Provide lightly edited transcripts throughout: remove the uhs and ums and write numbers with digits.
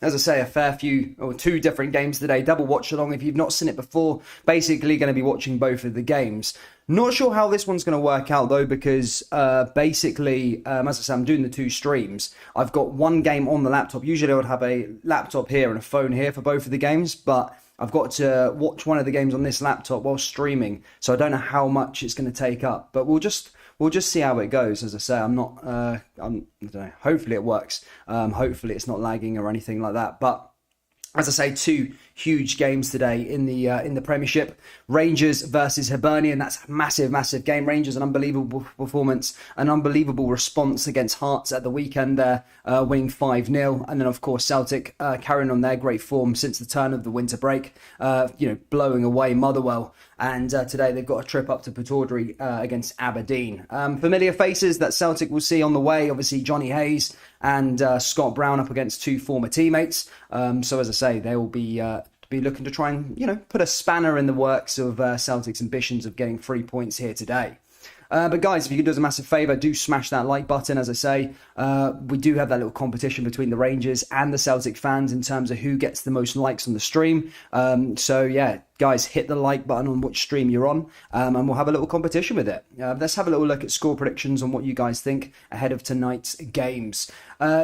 as I say, a fair few or two different games today. Double watch along if you've not seen it before. Basically going to be watching both of the games. Not sure how this one's going to work out though, because basically, as I say, I'm doing the two streams. I've got one game on the laptop. Usually I would have a laptop here and a phone here for both of the games, but I've got to watch one of the games on this laptop while streaming. So I don't know how much it's going to take up, but we'll just see how it goes. As I say, I don't know. Hopefully it works. Hopefully it's not lagging or anything like that. But as I say, two huge games today in the Premiership. Rangers versus Hibernian. That's a massive game. Rangers, an unbelievable performance, an unbelievable response against Hearts at the weekend there, winning 5-0. And then, of course, Celtic carrying on their great form since the turn of the winter break, blowing away Motherwell. And today they've got a trip up to Pittodrie against Aberdeen. Familiar faces that Celtic will see on the way. Obviously, Johnny Hayes and Scott Brown up against two former teammates. So as I say, they will be looking to try and, put a spanner in the works of Celtic's ambitions of getting 3 points here today. But guys, if you could do us a massive favour, do smash that like button. As I say, we do have that little competition between the Rangers and the Celtic fans in terms of who gets the most likes on the stream. So yeah, guys, hit the like button on which stream you're on, and we'll have a little competition with it. Let's have a little look at score predictions on what you guys think ahead of tonight's games.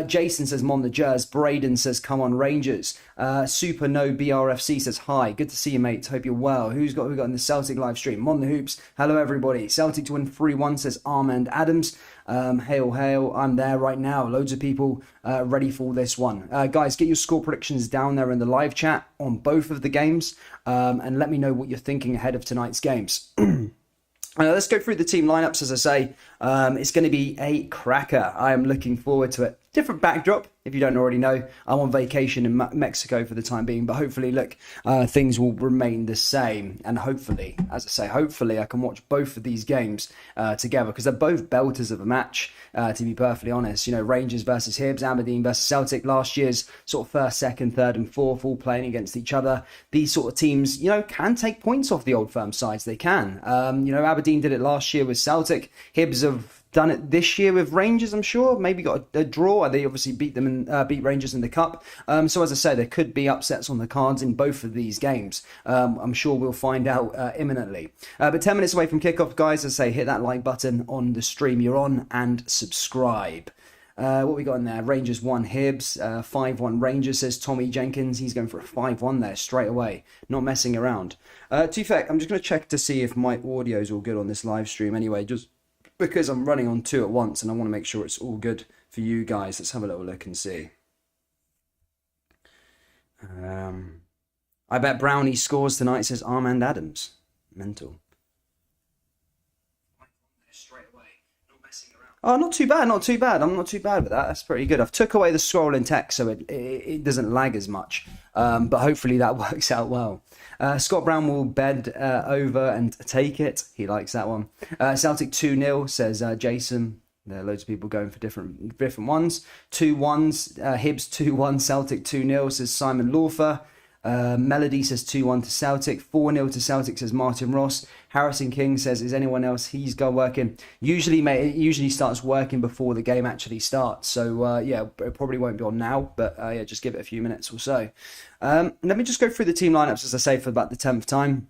Jason says, Mon the Jers. Braden says, come on Rangers. Super No BRFC says, hi, good to see you, mate. Hope you're well. Who we got in the Celtic live stream? Mon the Hoops. Hello, everybody. Celtic to win 3-1 says Armand Adams. Hail, I'm there right now. Loads of people ready for this one. Guys, get your score predictions down there in the live chat on both of the games, and let me know what you're thinking ahead of tonight's games. Let's go through the team lineups. As I say, it's going to be a cracker. I am looking forward to it. Different backdrop, if you don't already know. I'm on vacation in Mexico for the time being, but hopefully, look, things will remain the same. And hopefully, as I say, hopefully I can watch both of these games together, because they're both belters of a match, to be perfectly honest. Rangers versus Hibs, Aberdeen versus Celtic, last year's sort of first, second, third and fourth, all playing against each other. These sort of teams, can take points off the Old Firm sides. They can. Aberdeen did it last year with Celtic. Hibs have done it this year with Rangers, I'm sure. Maybe got a draw. They obviously beat them and beat Rangers in the Cup. So as I said, there could be upsets on the cards in both of these games. I'm sure we'll find out imminently. But 10 minutes away from kickoff, guys. As I say, hit that like button on the stream you're on and subscribe. What we got in there? Rangers 1, Hibs, 5-1 Rangers, says Tommy Jenkins. He's going for a 5-1 there straight away. Not messing around. To fact, I'm just going to check to see if my audio is all good on this live stream anyway, just because I'm running on two at once and I want to make sure it's all good for you guys. Let's have a little look and see. I bet Brownie scores tonight, says Armand Adams. Mental. Oh, not too bad. I'm not too bad with that. That's pretty good. I've took away the scrolling text so it doesn't lag as much. But hopefully that works out well. Scott Brown will bed over and take it. He likes that one. Celtic 2-0, says Jason. There are loads of people going for different ones. 2-1s, Hibs 2-1, Celtic 2-0, says Simon Lawfer. Melody says 2-1 to Celtic. 4-0 to Celtic, says Martin Ross. Harrison King says, is anyone else? He's got working. Usually, mate, it usually starts working before the game actually starts. So, yeah, it probably won't be on now. But, yeah, just give it a few minutes or so. Let me just go through the team lineups, as I say, for about the 10th time.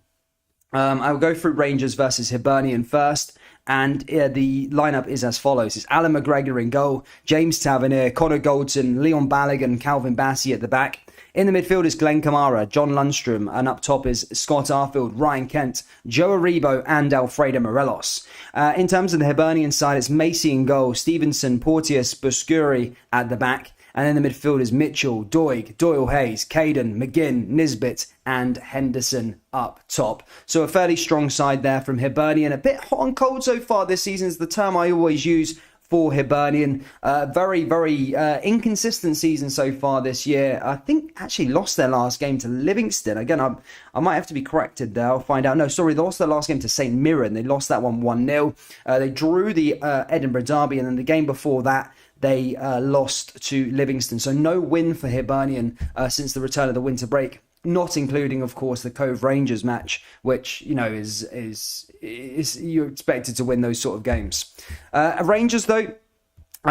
I will go through Rangers versus Hibernian first. And the lineup is as follows. It's Alan McGregor in goal, James Tavernier, Connor Goldson, Leon Balogun, Calvin Bassey at the back. In the midfield is Glenn Kamara, John Lundstrom, and up top is Scott Arfield, Ryan Kent, Joe Aribo, and Alfredo Morelos. In terms of the Hibernian side, it's Macy in goal, Stevenson, Porteous, Buscuri at the back. And in the midfield is Mitchell, Doig, Doyle Hayes, Caden, McGinn, Nisbet, and Henderson up top. So a fairly strong side there from Hibernian. A bit hot and cold so far this season is the term I always use for Hibernian. Very, very inconsistent season so far this year. I think actually lost their last game to Livingston. Again, I might have to be corrected there. I'll find out. No, sorry, they lost their last game to St Mirren. They lost that one 1-0. They drew the Edinburgh Derby, and then the game before that, they lost to Livingston. So no win for Hibernian since the return of the winter break. Not including, of course, the Cove Rangers match, which, is you're expected to win those sort of games. Rangers, though,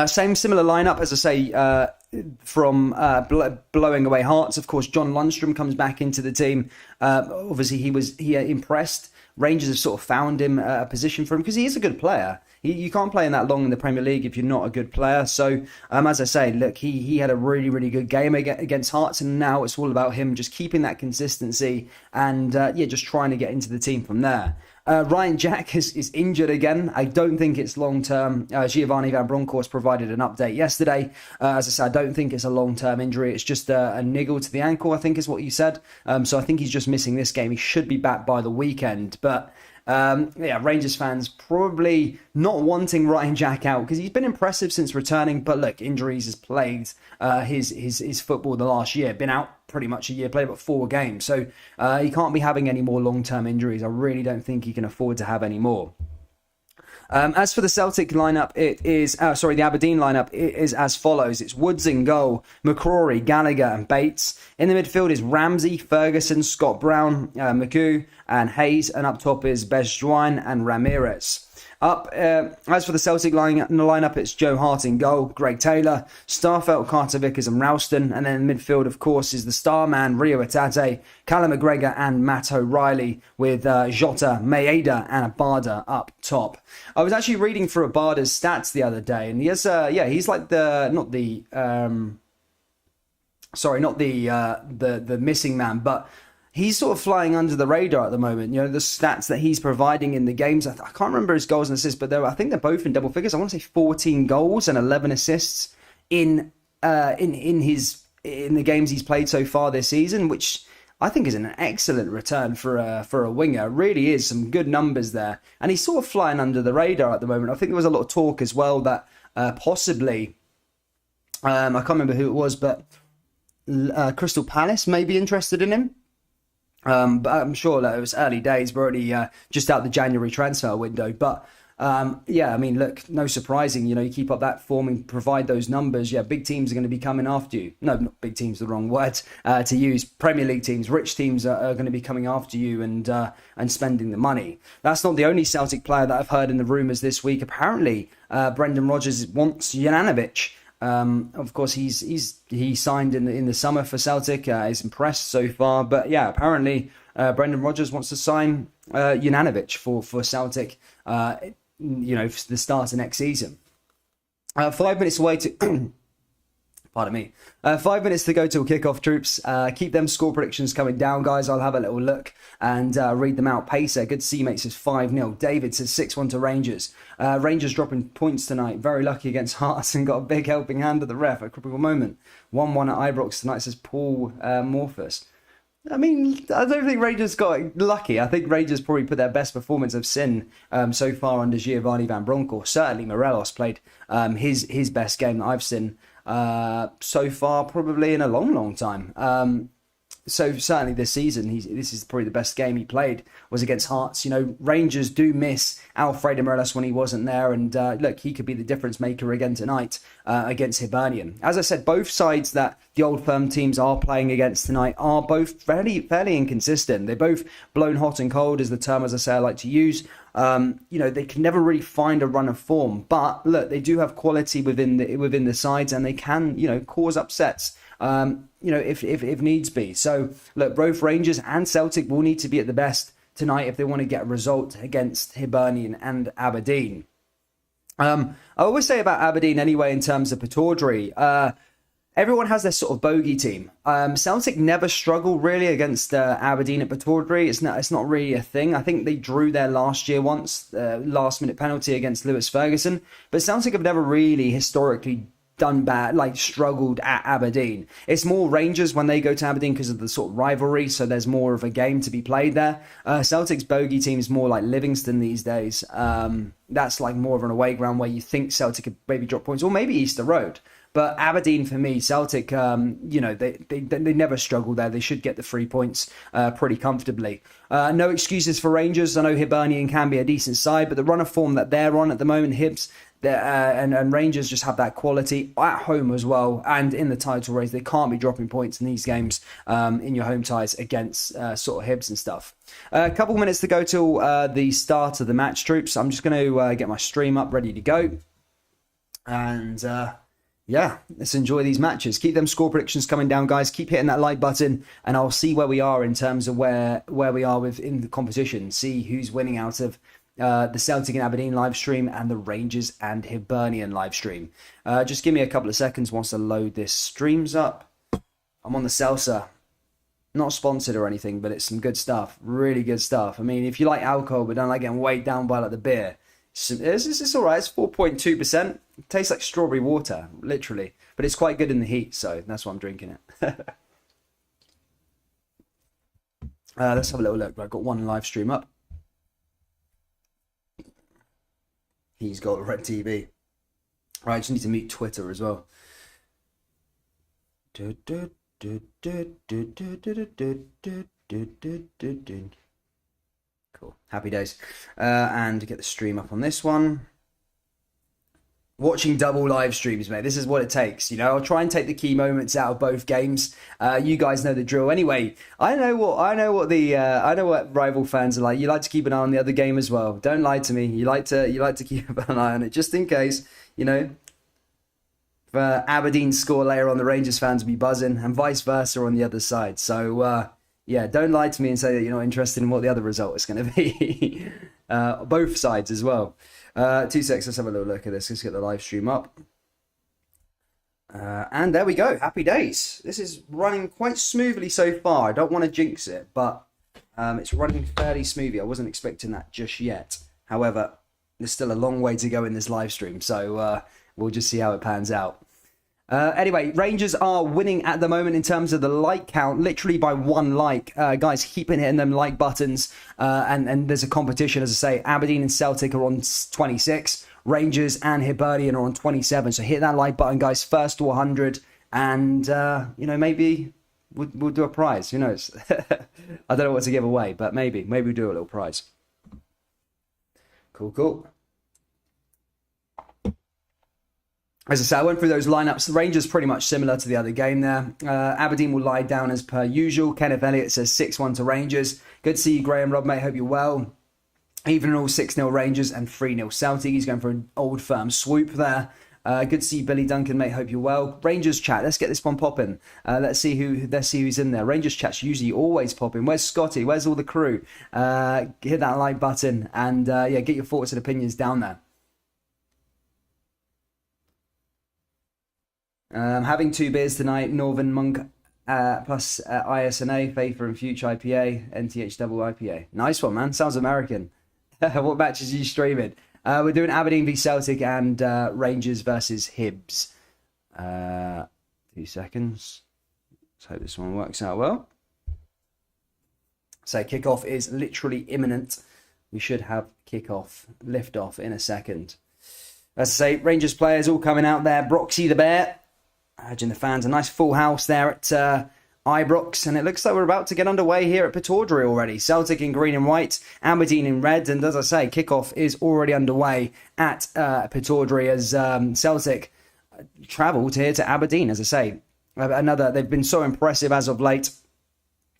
similar lineup, as I say, from blowing away Hearts. Of course, John Lundstrom comes back into the team. Obviously, he impressed. Rangers have sort of found him a position for him because he is a good player. You can't play in that long in the Premier League if you're not a good player. So, as I say, look, he had a really, really good game against Hearts, and now it's all about him just keeping that consistency and, just trying to get into the team from there. Ryan Jack is injured again. I don't think it's long-term. Giovanni Van Bronckhorst provided an update yesterday. As I said, I don't think it's a long-term injury. It's just a niggle to the ankle, I think is what you said. So I think he's just missing this game. He should be back by the weekend. But Rangers fans probably not wanting Ryan Jack out because he's been impressive since returning. But look, injuries has plagued his football the last year. Been out pretty much a year, played about 4 games. So he can't be having any more long-term injuries. I really don't think he can afford to have any more. As for the Celtic lineup, the Aberdeen lineup, it is as follows. It's Woods in goal, McCrory, Gallagher and Bates. In the midfield is Ramsey, Ferguson, Scott Brown, McHugh and Hayes. And up top is Bezjuan and Ramirez. As for the Celtic lineup, it's Joe Hart in goal, Greg Taylor, Starfelt, Carter Vickers and Ralston. And then in midfield, of course, is the star man, Rio Atate, Callum McGregor and Matt O'Reilly with Jota, Maeda and Abada up top. I was actually reading through Abada's stats the other day, and he has, he's like the missing man, but he's sort of flying under the radar at the moment. You know, the stats that he's providing in the games, I can't remember his goals and assists, but I think they're both in double figures. I want to say 14 goals and 11 assists in the games he's played so far this season, which I think is an excellent return for a winger. It really is some good numbers there. And he's sort of flying under the radar at the moment. I think there was a lot of talk as well that possibly, I can't remember who it was, but Crystal Palace may be interested in him. But I'm sure that it was early days. We're already just out the January transfer window. But I mean, look, no surprising. You know, you keep up that form and provide those numbers. Yeah, big teams are going to be coming after you. No, not big teams, the wrong word to use. Premier League teams, rich teams are going to be coming after you and spending the money. That's not the only Celtic player that I've heard in the rumours this week. Apparently, Brendan Rodgers wants Juranovic. Of course, he signed in the summer for Celtic. Is impressed so far, but yeah, apparently Brendan Rodgers wants to sign Juranovic for Celtic. For the start of next season. 5 minutes away to. Pardon me. 5 minutes to go till kickoff, troops. Keep them score predictions coming down, guys. I'll have a little look and read them out. Pacer, good to see you, mate, says 5-0. David says 6-1 to Rangers. Rangers dropping points tonight. Very lucky against Hearts and got a big helping hand of the ref at a critical moment. 1-1 at Ibrox tonight, says Paul Morphus. I mean, I don't think Rangers got lucky. I think Rangers probably put their best performance I've seen so far under Giovanni Van Bronckhorst. Certainly Morelos played his best game that I've seen so far, probably in a long, long time. So certainly this season, this is probably the best game he played was against Hearts. You know, Rangers do miss Alfredo Morelos when he wasn't there, and look, he could be the difference maker again tonight against Hibernian. As I said, both sides that the Old Firm teams are playing against tonight are both fairly inconsistent. They're both blown hot and cold, is the term, as I say, I like to use. They can never really find a run of form, but look, they do have quality within the sides, and they can, cause upsets. If needs be. So look, both Rangers and Celtic will need to be at the best tonight if they want to get a result against Hibernian and Aberdeen. I always say about Aberdeen anyway, in terms of Pittodrie, everyone has their sort of bogey team. Celtic never struggle really against Aberdeen at Pittodrie. It's not really a thing. I think they drew there last year once, last minute penalty against Lewis Ferguson. But Celtic have never really historically done bad, like struggled at Aberdeen. It's more Rangers when they go to Aberdeen because of the sort of rivalry, so there's more of a game to be played there. Celtic's bogey team is more like Livingston these days. That's like more of an away ground where you think Celtic could maybe drop points, or maybe Easter Road. But Aberdeen, for me, Celtic, they never struggle there. They should get the 3 points pretty comfortably. No excuses for Rangers. I know Hibernian can be a decent side, but the run of form that they're on at the moment, Hibs, and Rangers just have that quality at home as well, and in the title race. They can't be dropping points in these games in your home ties against sort of Hibs and stuff. A couple minutes to go till the start of the match, troops. I'm just going to get my stream up ready to go. And yeah, let's enjoy these matches. Keep them score predictions coming down, guys. Keep hitting that like button, and I'll see where we are in terms of where we are within the competition. See who's winning out of the Celtic and Aberdeen live stream and the Rangers and Hibernian live stream. Just give me a couple of seconds once I load this streams up. I'm on the Celsa. Not sponsored or anything, but it's some good stuff. Really good stuff. I mean, if you like alcohol but don't like getting weighed down by like the beer, it's all right. It's 4.2%. It tastes like strawberry water, literally. But it's quite good in the heat, so that's why I'm drinking it. Let's have a little look. I've got one live stream up. He's got a red TV. Right, I just need to mute Twitter as well. Cool. Happy days. And get the stream up on this one. Watching double live streams, mate. This is what it takes. You know, I'll try and take the key moments out of both games. You guys know the drill. Anyway, I know what rival fans are like. You like to keep an eye on the other game as well. Don't lie to me. You like to keep an eye on it just in case. You know, for Aberdeen score later on, the Rangers fans will be buzzing, and vice versa on the other side. So yeah, don't lie to me and say that you're not interested in what the other result is going to be. Both sides as well. 2 seconds, let's have a little look at this. Let's get the live stream up. And there we go. Happy days. This is running quite smoothly so far. I don't want to jinx it, but it's running fairly smoothly. I wasn't expecting that just yet. However, there's still a long way to go in this live stream, so we'll just see how it pans out. Anyway, Rangers are winning at the moment in terms of the like count, literally by 1 like. Guys, keep hitting them like buttons. And there's a competition, as I say. Aberdeen and Celtic are on 26. Rangers and Hibernian are on 27. So hit that like button, guys, first to 100. And, you know, maybe we'll do a prize. Who knows? I don't know what to give away, but maybe we'll do a little prize. Cool. As I say, I went through those lineups. The Rangers pretty much similar to the other game there. Aberdeen will lie down as per usual. Kenneth Elliott says 6-1 to Rangers. Good to see you, Graham Rob, mate. Hope you're well. Even all 6-0 Rangers and 3-0 Celtic. He's going for an old firm swoop there. Good to see you, Billy Duncan, mate. Hope you're well. Rangers chat. Let's get this one popping. Let's see who's in there. Rangers chat's usually always popping. Where's Scotty? Where's all the crew? Hit that like button and yeah, get your thoughts and opinions down there. Having 2 beers tonight, Northern Monk plus ISNA, Faith and Future IPA, NTH double IPA. Nice one, man. Sounds American. What matches are you streaming? We're doing Aberdeen v Celtic and Rangers versus Hibs. 2 seconds. Let's hope this one works out well. So kickoff is literally imminent. We should have kickoff liftoff in a second. As I say, Rangers players all coming out there. Broxy the Bear. Urging the fans, a nice full house there at Ibrox, and it looks like we're about to get underway here at Pittodrie already. Celtic in green and white, Aberdeen in red, and as I say, kickoff is already underway at Pittodrie as Celtic travel here to Aberdeen. As I say, they've been so impressive as of late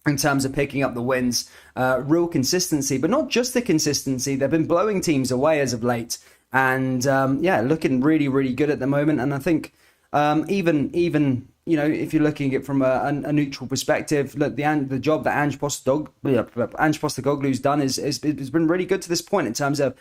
in terms of picking up the wins. Real consistency, but not just the consistency. They've been blowing teams away as of late, and yeah, looking really, really good at the moment. And I think even you know, if you're looking at it from a neutral perspective, look, the job that Ange Postecoglou's done has been really good to this point in terms of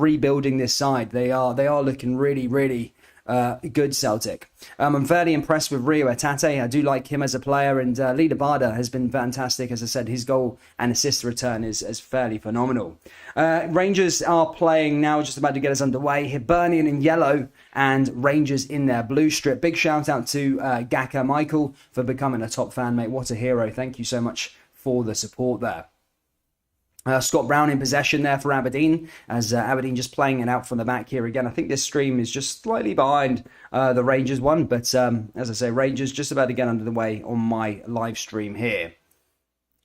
rebuilding this side. They are looking really, really good, Celtic. I'm fairly impressed with Rio Atate. I do like him as a player, and Lida Barda has been fantastic. As I said, his goal and assist return is fairly phenomenal. Rangers are playing now, just about to get us underway. Hibernian in yellow and Rangers in their blue strip. Big shout out to Gaka Michael for becoming a top fan, mate. What a hero. Thank you so much for the support there. Scott Brown in possession there for Aberdeen, as Aberdeen just playing it out from the back here again. I think this stream is just slightly behind the Rangers one, but as I say, Rangers just about to get under the way on my live stream here.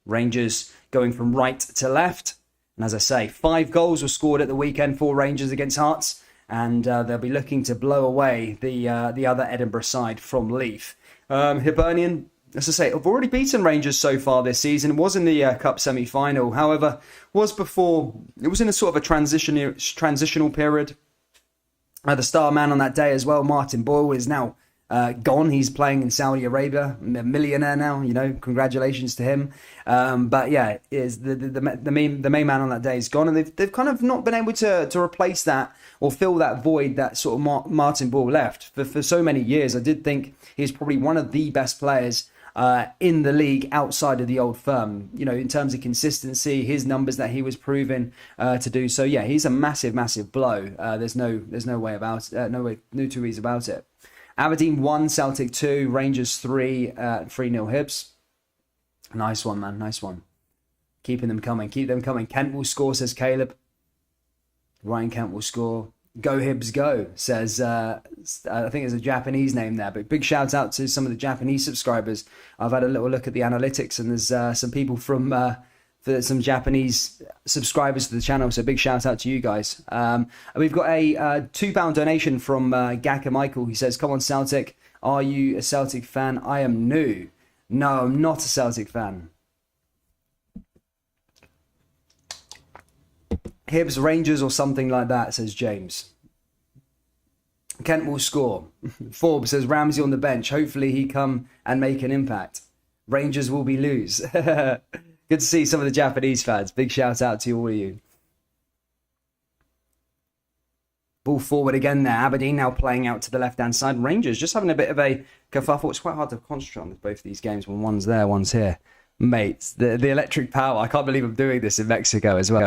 Rangers going from right to left, and as I say, 5 goals were scored at the weekend for Rangers against Hearts, and they'll be looking to blow away the other Edinburgh side from Leith. Hibernian, as I say, I've already beaten Rangers so far this season. It was in the Cup semi-final. However, it was in a sort of a transitional period. The star man on that day as well, Martin Boyle, is now gone. He's playing in Saudi Arabia, a millionaire now. Congratulations to him. But yeah, is the main man on that day is gone, and they've kind of not been able to replace that or fill that void that sort of Martin Boyle left for so many years. I did think he's probably one of the best players in the league outside of the old firm, in terms of consistency, his numbers that he was proving to do. So yeah, he's a massive blow. There's no way about it, no two ways about it. Aberdeen 1, Celtic 2, Rangers 3, 3-0 Hibs. Nice one, man, nice one. Keep them coming. Kent will score, says Caleb. Ryan Kent will score. Go Hibs go, says, I think it's a Japanese name there, but big shout out to some of the Japanese subscribers. I've had a little look at the analytics, and there's some people from some Japanese subscribers to the channel, so big shout out to you guys. We've got a £2 donation from Gaka Michael, who says, come on Celtic, are you a Celtic fan? I am new. No, I'm not a Celtic fan. Hibs, Rangers or something like that, says James. Kent will score. Forbes says Ramsey on the bench. Hopefully he come and make an impact. Rangers will be lose. Good to see some of the Japanese fans. Big shout out to all of you. Ball forward again there. Aberdeen now playing out to the left-hand side. Rangers just having a bit of a kerfuffle. It's quite hard to concentrate on both of these games when one's there, one's here. Mate, the electric power. I can't believe I'm doing this in Mexico as well.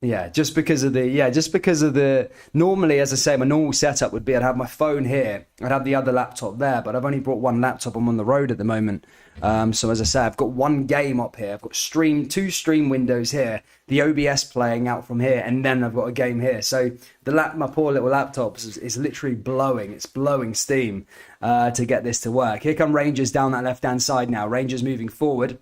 Yeah, just because of the normally, as I say, my normal setup would be I'd have my phone here, I'd have the other laptop there, but I've only brought one laptop. I'm on the road at the moment. So as I say, I've got one game up here. I've got two stream windows here, the OBS playing out from here, and then I've got a game here. So my poor little laptop is literally blowing. It's blowing steam to get this to work. Here come Rangers down that left-hand side now. Rangers moving forward.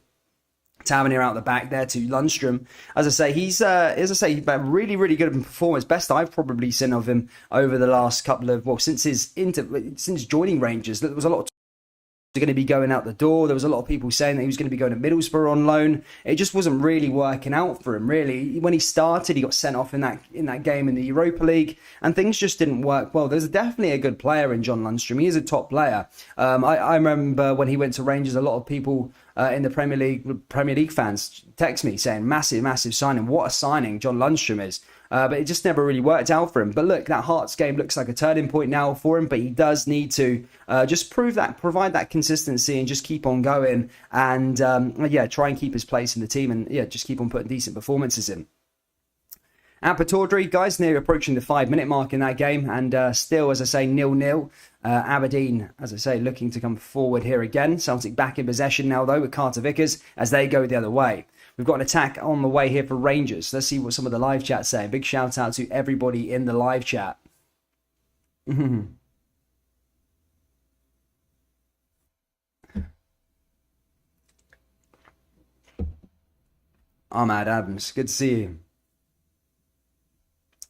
Tavernier out the back there to Lundstrom. As I say, he's really, really good in performance. Best I've probably seen of him over the last couple of, since joining Rangers. There was a lot of going to be going out the door. There was a lot of people saying that he was going to be going to Middlesbrough on loan. It just wasn't really working out for him, really. When he started, he got sent off in that game in the Europa League, and things just didn't work well. There's definitely a good player in John Lundstrom. He is a top player. I remember when he went to Rangers, a lot of people in the Premier League fans text me saying, massive signing. What a signing John Lundstrom is. But it just never really worked out for him. But look, that Hearts game looks like a turning point now for him, but he does need to just provide that consistency and just keep on going and, try and keep his place in the team and, just keep on putting decent performances in. At Pataudry, guys, near approaching the 5-minute mark in that game, and still, as I say, 0-0. Aberdeen, as I say, looking to come forward here again. Celtic back in possession now, though, with Carter Vickers as they go the other way. We've got an attack on the way here for Rangers. Let's see what some of the live chat say. Big shout out to everybody in the live chat. Ahmad Adams, good to see you.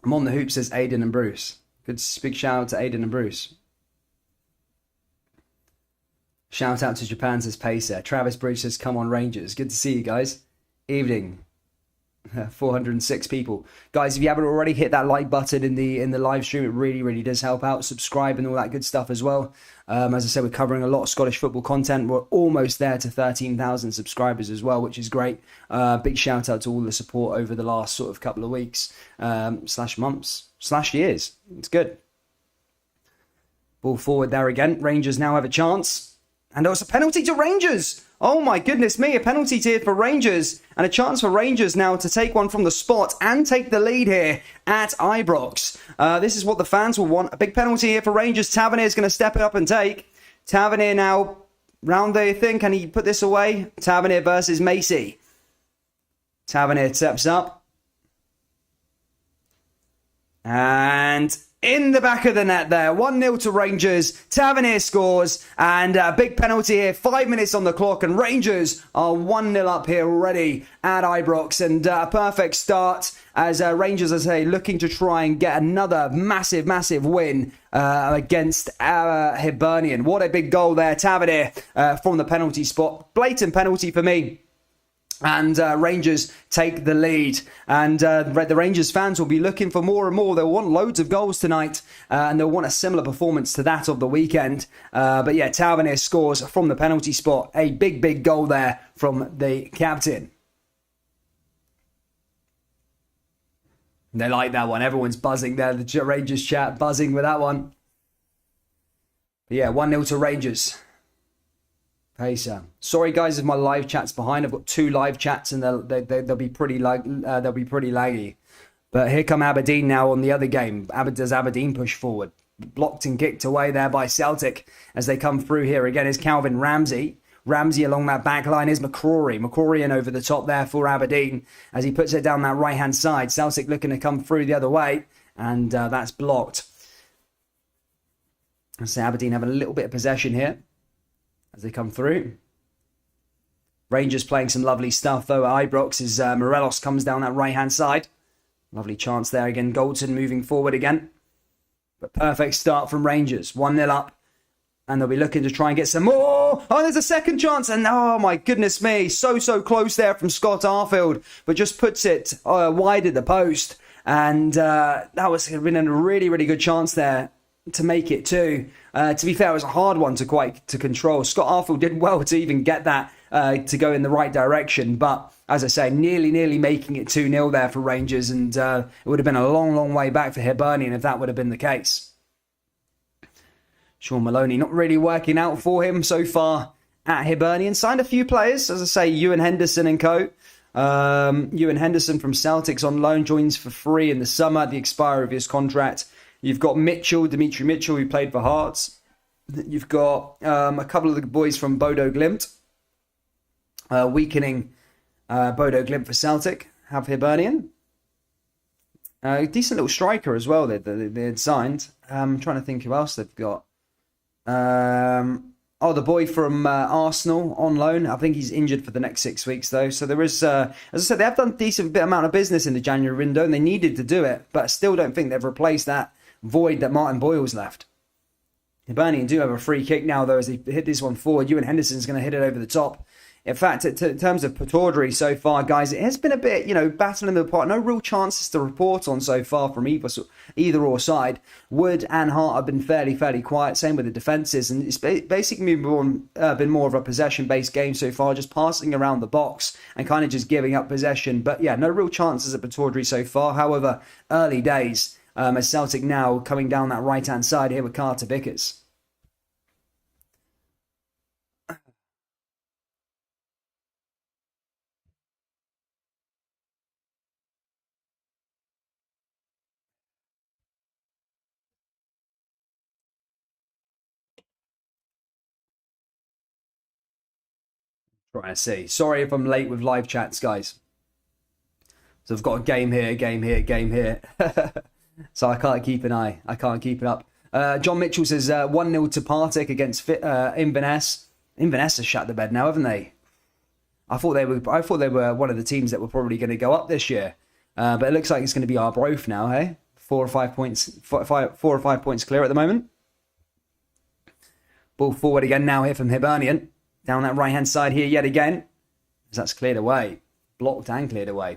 I'm on the hoop, says Aidan and Bruce. Good, big shout out to Aidan and Bruce. Shout out to Japan, says Pacer. Travis Bruce says, come on Rangers. Good to see you guys. Evening. 406 people. Guys, if you haven't already, hit that like button in the live stream. It really, really does help out. Subscribe and all that good stuff as well. As I said, we're covering a lot of Scottish football content. We're almost there to 13,000 subscribers as well, which is great. Big shout out to all the support over the last sort of couple of weeks, /months/years. It's good. Ball forward there again. Rangers now have a chance. And there was a penalty to Rangers. Oh my goodness me, a penalty here for Rangers. And a chance for Rangers now to take one from the spot and take the lead here at Ibrox. This is what the fans will want. A big penalty here for Rangers. Tavernier is going to step it up and take. Tavernier now round the thing. Can he put this away? Tavernier versus Macy. Tavernier steps up. And in the back of the net there, 1-0 to Rangers. Tavernier scores, and a big penalty here. 5 minutes on the clock, and Rangers are 1-0 up here already at Ibrox, and a perfect start as Rangers, as I say, looking to try and get another massive win against Hibernian. What a big goal there, Tavernier from the penalty spot. Blatant penalty for me. And Rangers take the lead. And the Rangers fans will be looking for more and more. They'll want loads of goals tonight. And they'll want a similar performance to that of the weekend. But yeah, Tavernier scores from the penalty spot. A big, big goal there from the captain. They like that one. Everyone's buzzing there. The Rangers chat buzzing with that one. But yeah, 1-0 to Rangers. Pacer. Sorry guys if my live chat's behind. I've got 2 live chats and they'll be pretty laggy. But here come Aberdeen now on the other game. Does Aberdeen push forward? Blocked and kicked away there by Celtic as they come through here. Again is Calvin Ramsey. Ramsey along that back line is McCrory. McCrory in over the top there for Aberdeen as he puts it down that right-hand side. Celtic looking to come through the other way, and that's blocked. So Aberdeen have a little bit of possession here as they come through. Rangers playing some lovely stuff though at Ibrox as Morelos comes down that right-hand side. Lovely chance there again. Goldson moving forward again. But perfect start from Rangers. 1-0 up. And they'll be looking to try and get some more. Oh, there's a second chance. And oh, my goodness me. So close there from Scott Arfield. But just puts it wide at the post. And that was been a really, really good chance there to make it too. To be fair, it was a hard one to control. Scott Arfield did well to even get that to go in the right direction. But as I say, nearly making it 2-0 there for Rangers. And it would have been a long, long way back for Hibernian if that would have been the case. Sean Maloney not really working out for him so far at Hibernian. Signed a few players, as I say, Ewan Henderson and co. Ewan Henderson from Celtics on loan, joins for free in the summer at the expiry of his contract. You've got Dimitri Mitchell, who played for Hearts. You've got a couple of the boys from Bodo Glimt, weakening Bodo Glimt for Celtic, have Hibernian. Decent little striker as well they had signed. I'm trying to think who else they've got. The boy from Arsenal on loan. I think he's injured for the next 6 weeks though. So there is, as I said, they have done a decent bit amount of business in the January window and they needed to do it, but I still don't think they've replaced that void that Martin Boyle's left. Hibernian do have a free kick now though as they hit this one forward. Ewan Henderson's going to hit it over the top. In fact, in terms of Pataudry so far, guys, it has been a bit, battling the park. No real chances to report on so far from either or side. Wood and Hart have been fairly quiet. Same with the defences. And it's basically been more of a possession-based game so far, just passing around the box and kind of just giving up possession. But yeah, no real chances at Pataudry so far. However, early days as Celtic now coming down that right-hand side here with Carter Vickers. Trying to see. Sorry if I'm late with live chats, guys. So I've got a game here. So I can't keep an eye. I can't keep it up. John Mitchell says 1-0 to Partick against Inverness. Inverness has shut the bed now, haven't they? I thought they were one of the teams that were probably going to go up this year. But it looks like it's going to be Arbroath now, hey? 4 or 5 points clear at the moment. Ball forward again now here from Hibernian. Down that right-hand side here yet again. As that's cleared away. Blocked and cleared away.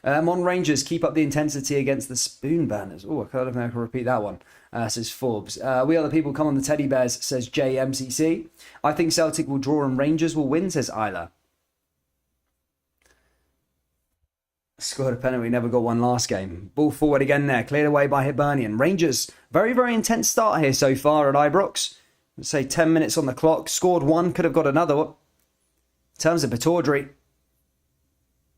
Mon Rangers keep up the intensity against the Spoon Burners. Oh, I don't know if I can repeat that one. Says Forbes. We other people come on the Teddy Bears, says JMCC. I think Celtic will draw and Rangers will win, says Isla. Scored a penalty, never got one last game. Ball forward again there, cleared away by Hibernian. Rangers, very intense start here so far at Ibrox. Let's say 10 minutes on the clock. Scored one, could have got another. In terms of Pataudry,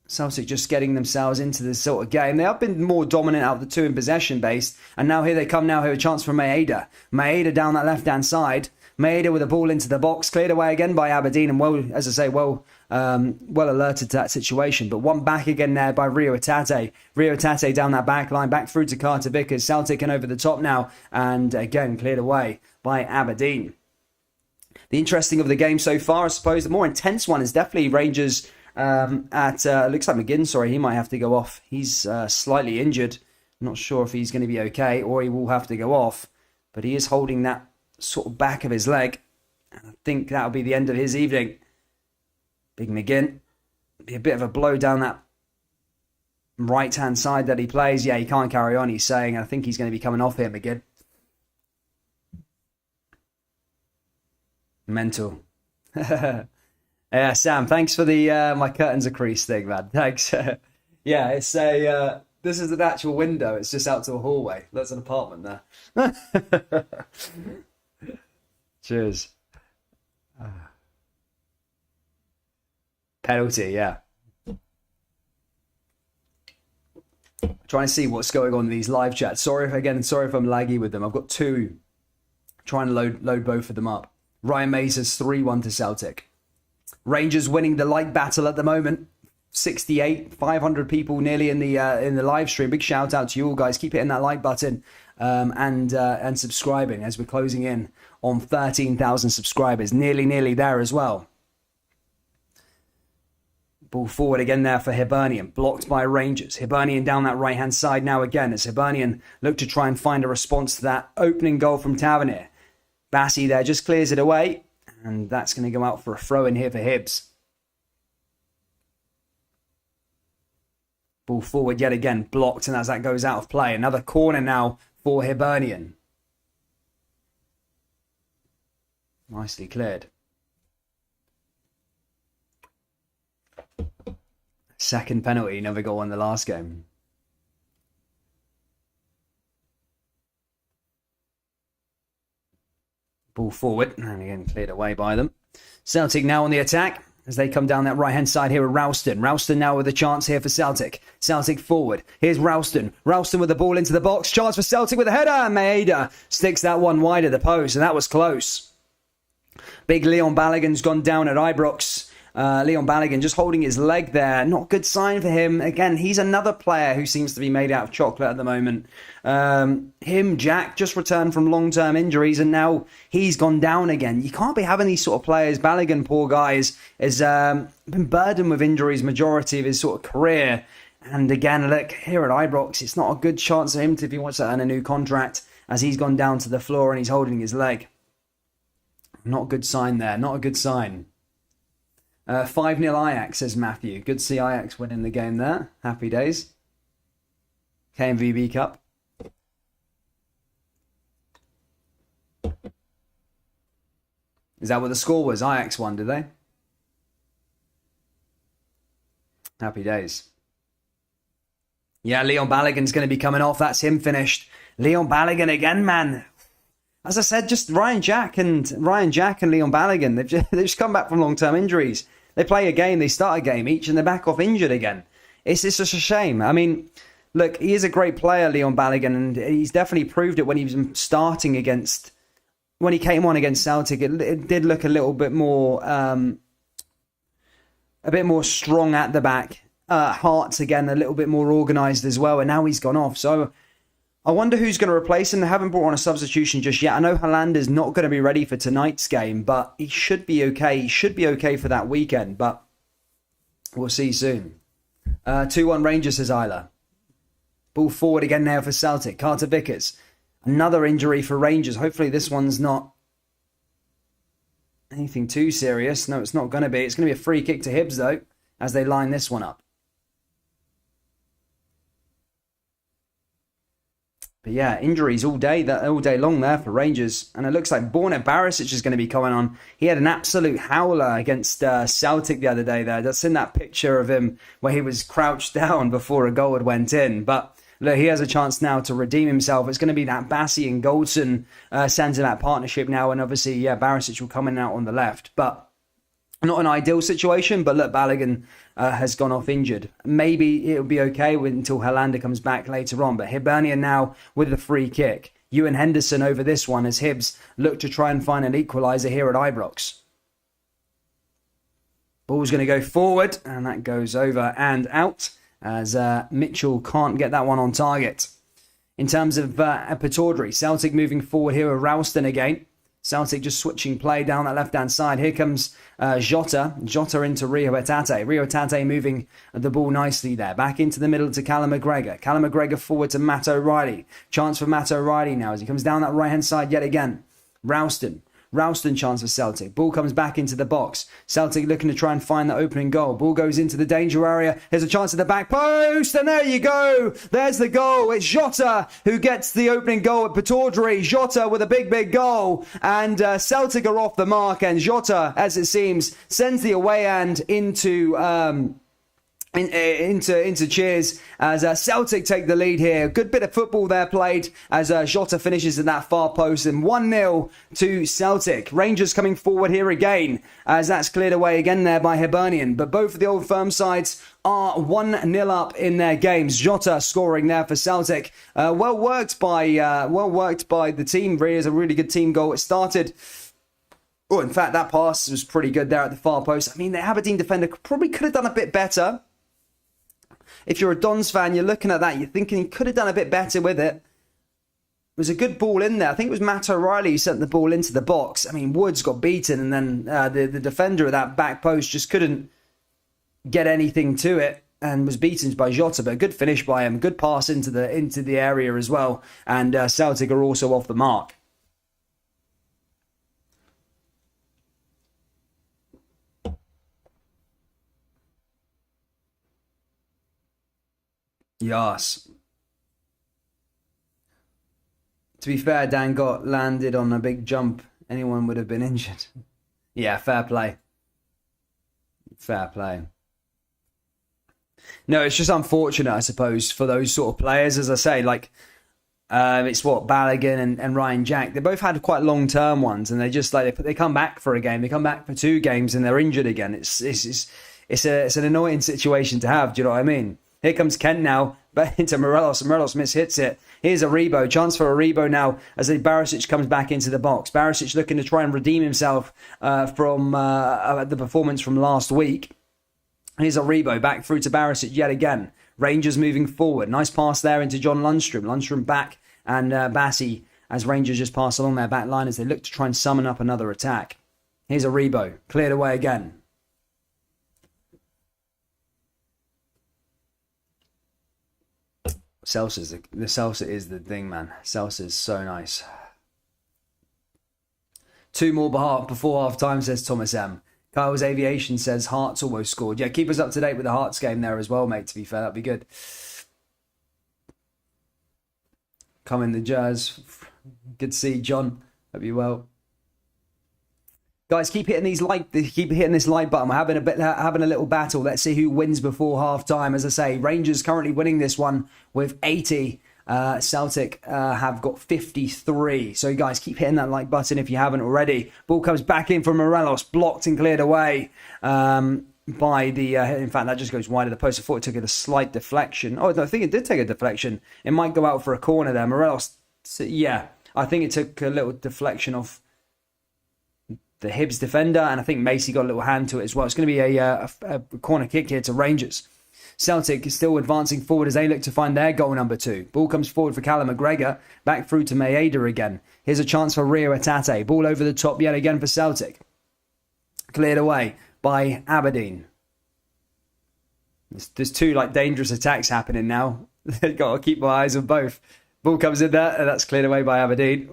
Celtic just getting themselves into this sort of game. They have been more dominant out of the two in possession based. And now here they come now. Here a chance for Maeda. Maeda down that left-hand side. Maeda with a ball into the box. Cleared away again by Aberdeen. And well, as I say, well alerted to that situation. But one back again there by Rio Atate. Rio Atate down that back line. Back through to Carter Vickers. Celtic and over the top now. And again, cleared away by Aberdeen. The interesting of the game so far, I suppose, the more intense one is definitely Rangers looks like McGinn, sorry, he might have to go off. He's slightly injured. I'm not sure if he's going to be okay or he will have to go off. But he is holding that sort of back of his leg. And I think that'll be the end of his evening. Big McGinn. Be a bit of a blow down that right-hand side that he plays. Yeah, he can't carry on, he's saying. I think he's going to be coming off him again. Mental. Yeah, Sam, thanks for the my curtains are creased thing, man. Thanks. Yeah, it's a this is an actual window. It's just out to a hallway. That's an apartment there. Cheers. Penalty, yeah. Trying to see what's going on in these live chats. Sorry if I'm laggy with them. I've got two. Trying to load both of them up. Ryan May says 3-1 to Celtic. Rangers winning the like battle at the moment. 68, 500 people nearly in the live stream. Big shout out to you all, guys. Keep hitting that like button and subscribing as we're closing in on 13,000 subscribers. Nearly there as well. Ball forward again there for Hibernian. Blocked by Rangers. Hibernian down that right-hand side now again as Hibernian look to try and find a response to that opening goal from Tavernier. Bassey there just clears it away. And that's going to go out for a throw in here for Hibs. Ball forward yet again. Blocked, and as that goes out of play. Another corner now for Hibernian. Nicely cleared. Second penalty, never got one the last game. Ball forward, and again cleared away by them. Celtic now on the attack as they come down that right-hand side here with Ralston. Ralston now with a chance here for Celtic. Celtic forward. Here's Ralston. Ralston with the ball into the box. Chance for Celtic with a header. Maeda sticks that one wide of the post, and that was close. Big Leon Balogun's gone down at Ibrox. Leon Balogun just holding his leg there. Not good sign for him. Again, he's another player who seems to be made out of chocolate at the moment. Jack, just returned from long-term injuries, and now he's gone down again. You can't be having these sort of players. Balogun, poor guy, has been burdened with injuries majority of his sort of career. And again, look, here at Ibrox, it's not a good chance for him if he wants to earn a new contract, as he's gone down to the floor and he's holding his leg. Not a good sign there. Not a good sign. 5-0 Ajax, says Matthew. Good to see Ajax winning the game there. Happy days. KMVB Cup. Is that what the score was? Ajax won, did they? Happy days. Yeah, Leon Balogun's going to be coming off. That's him finished. Leon Balogun again, man. As I said, just Ryan Jack and Leon Balogun. They've just come back from long-term injuries. They play a game, they start a game each, and they're back off injured again. It's just a shame. I mean, look, he is a great player, Leon Balogun, and he's definitely proved it when he was starting against... When he came on against Celtic, it did look a little bit more... a bit more strong at the back. Hearts, again, a little bit more organised as well, and now he's gone off. So I wonder who's going to replace him. They haven't brought on a substitution just yet. I know Holander's not going to be ready for tonight's game, but he should be okay. He should be okay for that weekend, but we'll see soon. 2-1 Rangers, says Isla. Ball forward again now for Celtic. Carter Vickers. Another injury for Rangers. Hopefully this one's not anything too serious. No, it's not going to be. It's going to be a free kick to Hibs, though, as they line this one up. But yeah, injuries all day long there for Rangers. And it looks like Borna Barisic is going to be coming on. He had an absolute howler against Celtic the other day there. That's in that picture of him where he was crouched down before a goal had went in. But look, he has a chance now to redeem himself. It's going to be that Bassey and Goldson centre-back partnership now. And obviously, yeah, Barisic will come in out on the left. But not an ideal situation, but look, Balogun has gone off injured. Maybe it'll be okay until Hollander comes back later on. But Hibernian now with the free kick. Ewan Henderson over this one as Hibs look to try and find an equaliser here at Ibrox. Ball's going to go forward, and that goes over and out as Mitchell can't get that one on target. In terms of Pataudry, Celtic moving forward here with Ralston again. Celtic just switching play down that left-hand side. Here comes Jota into Rio Hatate. Rio Hatate moving the ball nicely there. Back into the middle to Callum McGregor. Callum McGregor forward to Matt O'Reilly. Chance for Matt O'Reilly now as he comes down that right-hand side yet again. Ralston Ralston chance for Celtic. Ball comes back into the box. Celtic looking to try and find the opening goal. Ball goes into the danger area. There's a chance at the back post, and there you go. There's the goal. It's Jota who gets the opening goal at Pataudry. Jota with a big goal, and Celtic are off the mark, and Jota, as it seems, sends the away hand into cheers as Celtic take the lead here. Good bit of football there played as Jota finishes in that far post, and 1-0 to Celtic. Rangers coming forward here again as that's cleared away again there by Hibernian, but both of the Old Firm sides are 1-0 up in their games. Jota scoring there for Celtic. Well worked by the team. Really is a really good team goal. It started. Oh, in fact, that pass was pretty good there at the far post. I mean, the Aberdeen defender probably could have done a bit better. If you're a Dons fan, you're looking at that, you're thinking he could have done a bit better with it. It was a good ball in there. I think it was Matt O'Reilly who sent the ball into the box. I mean, Woods got beaten, and then the defender of that back post just couldn't get anything to it and was beaten by Jota. But a good finish by him, good pass into the area as well. And Celtic are also off the mark. Yes. To be fair, Dan got landed on a big jump. Anyone would have been injured. Yeah, fair play. Fair play. No, it's just unfortunate, I suppose, for those sort of players. As I say, like, it's what Balogun and Ryan Jack. They both had quite long-term ones, and they just they come back for a game, they come back for 2 games, and they're injured again. It's an annoying situation to have. Do you know what I mean? Here comes Kent now, back into Morelos. Morelos mishits it. Here's Aribo. Chance for Aribo now as Barisic comes back into the box. Barisic looking to try and redeem himself from the performance from last week. Here's Aribo back through to Barisic yet again. Rangers moving forward. Nice pass there into John Lundstrom. Lundstrom back and Bassi as Rangers just pass along their back line as they look to try and summon up another attack. Here's Aribo. Cleared away again. Celsa is the thing, man. Celsa is so nice. 2 more before half time, says Thomas M. Kyle's Aviation says Hearts almost scored. Yeah, keep us up to date with the Hearts game there as well, mate, to be fair. That'd be good. Come in the Jazz. Good to see you, John. Hope you well. Guys, keep hitting this like button. We're having a little battle. Let's see who wins before half time. As I say, Rangers currently winning this one with 80. Celtic have got 53. So, guys, keep hitting that like button if you haven't already. Ball comes back in from Morelos, blocked and cleared away by the. In fact, that just goes wide of the post. I thought it took a slight deflection. Oh, no, I think it did take a deflection. It might go out for a corner there. Morelos, yeah, I think it took a little deflection off the Hibs defender, and I think Macy got a little hand to it as well. It's going to be a corner kick here to Rangers. Celtic is still advancing forward as they look to find their goal number 2. Ball comes forward for Callum McGregor, back through to Maeda again. Here's a chance for Rio Atate. Ball over the top yet again for Celtic. Cleared away by Aberdeen. There's 2 dangerous attacks happening now. Got to keep my eyes on both. Ball comes in there, and that's cleared away by Aberdeen.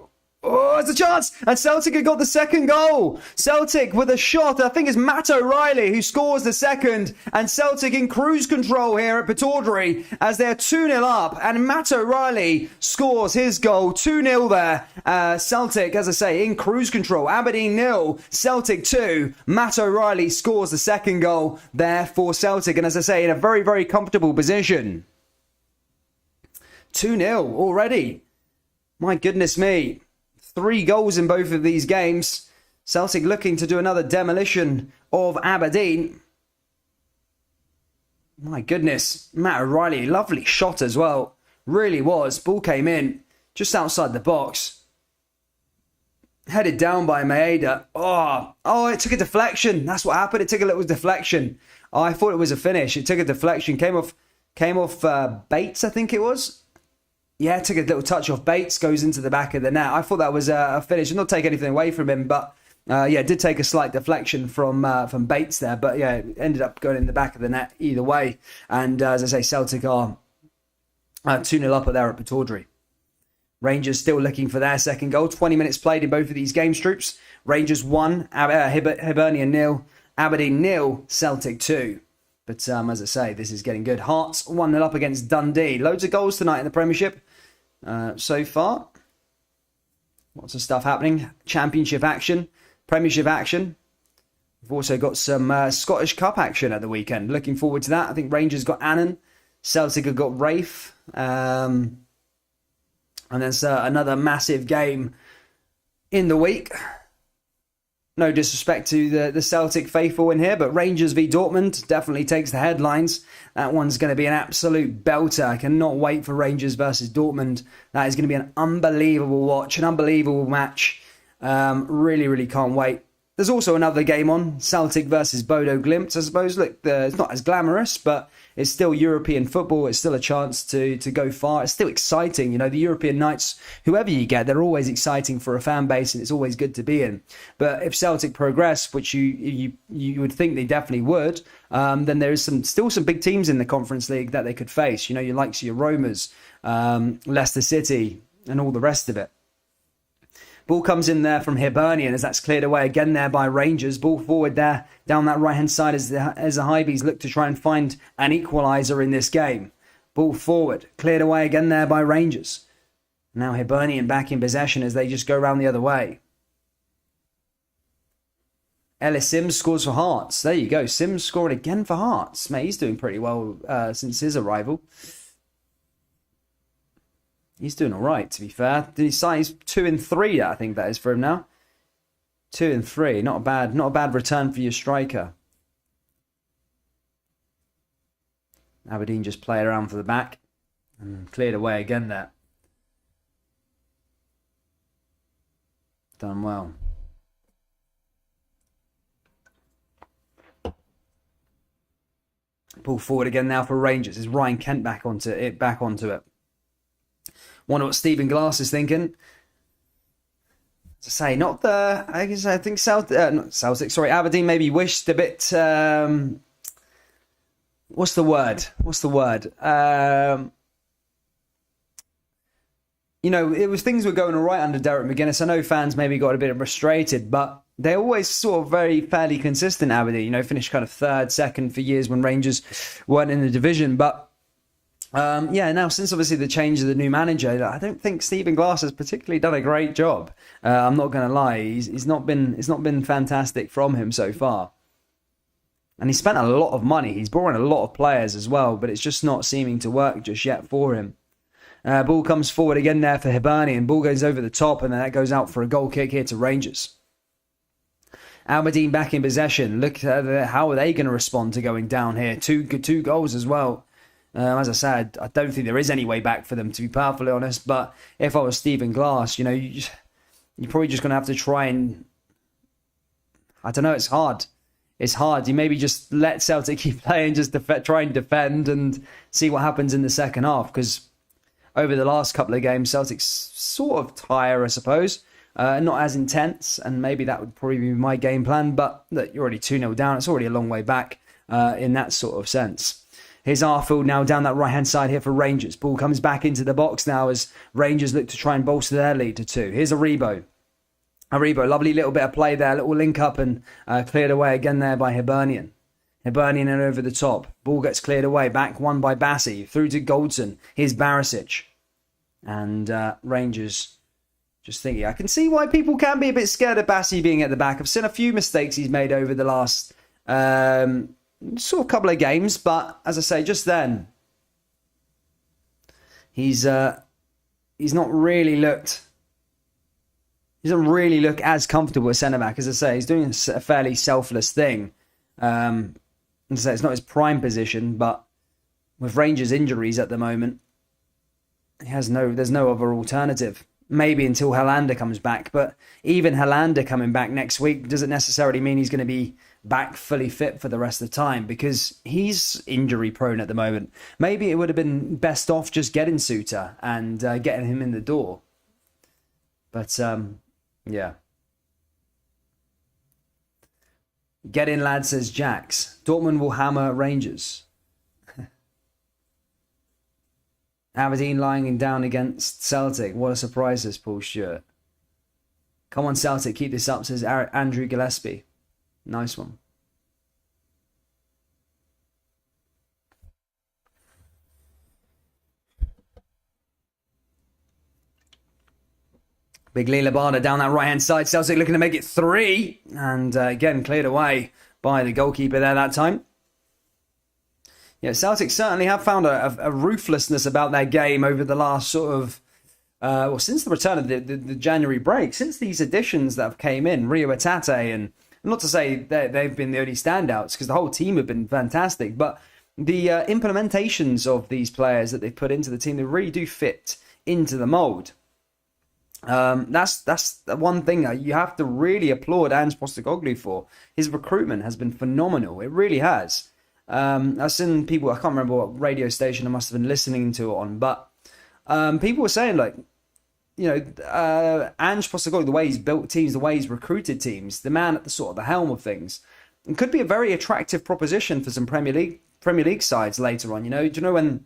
Oh, it's a chance! And Celtic have got the second goal. Celtic with a shot. I think it's Matt O'Reilly who scores the second. And Celtic in cruise control here at Pataudry as they're 2-0 up. And Matt O'Reilly scores his goal. 2-0 there. Celtic, as I say, in cruise control. Aberdeen 0, Celtic 2. Matt O'Reilly scores the second goal there for Celtic. And as I say, in a very, very comfortable position. 2-0 already. My goodness me. 3 goals in both of these games. Celtic looking to do another demolition of Aberdeen. My goodness. Matt O'Reilly, lovely shot as well. Really was. Ball came in just outside the box. Headed down by Maeda. Oh, it took a deflection. That's what happened. It took a little deflection. Oh, I thought it was a finish. It took a deflection. Came off Bates, I think it was. Yeah, took a little touch off Bates, goes into the back of the net. I thought that was a finish. Not take anything away from him, but did take a slight deflection from Bates there. But yeah, it ended up going in the back of the net either way. And as I say, Celtic are 2-0 up there at Pataudry. Rangers still looking for their second goal. 20 minutes played in both of these games, troops. Rangers 1, Hibernian 0, Aberdeen 0, Celtic 2. But as I say, this is getting good. Hearts 1-0 up against Dundee. Loads of goals tonight in the Premiership so far. Lots of stuff happening. Championship action, Premiership action. We've also got some Scottish Cup action at the weekend. Looking forward to that. I think Rangers got Annan. Celtic have got Rafe. And there's another massive game in the week. No disrespect to the Celtic faithful in here, but Rangers v Dortmund definitely takes the headlines. That one's going to be an absolute belter. I cannot wait for Rangers versus Dortmund. That is going to be an unbelievable watch, an unbelievable match. Really, really can't wait. There's also another game on, Celtic versus Bodo Glimt. I suppose, look, it's not as glamorous, but it's still European football. It's still a chance to go far. It's still exciting. You know, the European nights, whoever you get, they're always exciting for a fan base, and it's always good to be in. But if Celtic progress, which you would think they definitely would, then there is still some big teams in the Conference League that they could face. You know, your likes of your Romas, Leicester City, and all the rest of it. Ball comes in there from Hibernian as that's cleared away again there by Rangers. Ball forward there down that right-hand side as the Hibees look to try and find an equaliser in this game. Ball forward, cleared away again there by Rangers. Now Hibernian back in possession as they just go round the other way. Ellis Sims scores for Hearts. There you go. Sims scored again for Hearts. Mate, he's doing pretty well since his arrival. He's doing all right, to be fair. Did he sign? He's 2 and 3, I think that is for him now. 2 and 3, not a bad return for your striker. Aberdeen just played around for the back and cleared away again there. Done well. Pull forward again now for Rangers. Is Ryan Kent back onto it? Wonder what Stephen Glass is thinking. To say, I think Aberdeen maybe wished a bit. What's the word? You know, things were going all right under Derek McGuinness. I know fans maybe got a bit frustrated, but they're always sort of fairly consistent, Aberdeen. You know, finished kind of third, second for years when Rangers weren't in the division, but. Now since obviously the change of the new manager, I don't think Stephen Glass has particularly done a great job. I'm not going to lie, it's not been fantastic from him so far. And he spent a lot of money. He's brought in a lot of players as well, but it's just not seeming to work just yet for him. Ball comes forward again there for Hibernian. Ball goes over the top, and then that goes out for a goal kick here to Rangers. Aberdeen back in possession. Look at how are they going to respond to going down here? Two goals as well. As I said, I don't think there is any way back for them, to be perfectly honest. But if I was Stephen Glass, you know, you're probably just going to have to try and... I don't know, it's hard. It's hard. You maybe just let Celtic keep playing, just try and defend and see what happens in the second half. Because over the last couple of games, Celtic's sort of tire, I suppose. Not as intense, and maybe that would probably be my game plan. But look, you're already 2-0 down. It's already a long way back in that sort of sense. Here's Arfield now down that right-hand side here for Rangers. Ball comes back into the box now as Rangers look to try and bolster their lead to 2. Here's Aribo. Lovely little bit of play there. Little link up and cleared away again there by Hibernian. Hibernian and over the top. Ball gets cleared away. Back one by Bassi. Through to Goldson. Here's Barisic. And Rangers just thinking. I can see why people can be a bit scared of Bassi being at the back. I've seen a few mistakes he's made over the last... sort of couple of games, but as I say, just then he's not really looked. He doesn't really look as comfortable as centre back. As I say, he's doing a fairly selfless thing. As I say, it's not his prime position, but with Rangers' injuries at the moment, there's no other alternative. Maybe until Helander comes back, but even Helander coming back next week doesn't necessarily mean he's going to be back fully fit for the rest of the time because he's injury prone at the moment. Maybe it would have been best off just getting Suter and getting him in the door. But yeah. Get in, lad, says Jax. Dortmund will hammer Rangers. Aberdeen lying down against Celtic. What a surprise, says Paul Stewart. Come on, Celtic, keep this up, says Andrew Gillespie. Nice one. Big Lee Labada down that right-hand side. Celtic looking to make it 3. And again, cleared away by the goalkeeper there that time. Yeah, Celtic certainly have found a ruthlessness about their game over the last sort of, since the return of the January break, since these additions that have came in, Rio Atate, and not to say that they've been the only standouts, because the whole team have been fantastic, but the implementations of these players that they've put into the team, they really do fit into the mould. That's the one thing that you have to really applaud Ange Postecoglou for. His recruitment has been phenomenal. It really has. I've seen people, I can't remember what radio station I must have been listening to it on, but people were saying, like, you know, Ange Postecoglou, the way he's built teams, the way he's recruited teams, the man at the sort of the helm of things, it could be a very attractive proposition for some Premier League sides later on. You know, do you know when,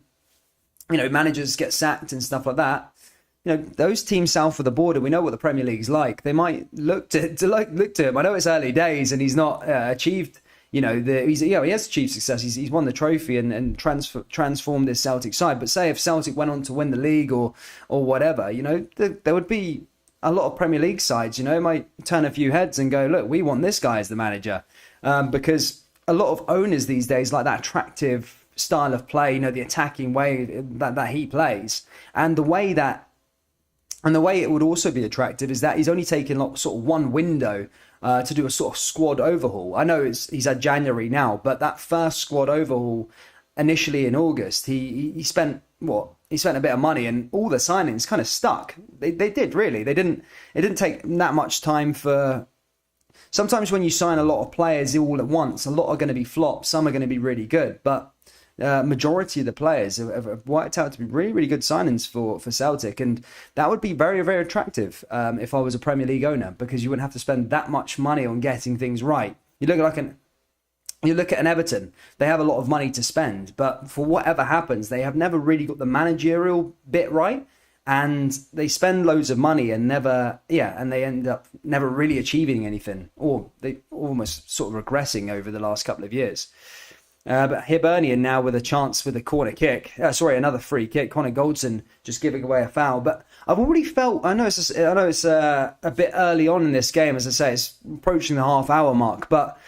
you know, managers get sacked and stuff like that? You know, those teams south of the border, we know what the Premier League's like. They might look to him. I know it's early days and he's not achieved, you know, he has achieved success. He's won the trophy and transformed this Celtic side. But say if Celtic went on to win the league or whatever, you know, there would be a lot of Premier League sides, you know, might turn a few heads and go, look, we want this guy as the manager. Because a lot of owners these days like that attractive style of play, you know, the attacking way that he plays. And the way it would also be attractive is that he's only taken like sort of one window to do a sort of squad overhaul. I know he's had January now, but that first squad overhaul initially in August, he spent a bit of money and all the signings kind of stuck. They did really. It didn't take that much time for. Sometimes when you sign a lot of players all at once, a lot are going to be flops, some are going to be really good, but. Majority of the players have worked out to be really, really good signings for Celtic, and that would be very, very attractive if I was a Premier League owner, because you wouldn't have to spend that much money on getting things right. You look at an Everton, they have a lot of money to spend, but for whatever happens, they have never really got the managerial bit right, and they spend loads of money and they end up never really achieving anything, or they almost sort of regressing over the last couple of years. But Hibernian now with a chance with a corner kick. Another free kick. Connor Goldson just giving away a foul. But I've already felt. I know it's a bit early on in this game. As I say, it's approaching the half-hour mark. But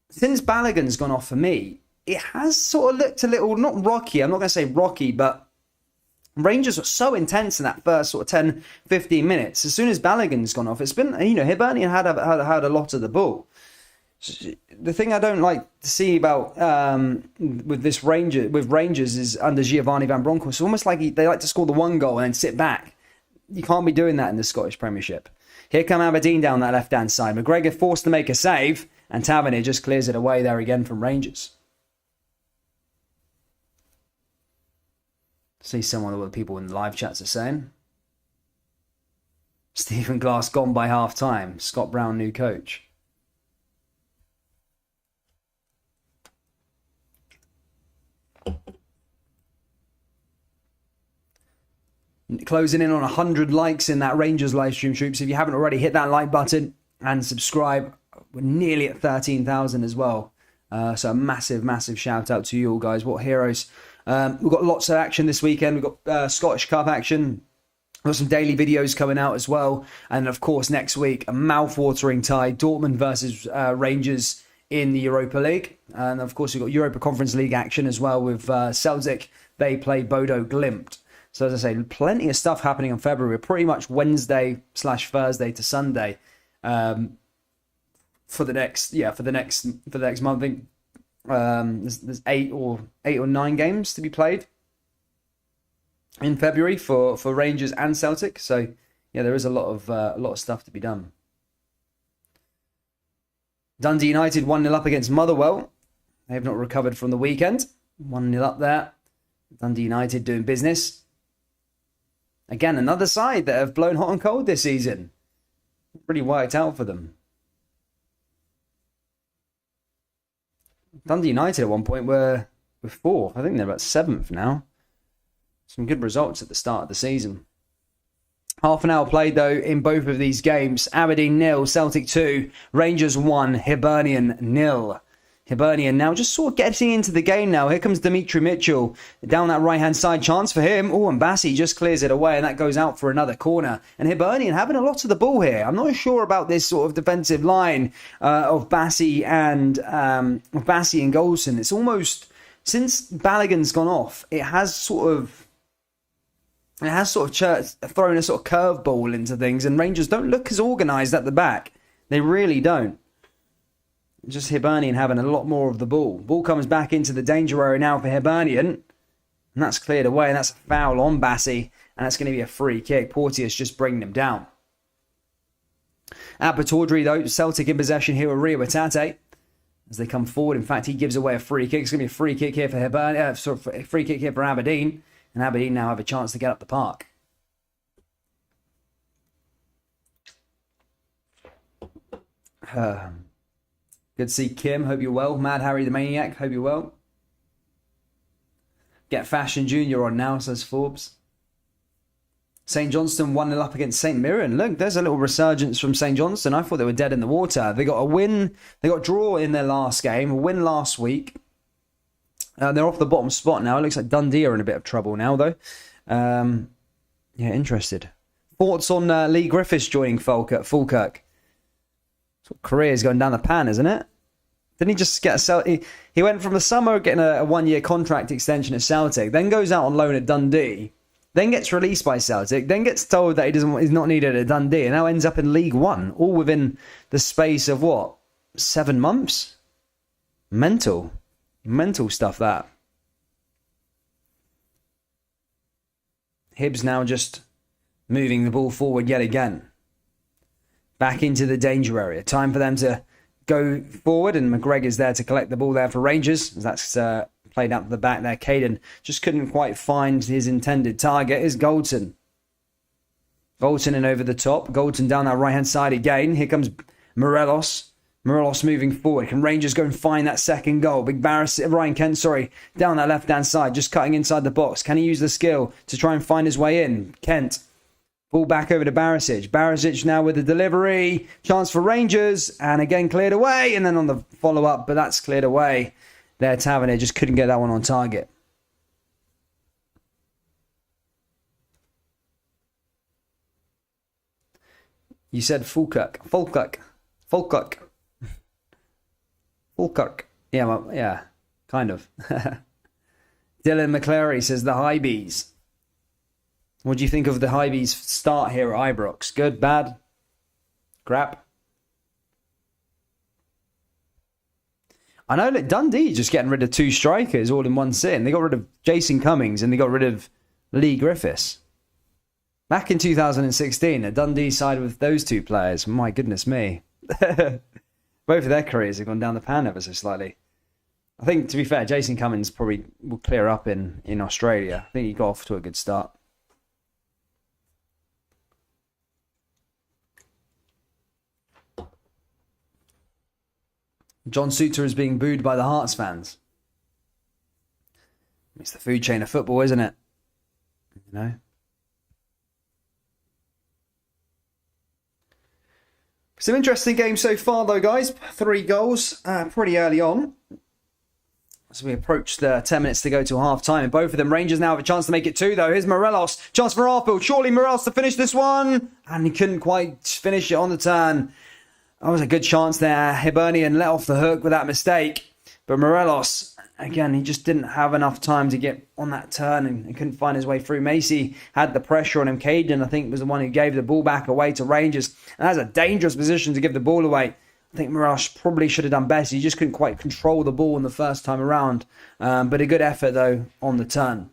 since Balogun's gone off for me, it has sort of looked a little not rocky. I'm not going to say rocky, but Rangers were so intense in that first sort of 10-15 minutes. As soon as Balogun's gone off, it's been, you know, Hibernian had a lot of the ball. The thing I don't like to see about with Rangers is under Giovanni Van Bronckhorst. It's almost like they like to score the one goal and then sit back. You can't be doing that in the Scottish Premiership. Here come Aberdeen down that left-hand side. McGregor forced to make a save, and Tavernier just clears it away there again from Rangers. See some of what the people in the live chats are saying. Stephen Glass gone by half-time. Scott Brown, new coach. Closing in on 100 likes in that Rangers live stream, troops. If you haven't already, hit that like button and subscribe. We're nearly at 13,000 as well. So a massive shout out to you all, guys. What heroes. We've got lots of action this weekend. We've got Scottish Cup action. We've got some daily videos coming out as well. And of course, next week, a mouth-watering tie. Dortmund versus Rangers in the Europa League. And of course, we've got Europa Conference League action as well with Celtic. They play Bodo Glimt. So as I say, plenty of stuff happening on February. We're pretty much Wednesday/Thursday to Sunday for the next month. I think there's 8 or 9 games to be played in February for Rangers and Celtic. So yeah, there is a lot of stuff to be done. Dundee United 1-0 up against Motherwell. They have not recovered from the weekend. 1-0 up there. Dundee United doing business. Again, another side that have blown hot and cold this season. Really worked out for them. Dundee United at one point were 4th. I think they're about 7th now. Some good results at the start of the season. Half an hour played, though, in both of these games. Aberdeen 0, Celtic 2, Rangers 1, Hibernian 0. Hibernian now just sort of getting into the game now. Here comes Dimitri Mitchell down that right-hand side. Chance for him. Oh, and Bassi just clears it away, and that goes out for another corner. And Hibernian having a lot of the ball here. I'm not sure about this sort of defensive line of Bassi and Golson. It's almost, since Balogun's gone off, it has sort of thrown a sort of curveball into things, and Rangers don't look as organised at the back. They really don't. Just Hibernian having a lot more of the ball. Ball comes back into the danger area now for Hibernian. And that's cleared away. And that's a foul on Bassi. And that's going to be a free kick. Porteous just bringing him down. At Pataudry, though, Celtic in possession here with Rio Atate. As they come forward. In fact, he gives away a free kick. It's going to be a free kick here for a free kick here for Aberdeen. And Aberdeen now have a chance to get up the park. Good to see Kim. Hope you're well. Mad Harry the Maniac. Hope you're well. Get Fashion Junior on now, says Forbes. St Johnstone 1-0 up against St Mirren. Look, there's a little resurgence from St Johnstone. I thought they were dead in the water. They got a win. They got a draw in their last game. A win last week. They're off the bottom spot now. It looks like Dundee are in a bit of trouble now, though. Yeah, interested. Thoughts on Lee Griffiths joining Falkirk? Career's going down the pan, isn't it? Didn't he just get he went from the summer getting a 1-year contract extension at Celtic, then goes out on loan at Dundee, then gets released by Celtic, then gets told that he's not needed at Dundee, and now ends up in League One, all within the space of 7 months? Mental stuff, that. Hibs now just moving the ball forward yet again. Back into the danger area. Time for them to go forward, and McGregor's there to collect the ball there for Rangers. That's played out to the back there. Caden just couldn't quite find his intended target. Is Goldson. Goldson in over the top. Goldson down that right-hand side again. Here comes Morelos. Morelos moving forward. Can Rangers go and find that second goal? Big Ryan Kent, down that left-hand side, just cutting inside the box. Can he use the skill to try and find his way in? Kent. Ball back over to Barisic. Barisic now with the delivery. Chance for Rangers. And again cleared away. And then on the follow-up, but that's cleared away. There, Tavernier just couldn't get that one on target. You said Falkirk. Yeah, kind of. Dylan McClary says the Highbees. What do you think of the Highbees start here at Ibrox? Good, bad, crap? I know that Dundee just getting rid of 2 strikers all in one sitting. They got rid of Jason Cummings and they got rid of Lee Griffiths. Back in 2016, a Dundee side with those 2 players. My goodness me. Both of their careers have gone down the pan ever so slightly. I think, to be fair, Jason Cummings probably will clear up in Australia. I think he got off to a good start. John Suter is being booed by the Hearts fans. It's the food chain of football, isn't it? You know? Some interesting games so far, though, guys. 3 goals pretty early on. As we approach the 10 minutes to go to half-time. And both of them, Rangers now have a chance to make it 2, though. Here's Morelos. Chance for Arfield. Surely Morelos to finish this one. And he couldn't quite finish it on the turn. That was a good chance there. Hibernian let off the hook with that mistake. But Morelos, again, he just didn't have enough time to get on that turn and couldn't find his way through. Macy had the pressure on him. Caden, I think, was the one who gave the ball back away to Rangers. And that's a dangerous position to give the ball away. I think Morelos probably should have done best. He just couldn't quite control the ball in the first time around. But a good effort, though, on the turn.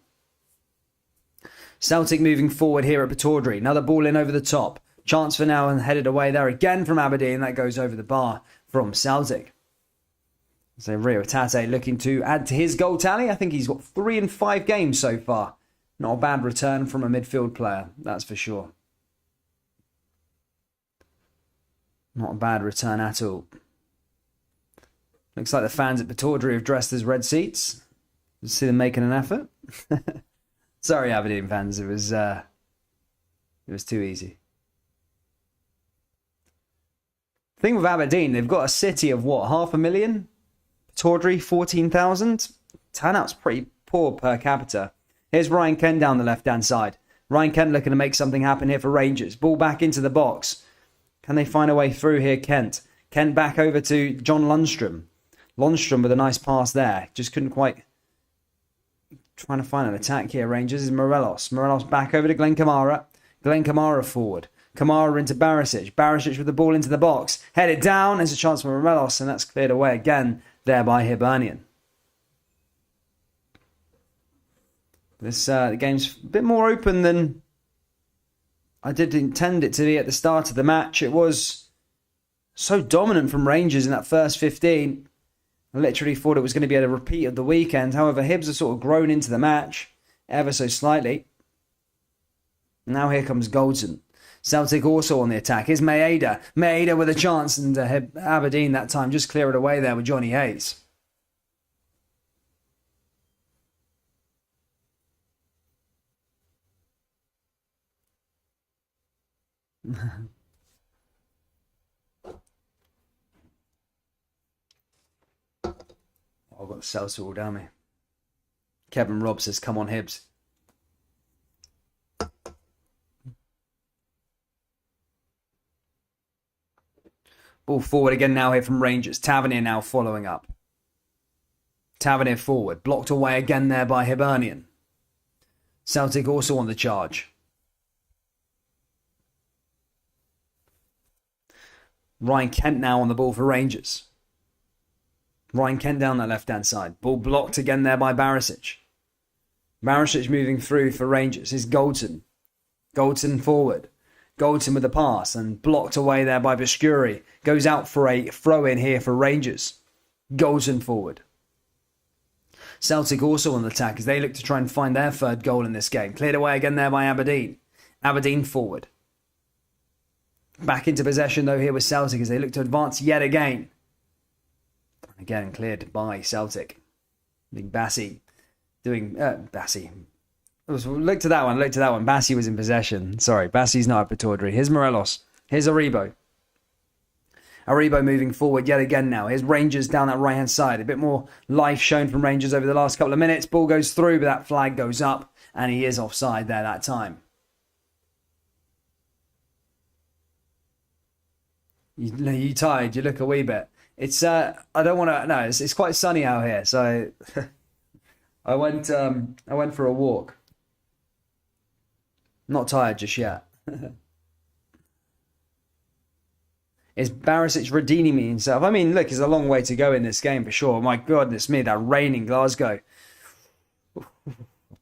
Celtic moving forward here at Pataudry. Another ball in over the top. Chance for now and headed away there again from Aberdeen. That goes over the bar from Celtic. So Rio Atate looking to add to his goal tally. I think he's got 3 in 5 games so far. Not a bad return from a midfield player, that's for sure. Not a bad return at all. Looks like the fans at Pataudry have dressed as red seats. See them making an effort. Sorry, Aberdeen fans. It was It was too easy. Thing with Aberdeen, they've got a city of what, 500,000? Tawdry, 14,000? Turnout's pretty poor per capita. Here's Ryan Kent down the left-hand side. Ryan Kent looking to make something happen here for Rangers. Ball back into the box. Can they find a way through here, Kent? Kent back over to John Lundstrom. Lundstrom with a nice pass there. Just couldn't quite... Trying to find an attack here, Rangers, is Morelos. Morelos back over to Glenn Kamara. Glenn Kamara forward. Kamara into Barisic. Barisic with the ball into the box. Headed down. There's a chance for Morelos, and that's cleared away again there by Hibernian. This the game's a bit more open than I did intend it to be at the start of the match. It was so dominant from Rangers in that first 15. I literally thought it was going to be a repeat of the weekend. However, Hibs have sort of grown into the match ever so slightly. Now here comes Goldson. Celtic also on the attack. Here's Maeda. Maeda with a chance, and Aberdeen that time just clear it away there with Johnny Hayes. I've got the salsa all down me. Kevin Robb says, come on, Hibs. Ball forward again now here from Rangers. Tavernier now following up. Tavernier forward. Blocked away again there by Hibernian. Celtic also on the charge. Ryan Kent now on the ball for Rangers. Ryan Kent down that left-hand side. Ball blocked again there by Barisic. Barisic moving through for Rangers. Here's Goldson. Goldson forward. Goldson with the pass and blocked away there by Biscuri. Goes out for a throw-in here for Rangers. Goldson forward. Celtic also on the attack as they look to try and find their third goal in this game. Cleared away again there by Aberdeen. Aberdeen forward. Back into possession though here with Celtic as they look to advance yet again. Again cleared by Celtic. Big Bassi doing... Bassi. Look to that one. Bassi was in possession. Sorry, Bassi's not up for Tawdry. Here's Morelos. Here's Aribo. Aribo moving forward yet again now. Here's Rangers down that right-hand side. A bit more life shown from Rangers over the last couple of minutes. Ball goes through, but that flag goes up, and he is offside there that time. You tired? You look a wee bit. It's I don't want to. No, it's quite sunny out here, so I went for a walk. Not tired just yet. Is Barisic redeeming himself? I mean, look, there's a long way to go in this game for sure. My goodness me, that rain in Glasgow.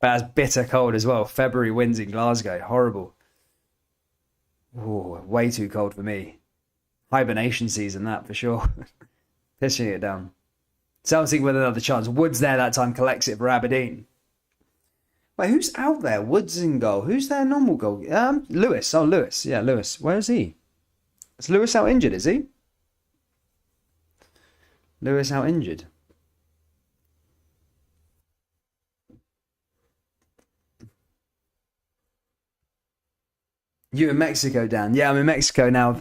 That's bitter cold as well. February winds in Glasgow. Horrible. Ooh, way too cold for me. Hibernation season, that for sure. Pissing it down. Celtic with another chance. Woods there that time collects it for Aberdeen. Wait, who's out there? Woods in goal. Who's their normal goal? Lewis. Oh, Lewis. Yeah, Lewis. Where is he? Is Lewis out injured, is he? Lewis out injured. You in Mexico, Dan? Yeah, I'm in Mexico now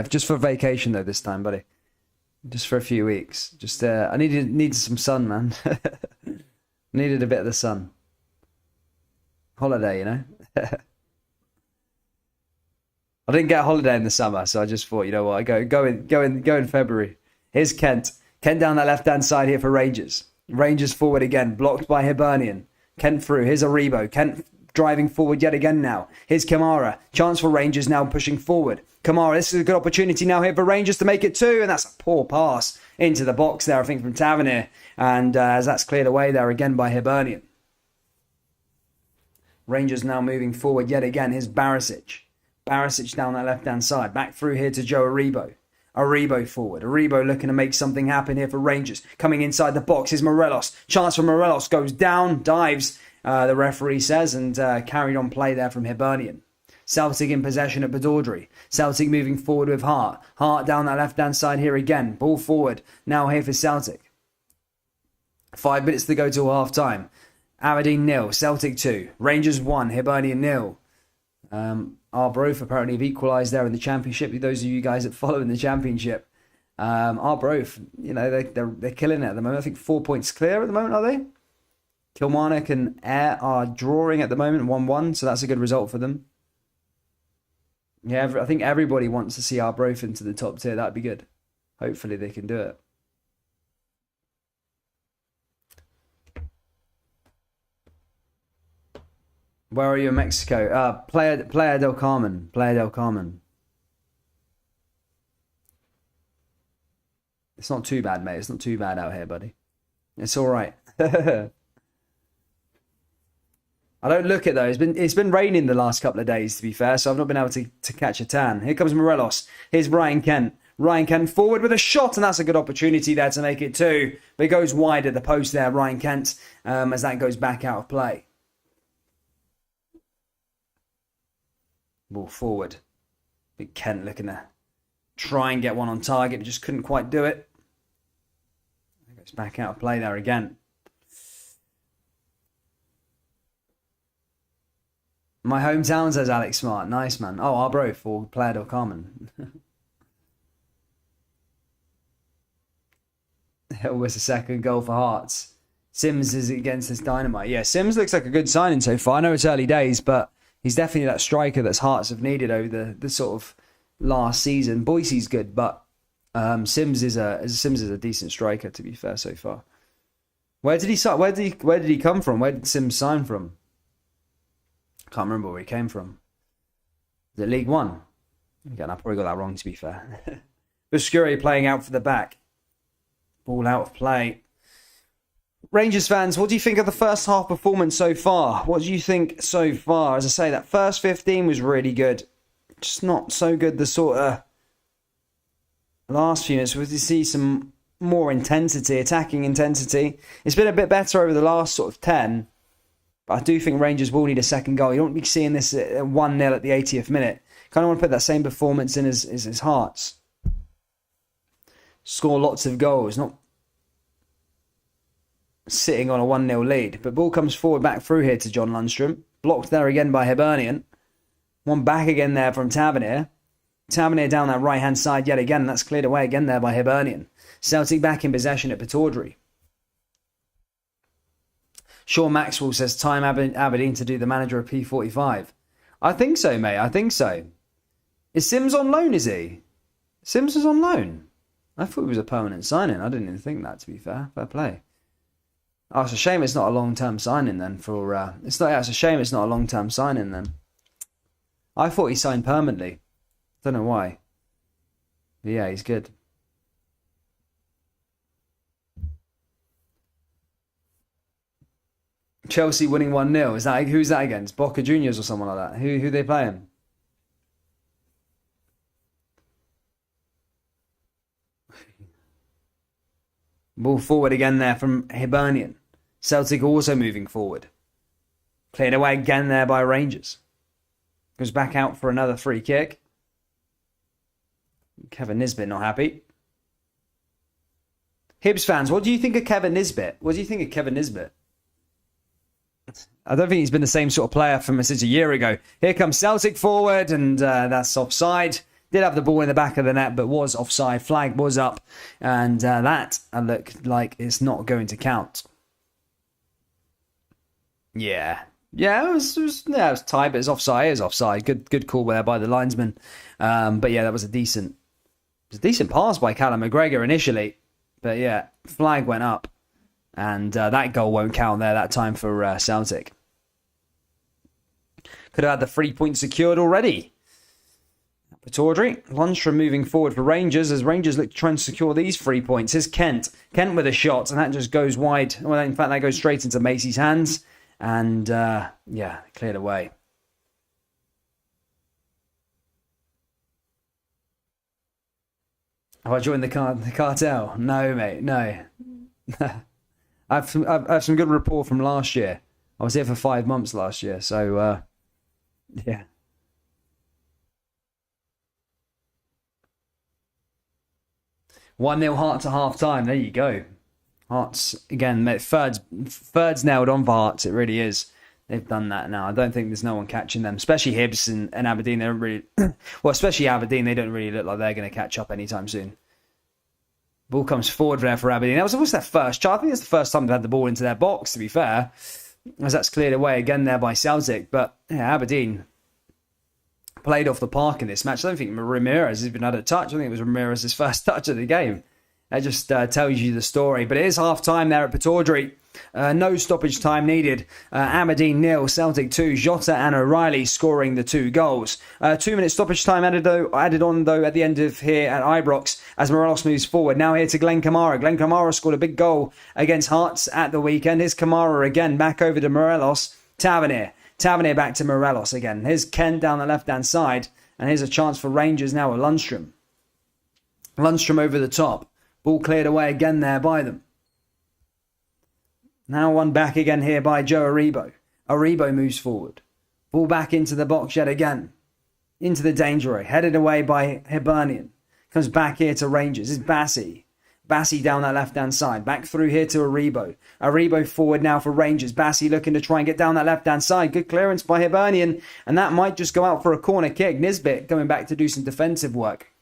just for vacation though this time, buddy. Just for a few weeks. Just I needed some sun, man. Needed a bit of the sun. Holiday, you know. I didn't get a holiday in the summer, so I just thought, you know what, I go in February. Here's Kent. Kent down that left-hand side here for Rangers. Rangers forward again, blocked by Hibernian. Kent through. Here's Aribo. Kent driving forward yet again now. Here's Kamara. Chance for Rangers now pushing forward. Kamara, this is a good opportunity now here for Rangers to make it 2, and that's a poor pass into the box there, I think, from Tavernier. And as that's cleared away there again by Hibernian. Rangers now moving forward yet again. Here's Barisic. Barisic down that left-hand side. Back through here to Joe Aribo. Aribo forward. Aribo looking to make something happen here for Rangers. Coming inside the box is Morelos. Chance for Morelos. Goes down. Dives, the referee says. And carried on play there from Hibernian. Celtic in possession at Badordry. Celtic moving forward with Hart. Hart down that left-hand side here again. Ball forward. Now here for Celtic. 5 minutes to go till half-time. Aberdeen 0. Celtic 2. Rangers 1. Hibernian 0. Arbroath apparently have equalised there in the Championship. Those of you guys that follow in the Championship, Arbroath, you know, they're killing it at the moment. I think 4 points clear at the moment, are they? Kilmarnock and Ayr are drawing at the moment, 1-1, so that's a good result for them. Yeah, I think everybody wants to see Arbroath into the top tier. That'd be good. Hopefully they can do it. Where are you in Mexico? Playa del Carmen. Playa del Carmen. It's not too bad, mate. It's not too bad out here, buddy. It's all right. I don't look at those. It's been raining the last couple of days, to be fair, so I've not been able to catch a tan. Here comes Morelos. Here's Ryan Kent. Ryan Kent forward with a shot, and that's a good opportunity there to make it 2. But it goes wide at the post there, Ryan Kent, as that goes back out of play. Ball forward. Big Kent looking to try and get one on target, but just couldn't quite do it. It goes back out of play there again. My hometown, says Alex Smart. Nice, man. Oh, Arbroath or Playa del Carmen. Almost a second goal for Hearts. Sims is against this Dynamite. Yeah, Sims looks like a good signing so far. I know it's early days, but he's definitely that striker that Hearts have needed over the sort of last season. Boise's good, but Sims is a decent striker, to be fair, so far. Where did he come from? Where did Sims sign from? Can't remember where he came from. Is it League One? Again, I probably got that wrong, to be fair. Buscuri playing out for the back. Ball out of play. Rangers fans, what do you think of the first half performance so far? What do you think so far? As I say, that first 15 was really good. Just not so good the sort of last few minutes. We see some more intensity, attacking intensity. It's been a bit better over the last sort of 10. But I do think Rangers will need a second goal. You don't want to be seeing this at 1-0 at the 80th minute. Kind of want to put that same performance in as Hearts. Score lots of goals, not sitting on a 1-0 lead. But ball comes forward back through here to John Lundstrom. Blocked there again by Hibernian. One back again there from Tavernier. Tavernier down that right-hand side yet again. That's cleared away again there by Hibernian. Celtic back in possession at Pataudry. Sean Maxwell says, time Aberdeen to do the manager of P45. I think so, mate. I think so. Is Sims on loan, is he? Sims is on loan. I thought he was a permanent signing. I didn't even think that, to be fair. Fair play. Oh, it's a shame it's not a long-term signing then for... it's a shame it's not a long-term signing then. I thought he signed permanently. Don't know why. But yeah, he's good. Chelsea winning 1-0. Who's that against? Boca Juniors or someone like that? Who they playing? Ball forward again there from Hibernian. Celtic also moving forward. Cleared away again there by Rangers. Goes back out for another free kick. Kevin Nisbet not happy. Hibs fans, what do you think of Kevin Nisbet? What do you think of Kevin Nisbet? I don't think he's been the same sort of player from since a year ago. Here comes Celtic forward, and that's offside. Did have the ball in the back of the net, but was offside. Flag was up, and that looked like it's not going to count. Yeah, it was tight, but it's offside. It is offside. Good call there by the linesman. But yeah, that was a decent pass by Callum McGregor initially. But yeah, flag went up. And that goal won't count there that time for Celtic. Could have had the 3 points secured already. Pataudry. Lundstrom moving forward for Rangers as Rangers look to try and secure these 3 points. Here's Kent. Kent with a shot, and that just goes wide. Well, in fact, that goes straight into Macy's hands. And, cleared away. Have I joined the cartel? No, mate, no. I have some good rapport from last year. I was here for 5 months last year, so yeah. 1-0 Hearts at half time. There you go. Hearts again. Third's nailed on for Hearts. It really is. They've done that now. I don't think there's no one catching them, especially Hibs and Aberdeen. They don't really, well, especially Aberdeen. They don't really look like they're going to catch up anytime soon. Ball comes forward there for Aberdeen. That was their first shot. I think it's the first time they've had the ball into their box, to be fair, as that's cleared away again there by Celtic. But yeah, Aberdeen played off the park in this match. I don't think Ramirez has even had a touch. I think it was Ramirez's first touch of the game. That just tells you the story. But it is half-time there at Pittodrie. No stoppage time needed. Aberdeen 0, Celtic 2. Jota and O'Reilly scoring the 2 goals. 2-minute stoppage time added on though at the end of here at Ibrox as Morelos moves forward. Now here to Glenn Kamara. Glenn Kamara scored a big goal against Hearts at the weekend. Here's Kamara again, back over to Morelos. Tavernier back to Morelos again. Here's Ken down the left-hand side. And here's a chance for Rangers now with Lundstrom. Lundstrom over the top. Ball cleared away again there by them. Now one back again here by Joe Aribo. Aribo moves forward. Ball back into the box yet again. Into the danger area. Headed away by Hibernian. Comes back here to Rangers. It's Bassi. Bassi down that left-hand side. Back through here to Aribo. Aribo forward now for Rangers. Bassi looking to try and get down that left-hand side. Good clearance by Hibernian. And that might just go out for a corner kick. Nisbet going back to do some defensive work.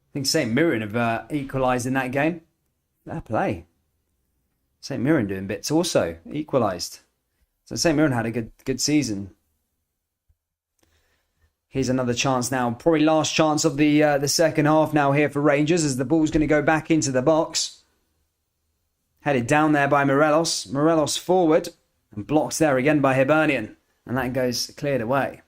I think St Mirren have equalised in that game. Fair play. St Mirren doing bits also. Equalised. So St Mirren had a good season. Here's another chance now. Probably last chance of the second half now here for Rangers as the ball's going to go back into the box. Headed down there by Morelos. Morelos forward. And blocked there again by Hibernian. And that goes cleared away.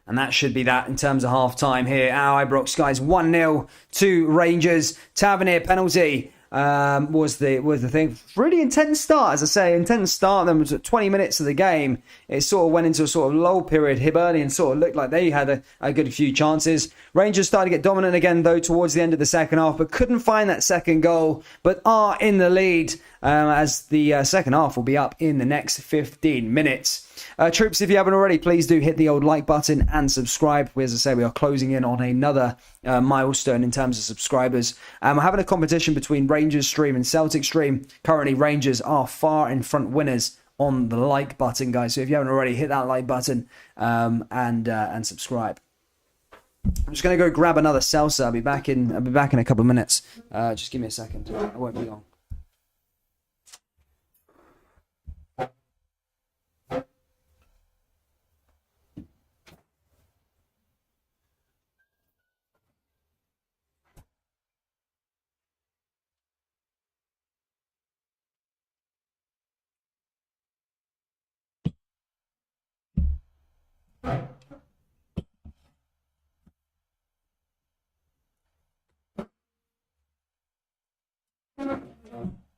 And that should be that in terms of half-time here. Our Ibrox guys 1-0 to Rangers. Tavernier penalty was the thing. Really intense start, as I say. Intense start. Then was at 20 minutes of the game. It sort of went into a sort of lull period. Hibernian sort of looked like they had a good few chances. Rangers started to get dominant again, though, towards the end of the second half, but couldn't find that second goal, but are in the lead as the second half will be up in the next 15 minutes. Troops, if you haven't already, please do hit the old like button and subscribe. As I say, we are closing in on another milestone in terms of subscribers. We're having a competition between Rangers stream and Celtic stream. Currently, Rangers are far in front winners on the like button, guys. So if you haven't already, hit that like button and subscribe. I'm just going to go grab another salsa. I'll be back in a couple of minutes. Just give me a second. I won't be long.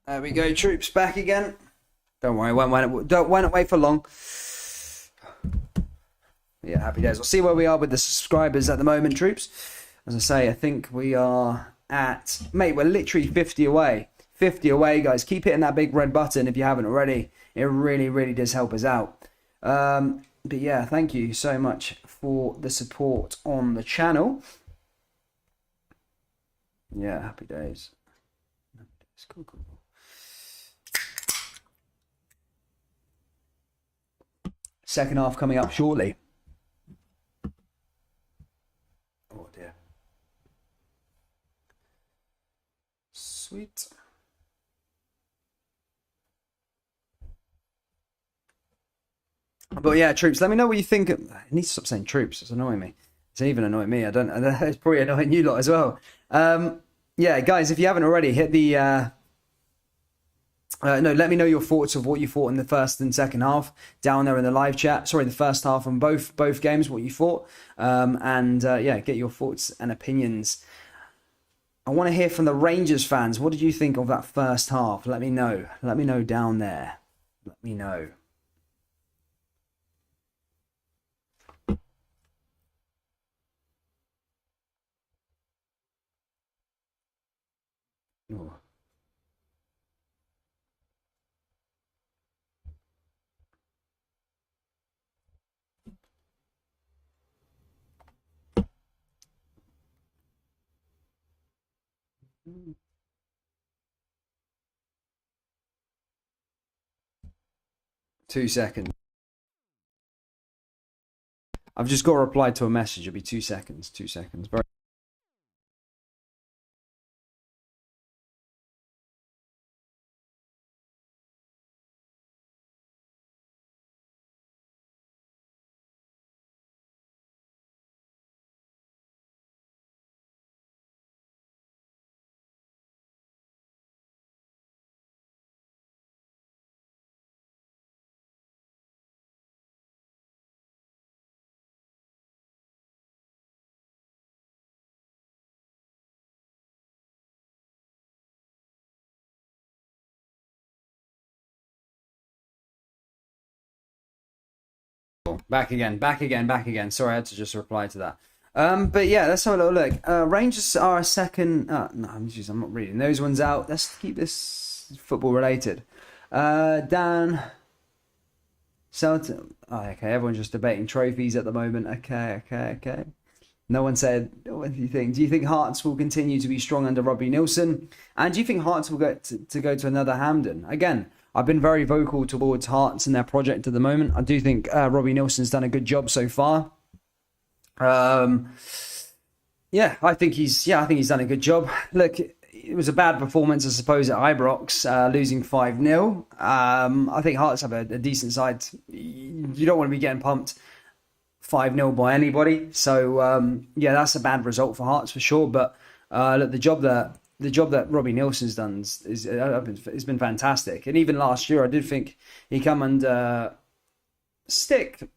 There we go, troops, back again. Don't worry, won't wait for long. Yeah, happy days. We'll see where we are with the subscribers at the moment, troops. As I say, I think we are at... Mate, we're literally 50 away. 50 away, guys. Keep hitting that big red button if you haven't already. It really, really does help us out. But yeah, thank you so much for the support on the channel. Yeah, happy days. Cool. Second half coming up shortly. Oh dear. Sweet. But yeah, troops, let me know what you think. I need to stop saying troops. It's annoying me. It's even annoying me. I don't it's probably annoying you lot as well. Yeah, guys, if you haven't already, hit the... let me know your thoughts of what you thought in the first and second half down there in the live chat. Sorry, the first half on both games, what you thought. Yeah, get your thoughts and opinions. I want to hear from the Rangers fans. What did you think of that first half? Let me know. Let me know down there. Let me know. Oh. 2 seconds. I've just got to reply to a message. It'll be 2 seconds. 2 seconds. Very. Back again, back again, back again. Sorry, I had to just reply to that. But yeah, let's have a little look. Rangers are a second. No, I'm not reading those ones out. Let's keep this football related. Dan, Celtic. Oh, okay, everyone's just debating trophies at the moment. Okay. No one said, what do you think? Do you think Hearts will continue to be strong under Robbie Nilsson? And do you think Hearts will get to go to another Hampden? Again, I've been very vocal towards Hearts and their project at the moment. I do think Robbie Nilsson's done a good job so far. I think he's done a good job. Look, it was a bad performance, I suppose, at Ibrox, losing 5-0. I think Hearts have a decent side. You don't want to be getting pumped 5-0 by anybody. So, that's a bad result for Hearts for sure. But look, the job that Robbie Nilsson's done has been fantastic. And even last year, I did think he come under stick.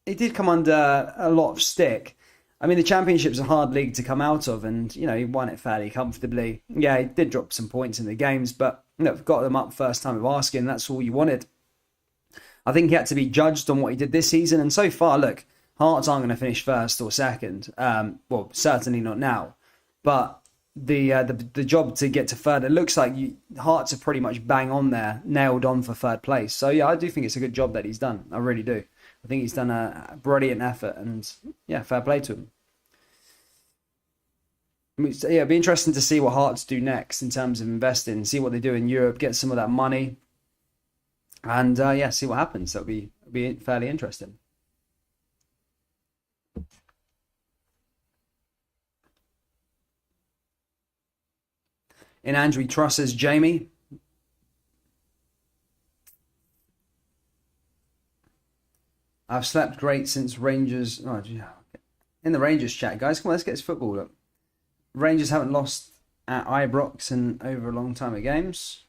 He did come under a lot of stick. I mean, the Championship's a hard league to come out of, and he won it fairly comfortably. Yeah, he did drop some points in the games, but got them up first time of asking. That's all you wanted. I think he had to be judged on what he did this season, and so far, look, Hearts aren't going to finish first or second. Well, certainly not now. But the job to get to third, it looks like Hearts are pretty much bang on there, nailed on for third place. So yeah, I do think it's a good job that he's done. I really do. I think he's done a brilliant effort, and yeah, fair play to him. Yeah, it'd be interesting to see what Hearts do next in terms of investing, see what they do in Europe, get some of that money, and see what happens. That'll be fairly interesting. In Andrew Truss's Jamie. I've slept great since Rangers. Oh, yeah. In the Rangers chat, guys, come on, let's get this football up. Rangers haven't lost at Ibrox in over a long time of games.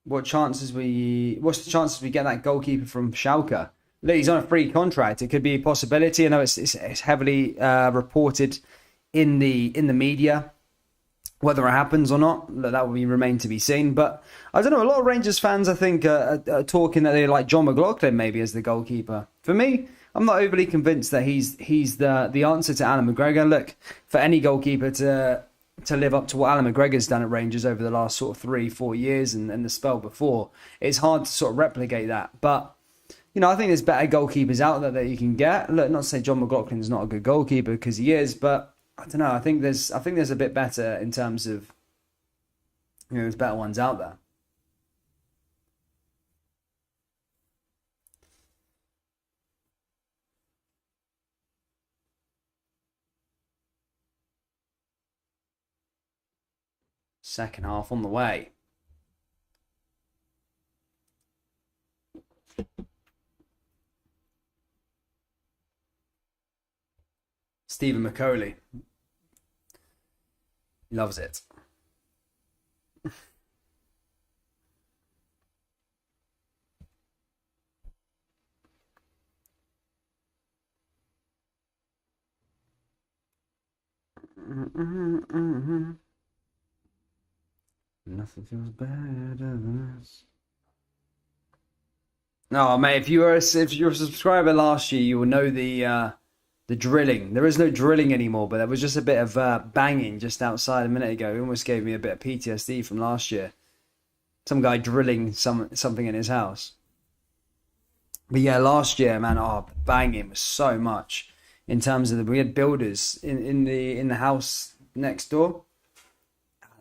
What's the chances we get that goalkeeper from Schalke? Look, he's on a free contract. It could be a possibility. I know it's heavily reported in the media. Whether it happens or not, that will remain to be seen. But I don't know. A lot of Rangers fans, I think, are talking that they like John McLaughlin maybe as the goalkeeper. For me, I'm not overly convinced that he's the answer to Alan McGregor. Look, for any goalkeeper to live up to what Alan McGregor's done at Rangers over the last sort of 3-4 years and the spell before, it's hard to sort of replicate that. But I think there's better goalkeepers out there that you can get. Look, not to say John McLaughlin's not a good goalkeeper, because he is, but I don't know. I think there's a bit better in terms of there's better ones out there. Second half on the way. Stephen McCauley loves it. Nothing feels better than this. No, mate. If you're a subscriber last year, you will know the drilling. There is no drilling anymore, but there was just a bit of banging just outside a minute ago. It almost gave me a bit of PTSD from last year. Some guy drilling something in his house. But yeah, last year, man, banging was so much in terms of we had builders in the house next door.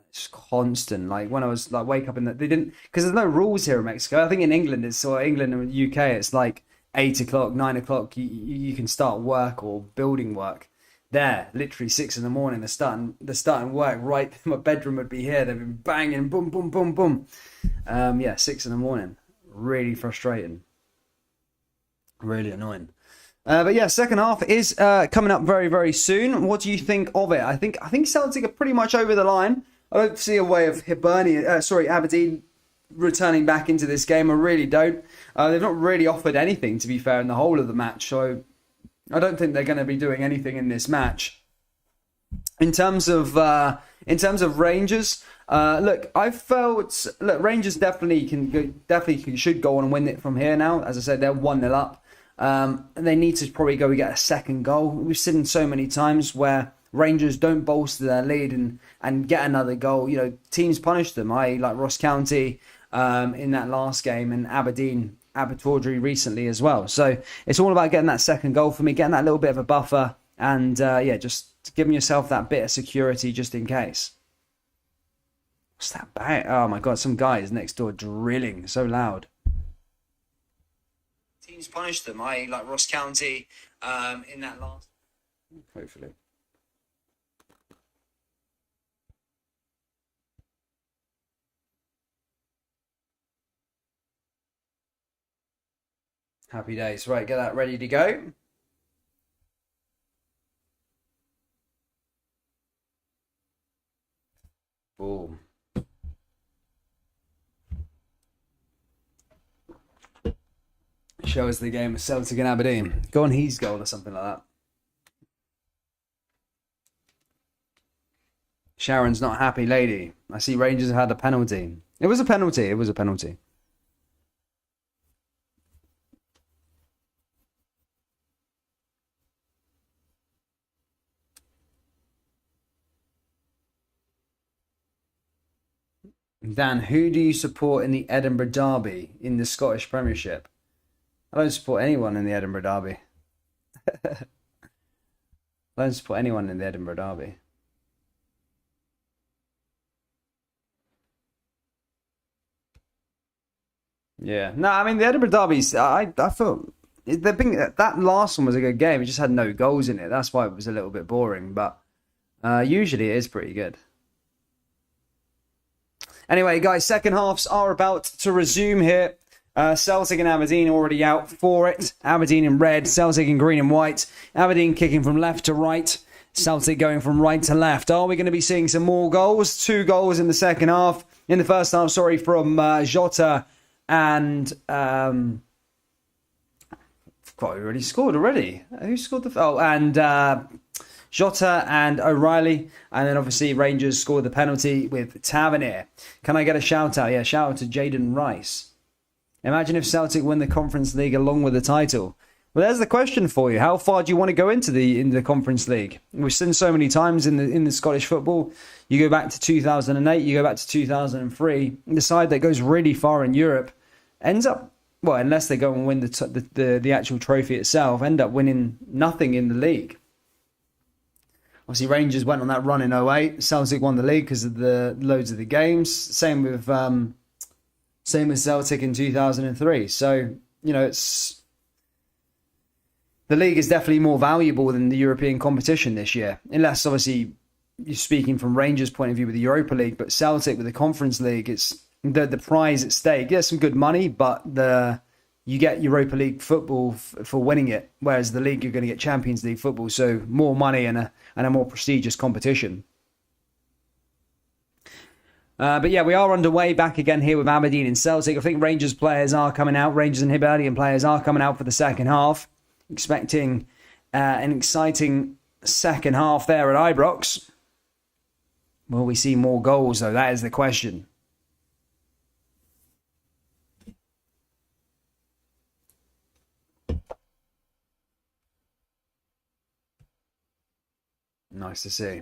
It's constant. Like when I was like wake up in the, they didn't, because there's no rules here in Mexico. I think in England it's, or England and UK it's like 8 o'clock, 9 o'clock. You can start work or building work. There, literally 6 in the morning. They're starting work. Right, my bedroom would be here. They've been banging, boom, boom, boom, boom. Yeah, 6 in the morning. Really frustrating. Really annoying. But yeah, second half is coming up very, very soon. What do you think of it? I think Celtic are pretty much over the line. I don't see a way of Aberdeen returning back into this game. I really don't. They've not really offered anything, to be fair, in the whole of the match. So I don't think they're going to be doing anything in this match. In terms of Rangers, Rangers definitely should go on and win it from here now. As I said, they're 1-0 up. They need to probably go and get a second goal. We've seen so many times where Rangers don't bolster their lead and get another goal. You know, teams punish them, i.e. like Ross County in that last game, and Aberdeen, Abertawdry recently as well. So it's all about getting that second goal for me, getting that little bit of a buffer, and just giving yourself that bit of security just in case. What's that bang? Oh my God, some guy is next door drilling so loud. Teams punish them, i.e. like Ross County in that last. Hopefully. Happy days. Right, get that ready to go. Boom. Show us the game of Celtic and Aberdeen. Go on He's goal or something like that. Sharon's not happy lady. I see Rangers have had a penalty. It was a penalty. Dan, who do you support in the Edinburgh Derby in the Scottish Premiership? I don't support anyone in the Edinburgh Derby. I don't support anyone in the Edinburgh Derby. Yeah. No, I mean, the Edinburgh Derbies, I felt that last one was a good game. It just had no goals in it. That's why it was a little bit boring. But usually it is pretty good. Anyway, guys, second halves are about to resume here. Celtic and Aberdeen already out for it. Aberdeen in red, Celtic in green and white. Aberdeen kicking from left to right. Celtic going from right to left. Are we going to be seeing some more goals? 2 goals in the second half. In the first half, from Jota and... God, we already scored already. Who scored the... Oh, and... Jota and O'Reilly, and then obviously Rangers scored the penalty with Tavernier. Can I get a shout out? Yeah, shout out to Jaden Rice. Imagine if Celtic win the Conference League along with the title. Well, there's the question for you. How far do you want to go into the Conference League? We've seen so many times in the Scottish football. You go back to 2008, you go back to 2003. The side that goes really far in Europe ends up, well, unless they go and win the actual trophy itself, end up winning nothing in the league. Obviously, Rangers went on that run in 2008. Celtic won the league because of the loads of the games. Same with Celtic in 2003. So, it's the league is definitely more valuable than the European competition this year. Unless, obviously, you're speaking from Rangers' point of view with the Europa League, but Celtic with the Conference League, it's the prize at stake. There's some good money, but you get Europa League football for winning it, whereas the league you're going to get Champions League football, so more money and a more prestigious competition. But yeah, we are underway back again here with Aberdeen and Celtic. I think Rangers players are coming out. Rangers and Hibernian players are coming out for the second half. Expecting an exciting second half there at Ibrox. Will we see more goals, though? That is the question. Nice to see.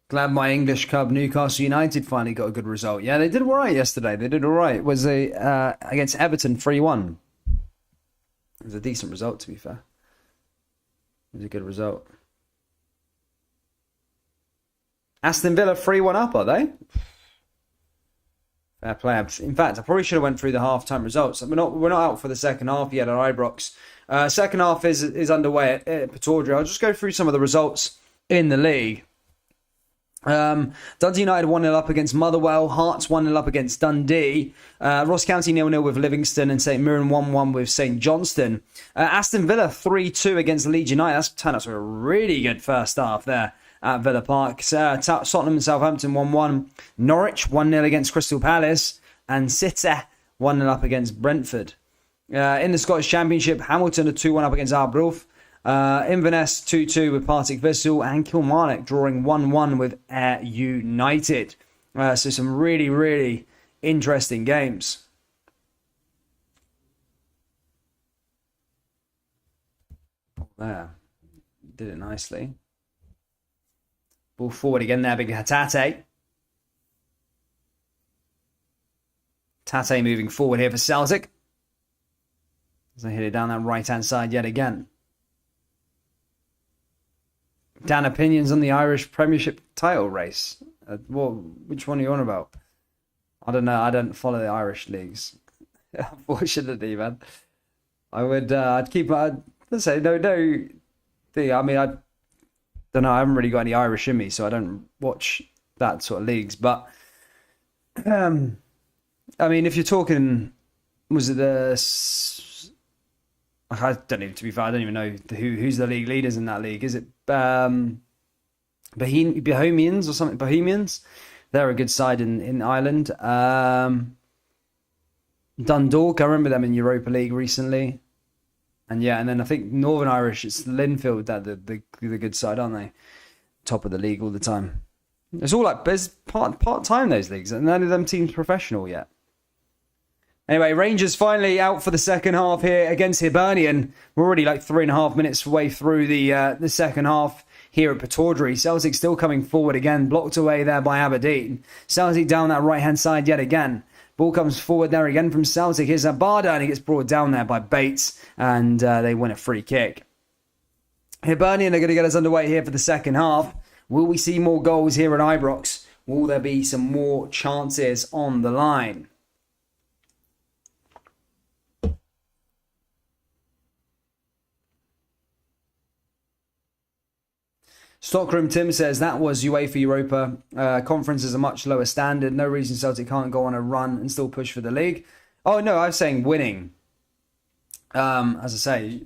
Glad my English club, Newcastle United, finally got a good result. Yeah, they did all right yesterday. They did all right. It was against Everton 3-1. It was a decent result, to be fair. It was a good result. Aston Villa 3-1 up, are they? Fair play. In fact, I probably should have went through the half-time results. We're not out for the second half yet at Ibrox. Second half is underway at Pittodrie. I'll just go through some of the results in the league. Dundee United 1-0 up against Motherwell. Hearts 1-0 up against Dundee. Ross County 0-0 with Livingston, and St Mirren 1-1 with St Johnstone. Aston Villa 3-2 against Leeds United. That's turned out to a really good first half there at Villa Park. Tottenham and Southampton 1-1. Norwich 1-0 against Crystal Palace. And City 1-0 up against Brentford. In the Scottish Championship, Hamilton are 2-1 up against Arbroath. Inverness 2-2 with Partick Thistle, and Kilmarnock drawing 1-1 with Ayr United. So some really, really interesting games. There. Did it nicely. Ball forward again there, big Hatate. Tate moving forward here for Celtic. As they hit it down that right-hand side yet again. Dan, opinions on the Irish Premiership title race? Which one are you on about? I don't know. I don't follow the Irish leagues. Unfortunately, man. I'd keep. Let's say no. I mean, I don't know. I haven't really got any Irish in me, so I don't watch that sort of leagues. But I mean, if you're talking, was it the? I don't even. To be fair, I don't even know who's the league leaders in that league. Is it Bohemians or something? Bohemians. They're a good side in Ireland. Dundalk. I remember them in Europa League recently. And then I think Northern Irish, it's Linfield, that the good side, aren't they? Top of the league all the time. It's all like, there's part-time, those leagues, and none of them teams professional yet. Anyway, Rangers finally out for the second half here against Hibernian. We're already like 3.5 minutes way through the second half here at Pittodrie. Celtic still coming forward again, blocked away there by Aberdeen. Celtic down that right-hand side yet again. Ball comes forward there again from Celtic. Here's Abada, and he gets brought down there by Bates, and they win a free kick. Hibernian are going to get us underway here for the second half. Will we see more goals here at Ibrox? Will there be some more chances on the line? Stockroom Tim says that was UEFA Europa. Conference is a much lower standard. No reason Celtic can't go on a run and still push for the league. Oh, no, I was saying winning. As I say,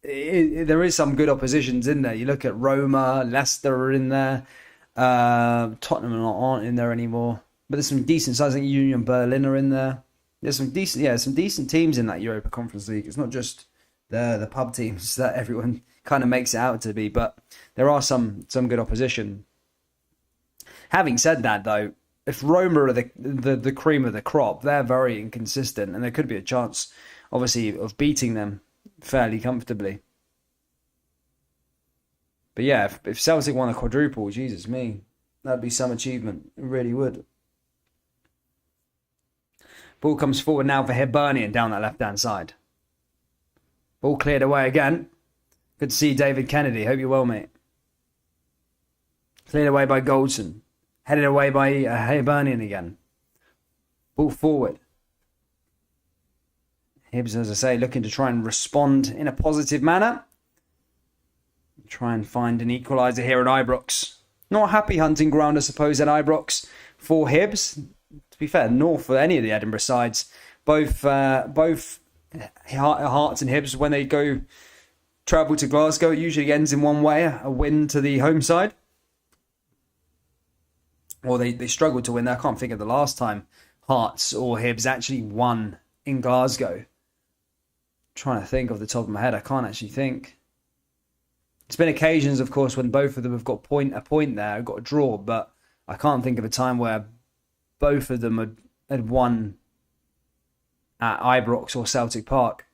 there is some good oppositions in there. You look at Roma, Leicester are in there. Tottenham aren't in there anymore. But there's some decent sides. I think Union Berlin are in there. There's some decent teams in that Europa Conference League. It's not just the pub teams that everyone kind of makes it out to be, but there are some good opposition. Having said that, though, if Roma are the cream of the crop, they're very inconsistent, and there could be a chance, obviously, of beating them fairly comfortably. But yeah, if Celtic won a quadruple, Jesus me, that'd be some achievement. It really would. Ball comes forward now for Hibernian down that left-hand side. Ball cleared away again. Good to see David Kennedy. Hope you're well, mate. Cleared away by Goldson. Headed away by Hibernian again. Ball forward. Hibs, as I say, looking to try and respond in a positive manner. Try and find an equaliser here at Ibrox. Not a happy hunting ground, I suppose, at Ibrox for Hibs. To be fair, nor for any of the Edinburgh sides. Both Hearts and Hibs, when they go travel to Glasgow, it usually ends in one way, a win to the home side. Or they struggled to win. I can't think of the last time Hearts or Hibs actually won in Glasgow. I'm trying to think off the top of my head. I can't actually think. It's been occasions, of course, when both of them have got a point there, got a draw, but I can't think of a time where both of them had won at Ibrox or Celtic Park.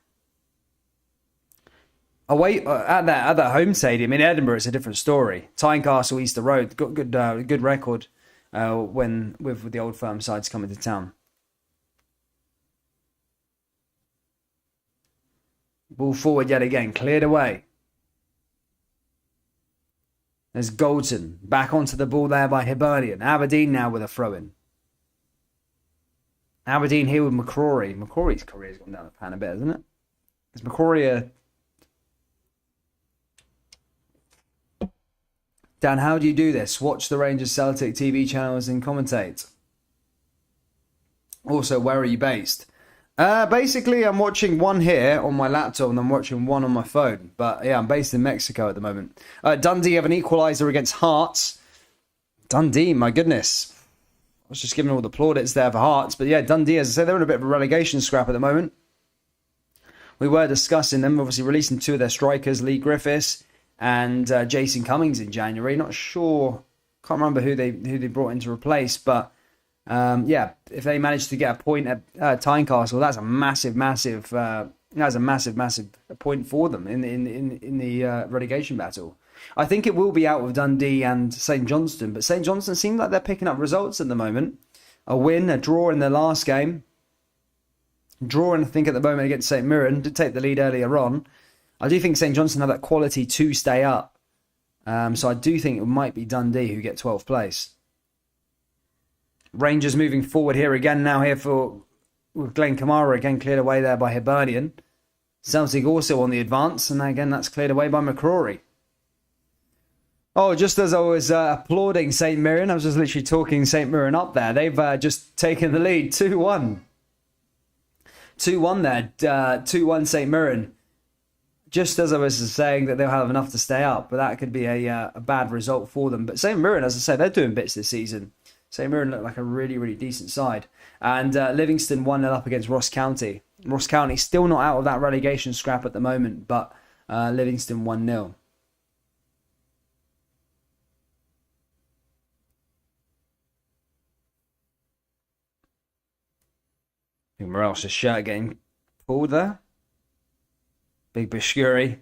Away at that home stadium in Edinburgh, it's a different story. Tynecastle, Easter Road, got good record when with the Old Firm sides coming to town. Ball forward yet again, cleared away. There's Goldson back onto the ball there by Hibernian. Aberdeen now with a throw-in. Aberdeen here with McCrory. McCrory's career's gone down the pan a bit, hasn't it? Is McCrory Dan, how do you do this? Watch the Rangers Celtic TV channels and commentate. Also, where are you based? Basically, I'm watching one here on my laptop and I'm watching one on my phone. But yeah, I'm based in Mexico at the moment. Dundee have an equaliser against Hearts. Dundee, my goodness. I was just giving all the plaudits there for Hearts. But yeah, Dundee, as I say, they're in a bit of a relegation scrap at the moment. We were discussing them, obviously releasing two of their strikers, Lee Griffiths and Jason Cummings in January. Not sure, can't remember who they brought in to replace, but yeah, if they manage to get a point at Tynecastle, that's a massive point for them in the relegation battle. I think it will be out with Dundee and St Johnstone, but St Johnstone seem like they're picking up results at the moment. A win, a draw in their last game. Drawing, I think, at the moment against St Mirren. Did take the lead earlier on. I do think St Johnstone have that quality to stay up. So I do think it might be Dundee who get 12th place. Rangers moving forward here again now here with Glenn Kamara again cleared away there by Hibernian. Celtic also on the advance, and again that's cleared away by McCrory. Oh, just as I was applauding St Mirren, I was just literally talking St Mirren up there. They've just taken the lead, 2-1. 2-1 there, 2-1 St Mirren. Just as I was saying that they'll have enough to stay up, but that could be a bad result for them. But St Mirren, as I say, they're doing bits this season. St Mirren look like a really decent side. And Livingston 1-0 up against Ross County. Ross County still not out of that relegation scrap at the moment, but Livingston 1-0. Morales' shirt getting pulled there. Big Bashkuri.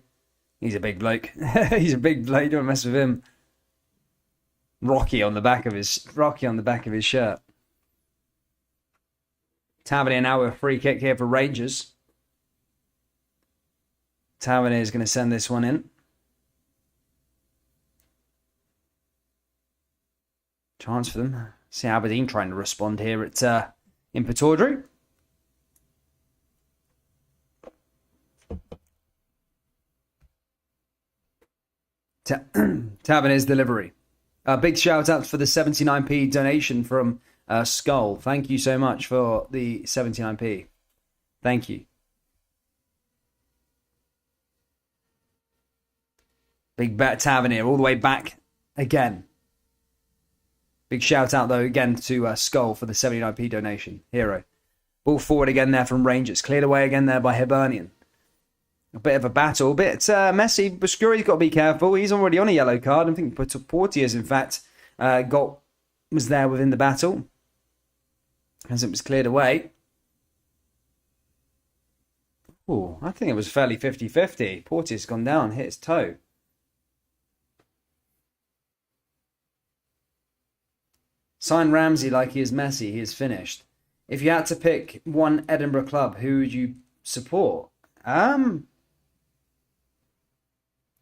He's a big bloke. He's a big bloke. Don't mess with him. Rocky on the back of his shirt. Tavernier now with a free kick here for Rangers. Tavernier is going to send this one in. Chance for them. See Aberdeen trying to respond here at in Pataudry. Tavernier's delivery. Big shout out for the 79p donation from Skull. Thank you so much for the 79p. Thank you. Big bet Tavernier all the way back again. Big shout out though again to Skull for the 79p donation. Hero. Ball forward again there from Rangers. Cleared away again there by Hibernian. A bit of a battle, a bit messy. Bashkuri's got to be careful. He's already on a yellow card. I think Porteous, in fact, was there within the battle as it was cleared away. Oh, I think it was fairly 50-50. Porteous gone down, hit his toe. Sign Ramsey like he is Messi. He is finished. If you had to pick one Edinburgh club, who would you support?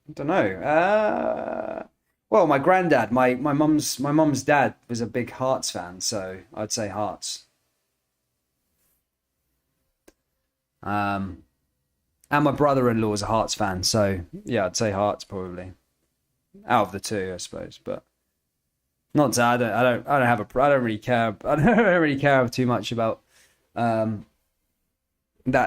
I don't know. Well, my granddad, my mum's dad was a big Hearts fan, so I'd say Hearts. And my brother-in-law is a Hearts fan, so yeah, I'd say Hearts probably. Out of the two, I suppose, but not to, I don't really care. I don't really care too much about that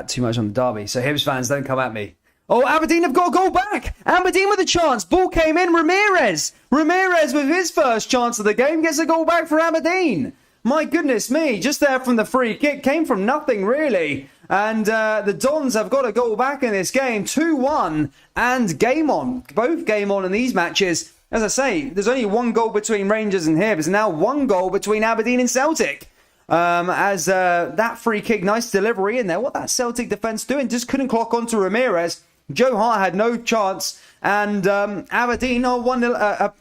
too much on the derby. So Hibs fans, don't come at me. Oh, Aberdeen have got a goal back. Aberdeen with a chance. Ball came in. Ramirez with his first chance of the game gets a goal back for Aberdeen. My goodness me. Just there from the free kick. Came from nothing, really. And the Dons have got a goal back in this game. 2-1 and game on. Both game on in these matches. As I say, there's only one goal between Rangers and Hibs. Now one goal between Aberdeen and Celtic. As that free kick, nice delivery in there. What that Celtic defence doing? Just couldn't clock onto Ramirez. Joe Hart had no chance, and Aberdeen are 1-0 up.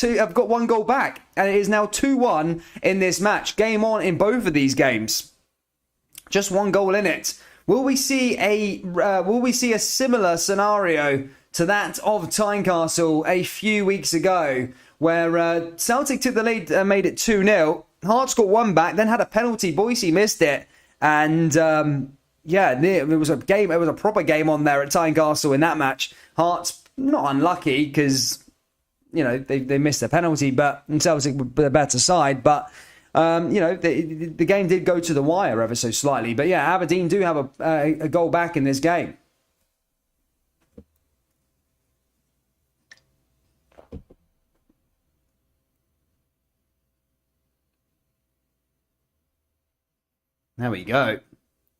Have got 1 goal back, and it is now 2-1 in this match. Game on in both of these games. Just 1 goal in it. Will we see a similar scenario to that of Tynecastle a few weeks ago, where Celtic took the lead and made it 2-0. Hearts got 1 back, then had a penalty. Boise missed it, and it was a game. It was a proper game on there at Tynecastle in that match. Hearts not unlucky because they missed a penalty, but Celtic were the better side. But the game did go to the wire ever so slightly. But yeah, Aberdeen do have a goal back in this game. There we go.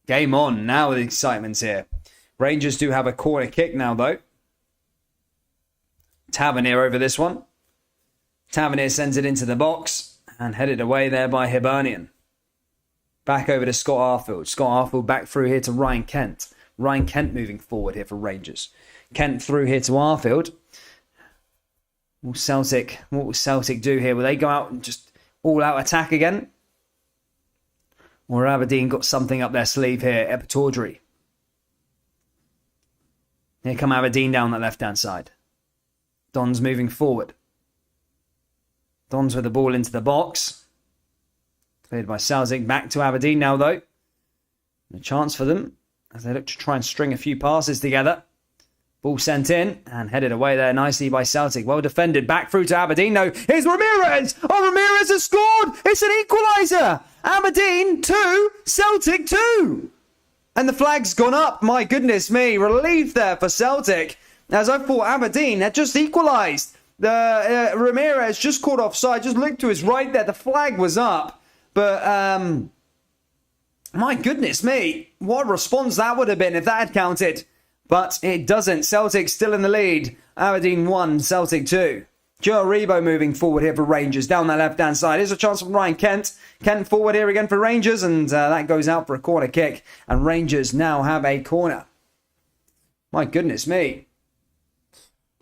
Game on. Now the excitement's here. Rangers do have a corner kick now, though. Tavernier over this one. Tavernier sends it into the box and headed away there by Hibernian. Back over to Scott Arfield. Scott Arfield back through here to Ryan Kent. Ryan Kent moving forward here for Rangers. Kent through here to Arfield. What will Celtic do here? Will they go out and just all-out attack again? Or Aberdeen got something up their sleeve here at Pataudry. Here come Aberdeen down that left-hand side. Don's moving forward. Don's with the ball into the box. Cleared by Celtic. Back to Aberdeen now, though. A chance for them as they look to try and string a few passes together. Ball sent in and headed away there nicely by Celtic. Well defended. Back through to Aberdeen. No, here's Ramirez. Oh, Ramirez has scored. It's an equaliser. Aberdeen 2, Celtic 2. And the flag's gone up. My goodness me. Relief there for Celtic. As I thought Aberdeen had just equalised. Ramirez just caught offside. Just looked to his right there. The flag was up. But, my goodness me. What a response that would have been if that had counted. But it doesn't. Celtic still in the lead. Aberdeen 1, Celtic 2. Joe Aribo moving forward here for Rangers. Down that left-hand side. Here's a chance from Ryan Kent. Kent forward here again for Rangers. And that goes out for a corner kick. And Rangers now have a corner. My goodness me.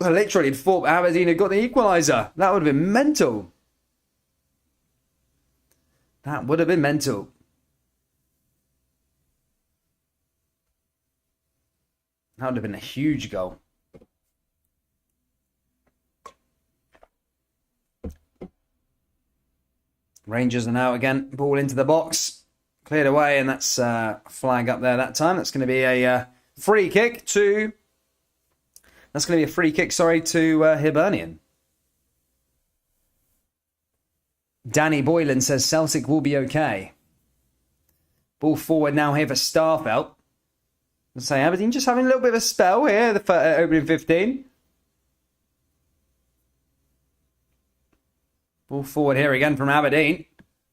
I literally thought Aberdeen had got the equaliser. That would have been mental. That would have been mental. That would have been a huge goal. Rangers are now again. Ball into the box. Cleared away, and that's a flag up there that time. That's going to be a free kick to... That's going to be a free kick, to Hibernian. Danny Boylan says Celtic will be okay. Ball forward now here for Starfelt. Let's say Aberdeen just having a little bit of a spell here, the opening 15. Ball forward here again from Aberdeen.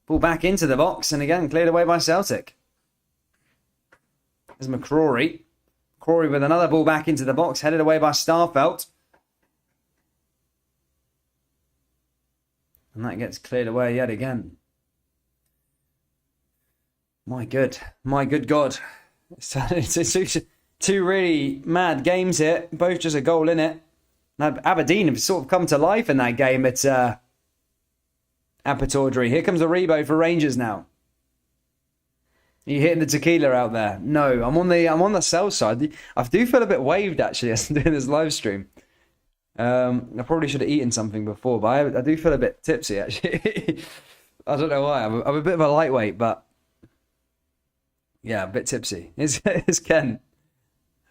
Ball back into the box and again cleared away by Celtic. There's McCrory. McCrory with another ball back into the box, headed away by Starfelt. And that gets cleared away yet again. My good God. It's two really mad games here. Both just a goal in it. Now, Aberdeen have sort of come to life in that game at Pataudry. Here comes Aribo for Rangers now. Are you hitting the tequila out there? No, I'm on the sell side. I do feel a bit waved actually as I'm doing this live stream. I probably should have eaten something before, but I do feel a bit tipsy actually. I don't know why. I'm a bit of a lightweight, but yeah, a bit tipsy. It's Ken.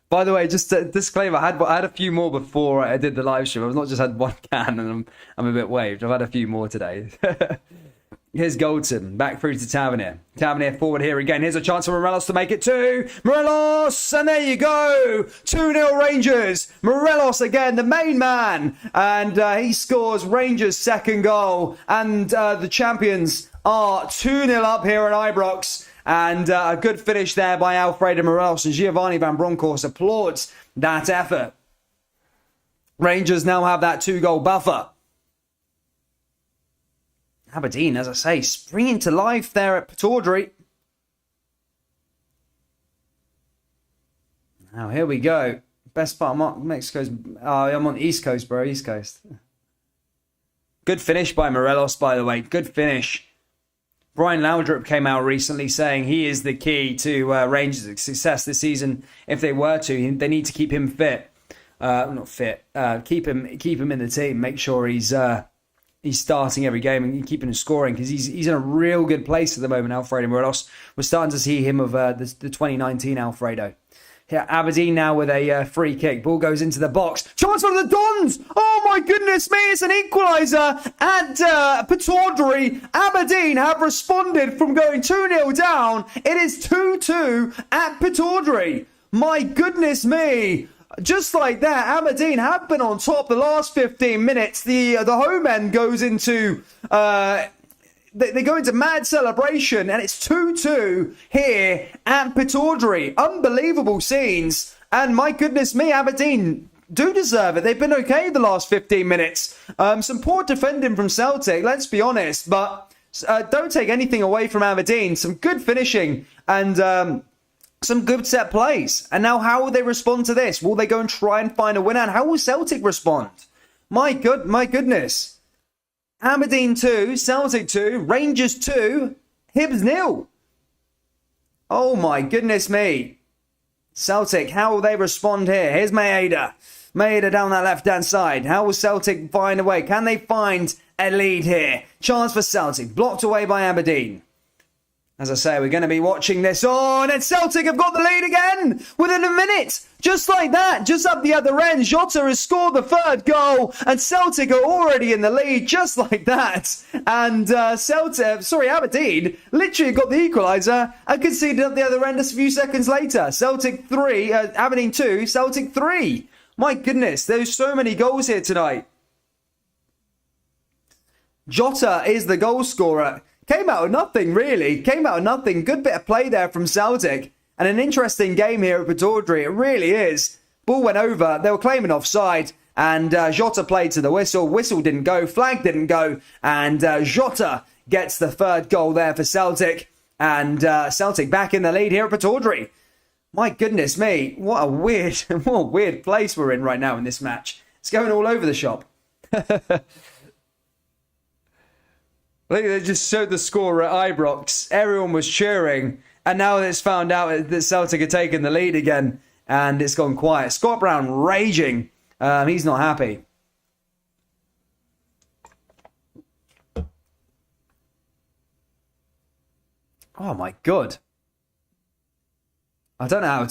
By the way, just a disclaimer, I had a few more before I did the live stream. I've not just had one can and I'm a bit waved. I've had a few more today. Here's Goldson, back through to Tavernier. Tavernier forward here again. Here's a chance for Morelos to make it 2. Morelos, and there you go. 2-0 Rangers. Morelos again, the main man. And he scores Rangers' second goal. And the champions are 2-0 up here at Ibrox. And a good finish there by Alfredo Morelos, and Giovanni Van Bronckhorst applauds that effort. Rangers now have that 2-goal buffer. Aberdeen, as I say, springing to life there at Pataudry. Now here we go. best part of Mexico's... Oh, I'm on the East Coast, bro. East Coast. Good finish by Morelos, by the way. Good finish. Brian Laudrup came out recently saying he is the key to Rangers' success this season. If they were to, they need to keep him fit. Not fit. Keep him in the team. Make sure he's starting every game and keeping him scoring, because he's in a real good place at the moment, Alfredo Morelos. We're starting to see him of the 2019 Alfredo. Yeah, Aberdeen now with a free kick. Ball goes into the box. Chance for the Dons! Oh my goodness me, it's an equaliser at Pataudry. Aberdeen have responded from going 2-0 down. It is 2-2 at Pataudry. My goodness me. Just like that, Aberdeen have been on top the last 15 minutes. The home end goes into... They go into mad celebration, and it's 2-2 here at Pataudry. Unbelievable scenes. And my goodness me, Aberdeen do deserve it. They've been okay the last 15 minutes. Some poor defending from Celtic, let's be honest. But don't take anything away from Aberdeen. Some good finishing and some good set plays. And now how will they respond to this? Will they go and try and find a winner? And how will Celtic respond? My goodness. Aberdeen 2, Celtic 2, Rangers 2, Hibs 0. Oh my goodness me. Celtic, how will they respond here? Here's Maeda. Maeda down that left-hand side. How will Celtic find a way? Can they find a lead here? Chance for Celtic. Blocked away by Aberdeen. As I say, we're going to be watching this. Oh, and then Celtic have got the lead again within a minute. Just like that, just up the other end, Jota has scored the third goal, and Celtic are already in the lead, just like that. And Aberdeen literally got the equaliser and conceded up the other end a few seconds later. Celtic 3, Aberdeen 2, Celtic 3. My goodness, there's so many goals here tonight. Jota is the goal scorer. Came out of nothing, really. Came out of nothing. Good bit of play there from Celtic. And an interesting game here at Pataudry. It really is. Ball went over. They were claiming offside. And Jota played to the whistle. Whistle didn't go. Flag didn't go. And Jota gets the third goal there for Celtic. And Celtic back in the lead here at Pataudry. My goodness me. What a weird place we're in right now in this match. It's going all over the shop. I think they just showed the score at Ibrox. Everyone was cheering. And now it's found out that Celtic are taking the lead again. And it's gone quiet. Scott Brown raging. He's not happy. Oh my God. I don't know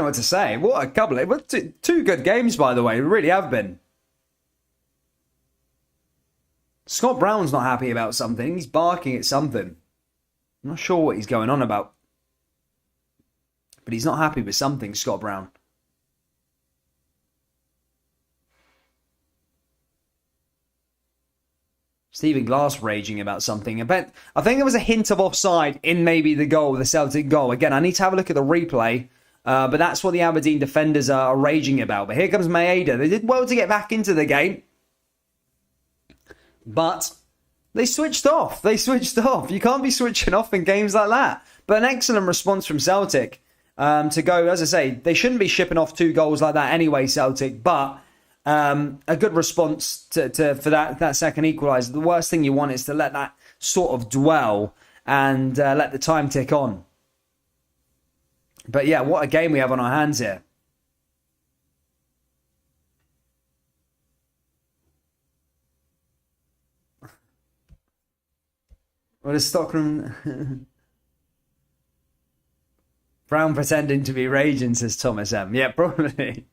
what to say. What a couple of... Two good games, by the way. They really have been. Scott Brown's not happy about something. He's barking at something. I'm not sure what he's going on about. But he's not happy with something, Scott Brown. Stephen Glass raging about something. I think there was a hint of offside in maybe the goal, the Celtic goal. Again, I need to have a look at the replay. But that's what the Aberdeen defenders are raging about. But here comes Maeda. They did well to get back into the game. But they switched off. You can't be switching off in games like that. But an excellent response from Celtic to go, as I say, they shouldn't be shipping off 2 goals like that anyway, Celtic. But a good response for that second equaliser. The worst thing you want is to let that sort of dwell and let the time tick on. But yeah, what a game we have on our hands here. What is Stockholm? Brown pretending to be raging, says Thomas M. Yeah, probably.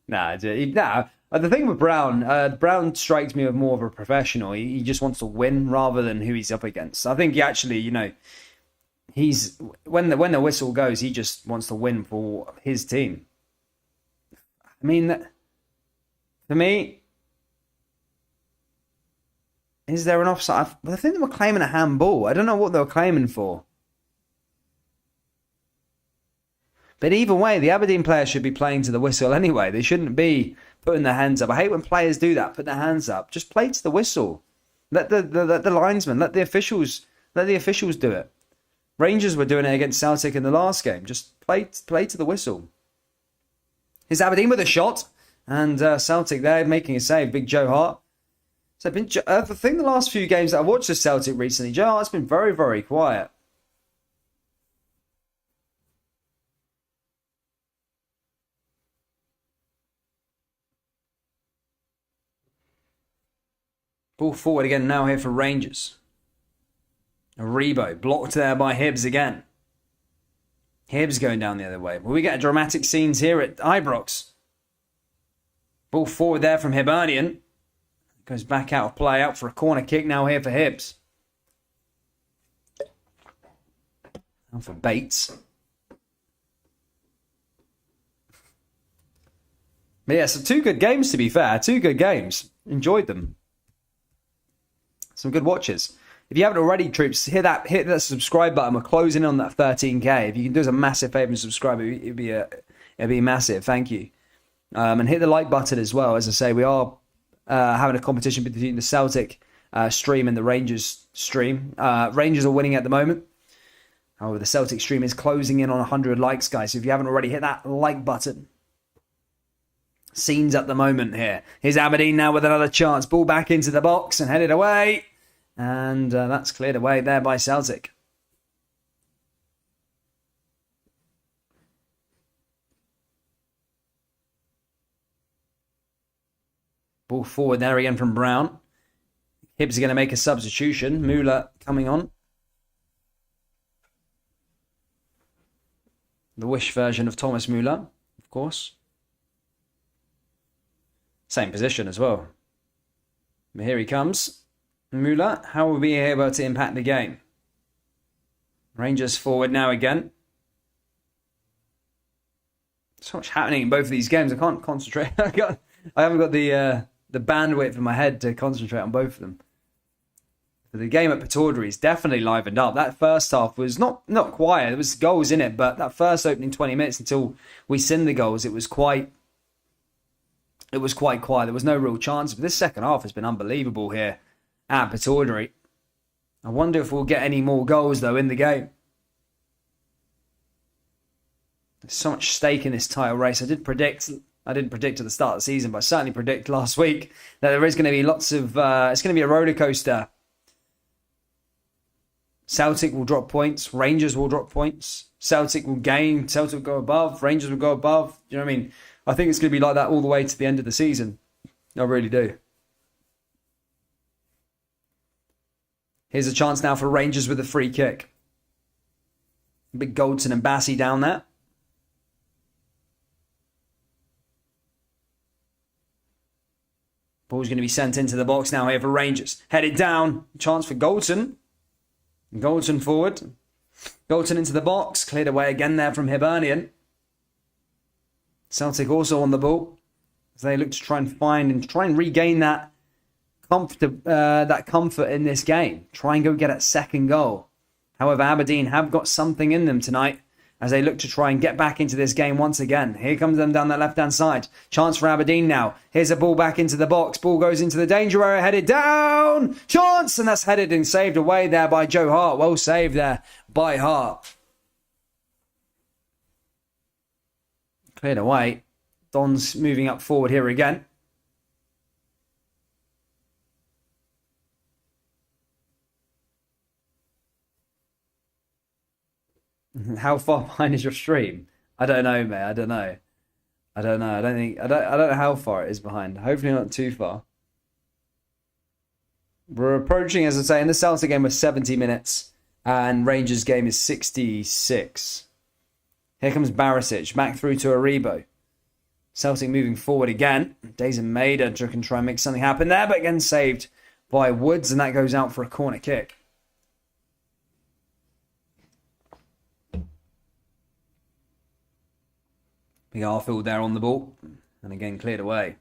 Nah. The thing with Brown, Brown strikes me as more of a professional. He just wants to win rather than who he's up against. I think he actually, he's when the whistle goes, he just wants to win for his team. I mean, for me. Is there an offside? I think they were claiming a handball. I don't know what they were claiming for. But either way, the Aberdeen players should be playing to the whistle anyway. They shouldn't be putting their hands up. I hate when players do that, put their hands up. Just play to the whistle. Let the linesmen, let the officials do it. Rangers were doing it against Celtic in the last game. Just play to the whistle. Here's Aberdeen with a shot. And Celtic there making a save. Big Joe Hart. So I think the last few games that I've watched of Celtic recently, Joe Hart's been very, very quiet. Ball forward again now here for Rangers. Rebo blocked there by Hibbs again. Hibbs going down the other way. Well, we get dramatic scenes here at Ibrox. Ball forward there from Hibernian. Goes back out of play, out for a corner kick now here for Hibbs. And for Bates. But yeah, so 2 good games to be fair. 2 good games. Enjoyed them. Some good watches. If you haven't already, troops, hit that subscribe button. We're closing in on that 13k. If you can do us a massive favour and subscribe, it'd be massive. Thank you. And hit the like button as well. As I say, we are having a competition between the Celtic stream and the Rangers stream. Rangers are winning at the moment. However, the Celtic stream is closing in on 100 likes, guys. So if you haven't already, hit that like button. Scenes at the moment here. Here's Aberdeen now with another chance. Ball back into the box and headed away. And that's cleared away there by Celtic. Ball forward there again from Brown. Hibbs are going to make a substitution. Müller coming on. The Wish version of Thomas Müller, of course. Same position as well. But here he comes. Müller, how will we be able to impact the game? Rangers forward now again. So much happening in both of these games. I can't concentrate. I haven't got the bandwidth in my head to concentrate on both of them. But the game at Pataudry is definitely livened up. That first half was not quiet. There was goals in it, but that first opening 20 minutes until we sinned the goals, it was quite quiet. There was no real chance. But this second half has been unbelievable here at Pataudry. I wonder if we'll get any more goals, though, in the game. There's so much stake in this title race. I didn't predict at the start of the season, but I certainly predict last week that there is going to be lots of... it's going to be a roller coaster. Celtic will drop points. Rangers will drop points. Celtic will gain. Celtic will go above. Rangers will go above. You know what I mean? I think it's going to be like that all the way to the end of the season. I really do. Here's a chance now for Rangers with a free kick. Big Goldson and Bassey down there. Ball's going to be sent into the box now here for Rangers. Headed down. Chance for Goldson. Goldson forward. Goldson into the box. Cleared away again there from Hibernian. Celtic also on the ball. As they look to try and regain that comfort in this game. Try and go get that second goal. However, Aberdeen have got something in them tonight as they look to try and get back into this game once again. Here comes them down that left-hand side. Chance for Aberdeen now. Here's a ball back into the box. Ball goes into the danger area, headed down. Chance, and that's headed and saved away there by Joe Hart. Well saved there by Hart. Cleared away. Don's moving up forward here again. How far behind is your stream? I don't know, mate. I don't know. I don't know how far it is behind. Hopefully not too far. We're approaching, as I say, in the Celtic game, we're 70 minutes. And Rangers game is 66. Here comes Barisic. Back through to Aribo. Celtic moving forward again. Dazen Maida can try and make something happen there. But again saved by Woods. And that goes out for a corner kick. Big Arfield there on the ball. And again cleared away.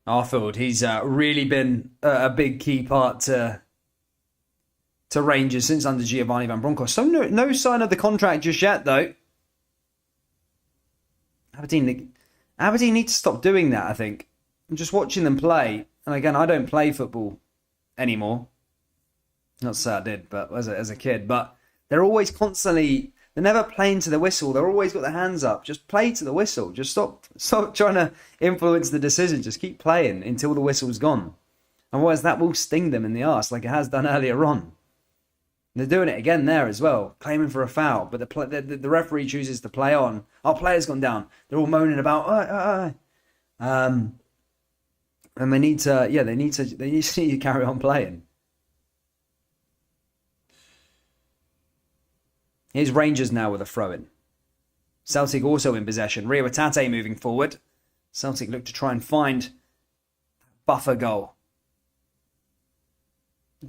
Arfield, he's really been a big key part to Rangers since under Giovanni Van Bronckhorst. So no sign of the contract just yet, though. Aberdeen need to stop doing that, I think. I'm just watching them play. And again, I don't play football anymore. Not to say I did, but as a kid. But they're always constantly They're never playing to the whistle. They're always got their hands up. Just play to the whistle. Just stop trying to influence the decision. Just keep playing until the whistle's gone. Otherwise, that will sting them in the arse like it has done earlier on. They're doing it again there as well, claiming for a foul. But the referee chooses to play on. Our player's gone down. They're all moaning about, and they need to carry on playing. Here's Rangers now with a throw-in. Celtic also in possession. Rio Atate moving forward. Celtic look to try and find buffer goal.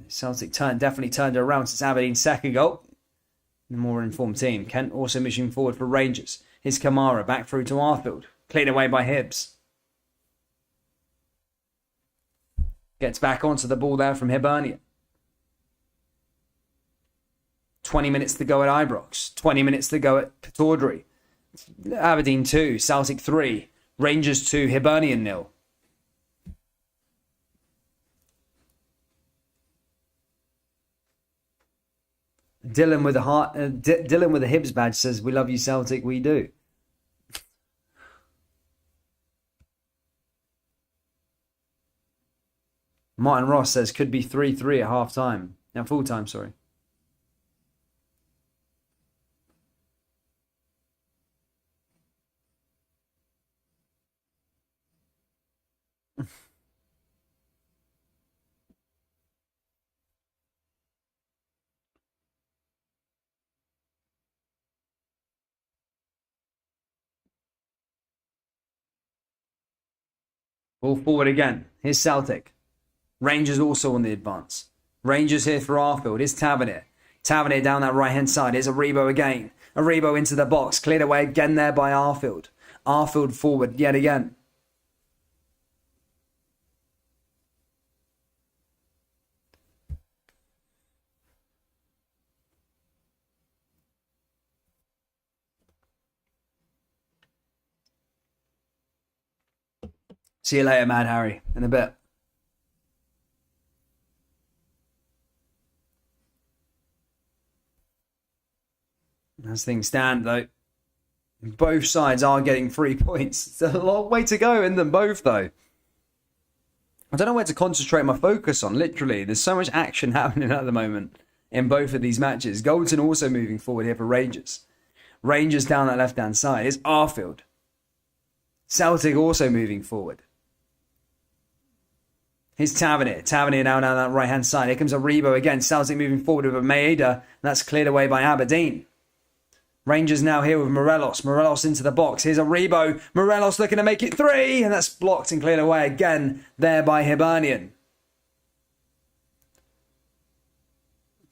Celtic definitely turned it around since Aberdeen's second goal. The more informed team. Kent also moving forward for Rangers. Here's Kamara back through to Arfield. Cleared away by Hibbs. Gets back onto the ball there from Hibernian. 20 minutes to go at Ibrox. 20 minutes to go at Pittodrie. Aberdeen 2, Celtic 3, Rangers 2, Hibernian 0. Dylan with a Hibs badge says, "We love you, Celtic, we do." Martin Ross says, "Could be 3-3 at half time." Now, full time, sorry. Ball forward again. Here's Celtic. Rangers also on the advance. Rangers here for Arfield. Here's Tavernier. Tavernier down that right-hand side. Here's Aribo again. Aribo into the box. Cleared away again there by Arfield. Arfield forward yet again. See you later, Mad Harry, in a bit. As things stand, though, both sides are getting 3 points. It's a long way to go in them both, though. I don't know where to concentrate my focus on, literally. There's so much action happening at the moment in both of these matches. Goldson also moving forward here for Rangers. Rangers down that left-hand side. It's Arfield. Celtic also moving forward. Here's Tavernier. Tavernier now down that right-hand side. Here comes Aribo again. Celtic moving forward with a Maeda. That's cleared away by Aberdeen. Rangers now here with Morelos. Morelos into the box. Here's Aribo. Morelos looking to make it 3. And that's blocked and cleared away again there by Hibernian.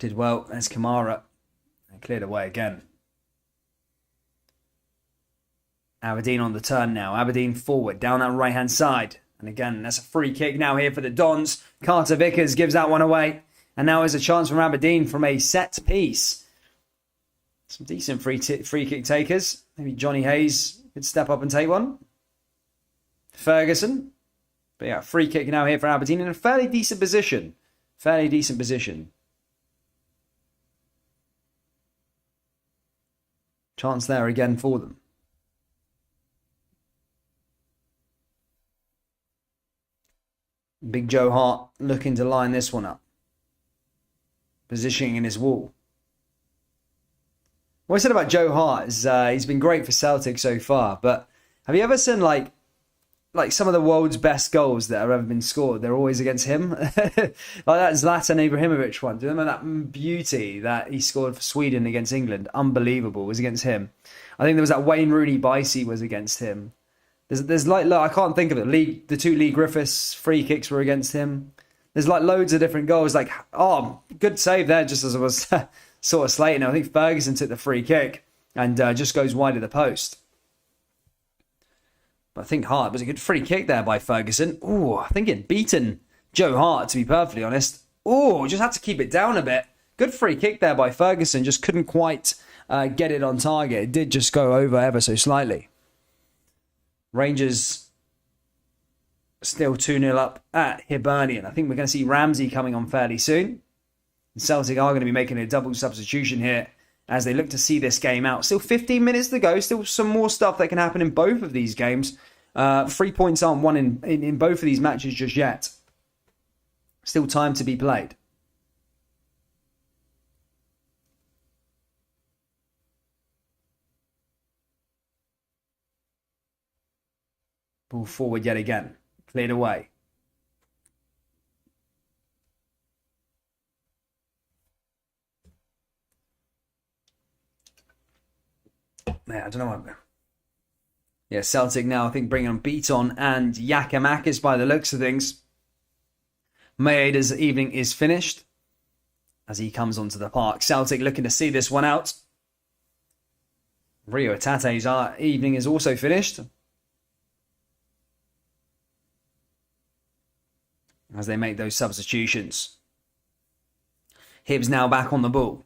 Did well. There's Kamara. And cleared away again. Aberdeen on the turn now. Aberdeen forward down that right-hand side. And again, that's a free kick now here for the Dons. Carter Vickers gives that one away. And now is a chance from Aberdeen from a set piece. Some decent free kick takers. Maybe Johnny Hayes could step up and take one. Ferguson. But yeah, free kick now here for Aberdeen in a fairly decent position. Fairly decent position. Chance there again for them. Big Joe Hart looking to line this one up. Positioning in his wall. What I said about Joe Hart is he's been great for Celtic so far, but have you ever seen like some of the world's best goals that have ever been scored? They're always against him. Like that Zlatan Ibrahimovic one. Do you remember that beauty that he scored for Sweden against England? Unbelievable. It was against him. I think there was that Wayne Rooney Bicey was against him. There's like, look, I can't think of it. The 2 Lee Griffiths free kicks were against him. There's like loads of different goals. Like, oh, good save there, just as I was sort of slating. I think Ferguson took the free kick and just goes wide of the post. But I think Hart was a good free kick there by Ferguson. Oh, I think it beaten Joe Hart, to be perfectly honest. Oh, just had to keep it down a bit. Good free kick there by Ferguson. Just couldn't quite get it on target. It did just go over ever so slightly. Rangers still 2-0 up at Hibernian. I think we're going to see Ramsey coming on fairly soon. Celtic are going to be making a double substitution here as they look to see this game out. Still 15 minutes to go. Still some more stuff that can happen in both of these games. 3 points aren't won in both of these matches just yet. Still time to be played. Ball forward yet again. Cleared away. Yeah, I don't know. Yeah, Celtic now, I think, bringing on Beaton and Giakoumakis by the looks of things. Maeda's evening is finished as he comes onto the park. Celtic looking to see this one out. Rio Tate's evening is also finished, as they make those substitutions. Hibs now back on the ball.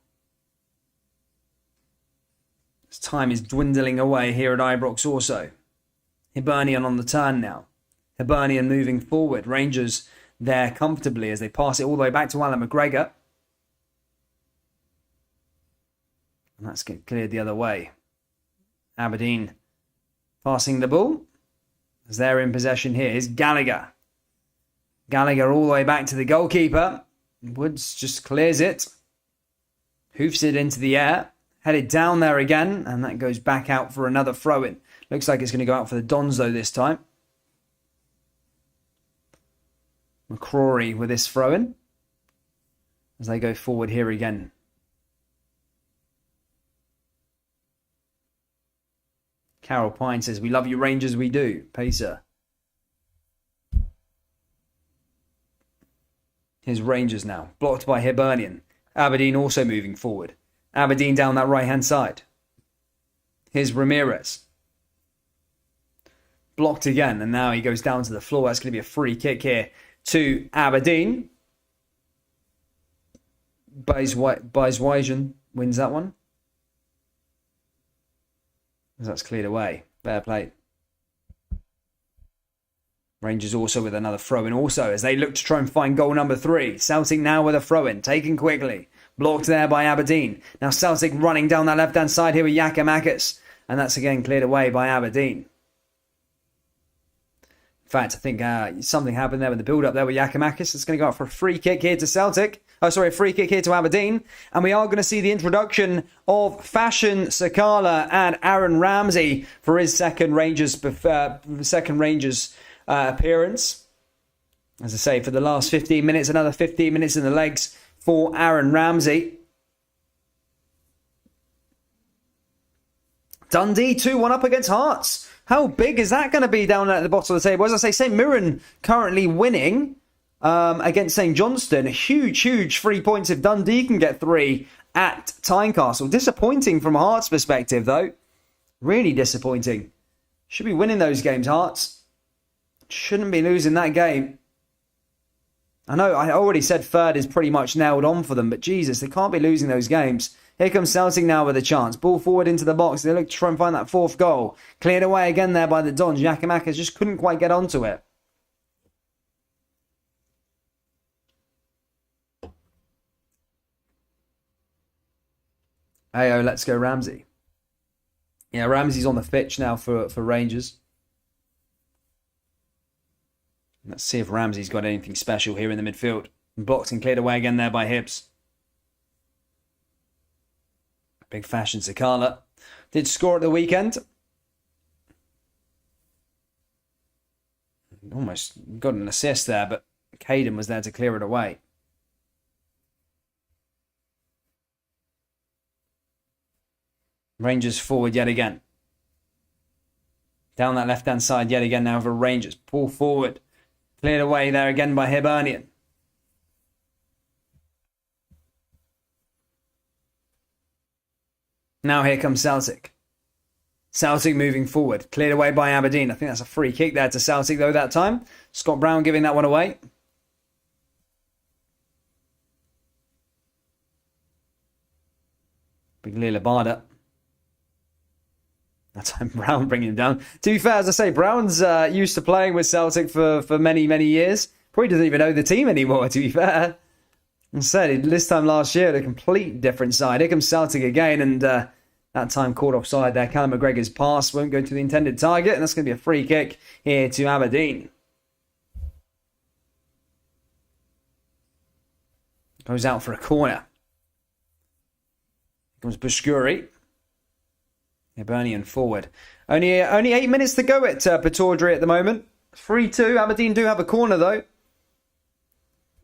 As time is dwindling away here at Ibrox also. Hibernian on the turn now. Hibernian moving forward. Rangers there comfortably as they pass it all the way back to Alan McGregor. And that's cleared the other way. Aberdeen passing the ball as they're in possession here. Here's Gallagher. Gallagher all the way back to the goalkeeper. Woods just clears it. Hoofs it into the air. Headed down there again. And that goes back out for another throw-in. Looks like it's going to go out for the Dons though this time. McCrory with this throw-in. As they go forward here again. Carol Pine says, "We love you Rangers, we do." Pacer. Here's Rangers now. Blocked by Hibernian. Aberdeen also moving forward. Aberdeen down that right-hand side. Here's Ramirez. Blocked again, and now he goes down to the floor. That's going to be a free kick here to Aberdeen. Baiswagen wins that one. That's cleared away. Fair play. Rangers also with another throw-in also as they look to try and find goal number 3. Celtic now with a throw-in, taken quickly. Blocked there by Aberdeen. Now Celtic running down that left-hand side here with Giakoumakis. And that's again cleared away by Aberdeen. In fact, I think something happened there with the build-up there with Giakoumakis. It's going to go out for a free kick here to Celtic. A free kick here to Aberdeen. And we are going to see the introduction of Fashion Sakala and Aaron Ramsey for his second Rangers appearance. As I say, for the last 15 minutes, another 15 minutes in the legs for Aaron Ramsey. Dundee 2-1 up against Hearts. How big is that going to be down at the bottom of the table? As I say, St Mirren currently winning against St Johnstone. Huge 3 points if Dundee can get 3 at Tynecastle. Disappointing from Hearts' perspective, though. Really disappointing. Should be winning those games, Hearts. Shouldn't be losing that game. I know I already said third is pretty much nailed on for them, but Jesus, they can't be losing those games. Here comes Celtic now with a chance. Ball forward into the box. They look to try and find that 4th goal. Cleared away again there by the Dons. Giakoumakis just couldn't quite get onto it. Ayo, let's go Ramsey. Yeah, Ramsey's on the pitch now for Rangers. Let's see if Ramsey's got anything special here in the midfield. Blocked and cleared away again there by Hibs. Big Fashion Sakala did score at the weekend. Almost got an assist there, but Caden was there to clear it away. Rangers forward yet again. Down that left-hand side yet again now for Rangers. Pull forward. Cleared away there again by Hibernian. Now here comes Celtic. Celtic moving forward. Cleared away by Aberdeen. I think that's a free kick there to Celtic though that time. Scott Brown giving that one away. Big Lila Barda. That time Brown bringing him down. To be fair, as I say, Brown's used to playing with Celtic for many years. Probably doesn't even know the team anymore, to be fair. I said, this time last year, a complete different side. Here comes Celtic again, and that time caught offside there. Callum McGregor's pass won't go to the intended target, and that's going to be a free kick here to Aberdeen. Goes out for a corner. Here comes Buskuri. Hibernian forward. Only 8 minutes to go at Pittodrie at the moment. 3-2. Aberdeen do have a corner, though.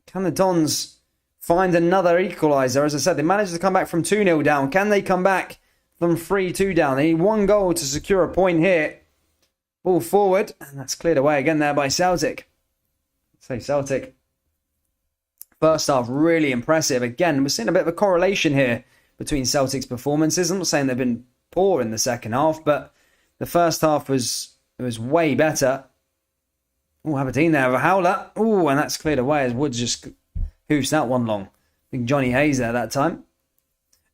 Can the Dons find another equaliser? As I said, they managed to come back from 2-0 down. Can they come back from 3-2 down? They need one goal to secure a point here. Ball forward, and that's cleared away again there by Celtic. Say Celtic. First half, really impressive. Again, we're seeing a bit of a correlation here between Celtic's performances. I'm not saying they've been poor in the second half, but the first half was way better. Oh, Aberdeen there with a howler. Oh, and that's cleared away as Woods just hoofs that one long. I think Johnny Hayes there that time.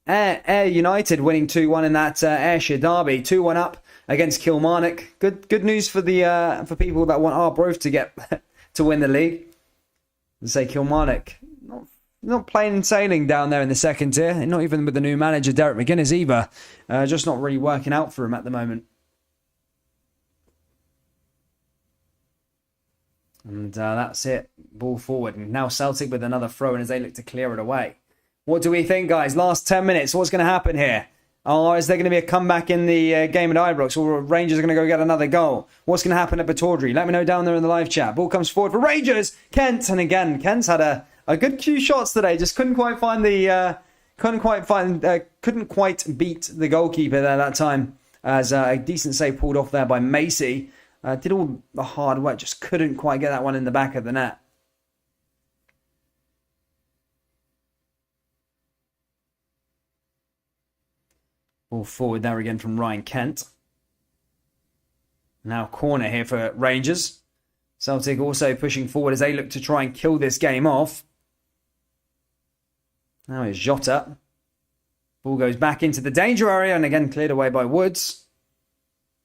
Ayr United winning 2-1 in that Ayrshire derby. 2-1 up against Kilmarnock. Good news for the for people that want Arbroath to get to win the league. Let's say Kilmarnock not plain and sailing down there in the second tier. Not even with the new manager Derek McGuinness either. Just not really working out for him at the moment. And that's it. Ball forward. And now Celtic with another throw in as they look to clear it away. What do we think, guys? Last 10 minutes. What's going to happen here? Is there going to be a comeback in the game at Ibrox? Or Rangers are going to go get another goal? What's going to happen at Pittodrie? Let me know down there in the live chat. Ball comes forward for Rangers. Kent. And again, Kent's had a good few shots today. Just couldn't quite find the... couldn't quite beat the goalkeeper there that time. As a decent save pulled off there by Macy. Did all the hard work, just couldn't quite get that one in the back of the net. Ball forward there again from Ryan Kent. Now corner here for Rangers. Celtic also pushing forward as they look to try and kill this game off. Now it's Jota. Ball goes back into the danger area and again cleared away by Woods.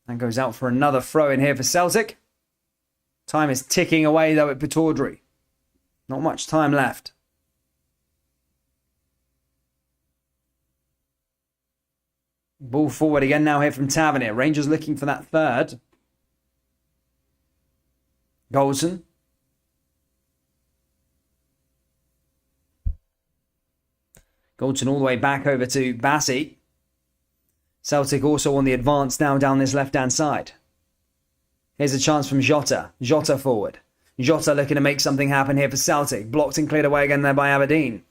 And goes out for another throw in here for Celtic. Time is ticking away though at Pittodrie. Not much time left. Ball forward again now here from Tavernier. Rangers looking for that third. Goldson. Goldson all the way back over to Bassey. Celtic also on the advance now down this left-hand side. Here's a chance from Jota. Jota forward. Jota looking to make something happen here for Celtic. Blocked and cleared away again there by Aberdeen.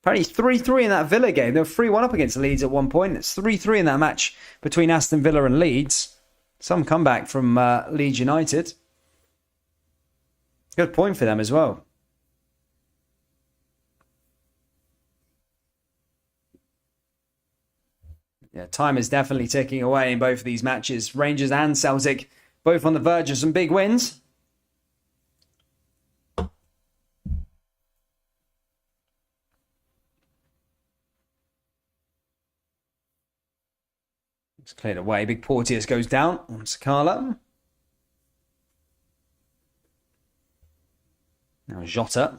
Apparently 3-3 in that Villa game. They were 3-1 up against Leeds at one point. It's 3-3 in that match between Aston Villa and Leeds. Some comeback from Leeds United. Good point for them as well. Yeah, time is definitely ticking away in both of these matches. Rangers and Celtic both on the verge of some big wins. It's cleared away. Big Porteous goes down on Sakala. Now Jota.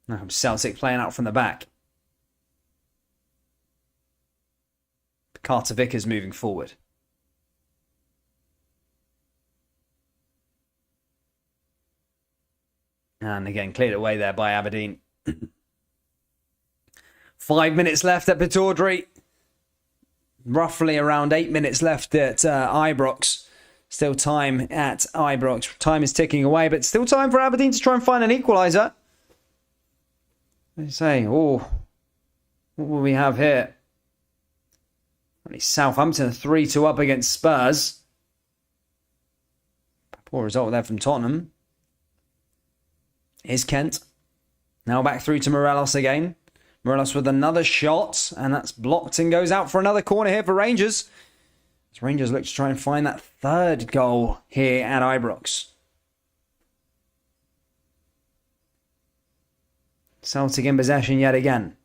Now Celtic playing out from the back. Carter Vickers moving forward. And again, cleared away there by Aberdeen. 5 minutes left at Pittodrie. Roughly around 8 minutes left at Ibrox. Still time at Ibrox. Time is ticking away, but still time for Aberdeen to try and find an equaliser. They say, what will we have here? Only Southampton 3-2 up against Spurs. Poor result there from Tottenham. Here's Kent. Now back through to Morelos again. Morelos with another shot, and that's blocked and goes out for another corner here for Rangers. As Rangers look to try and find that third goal here at Ibrox. Celtic in possession yet again.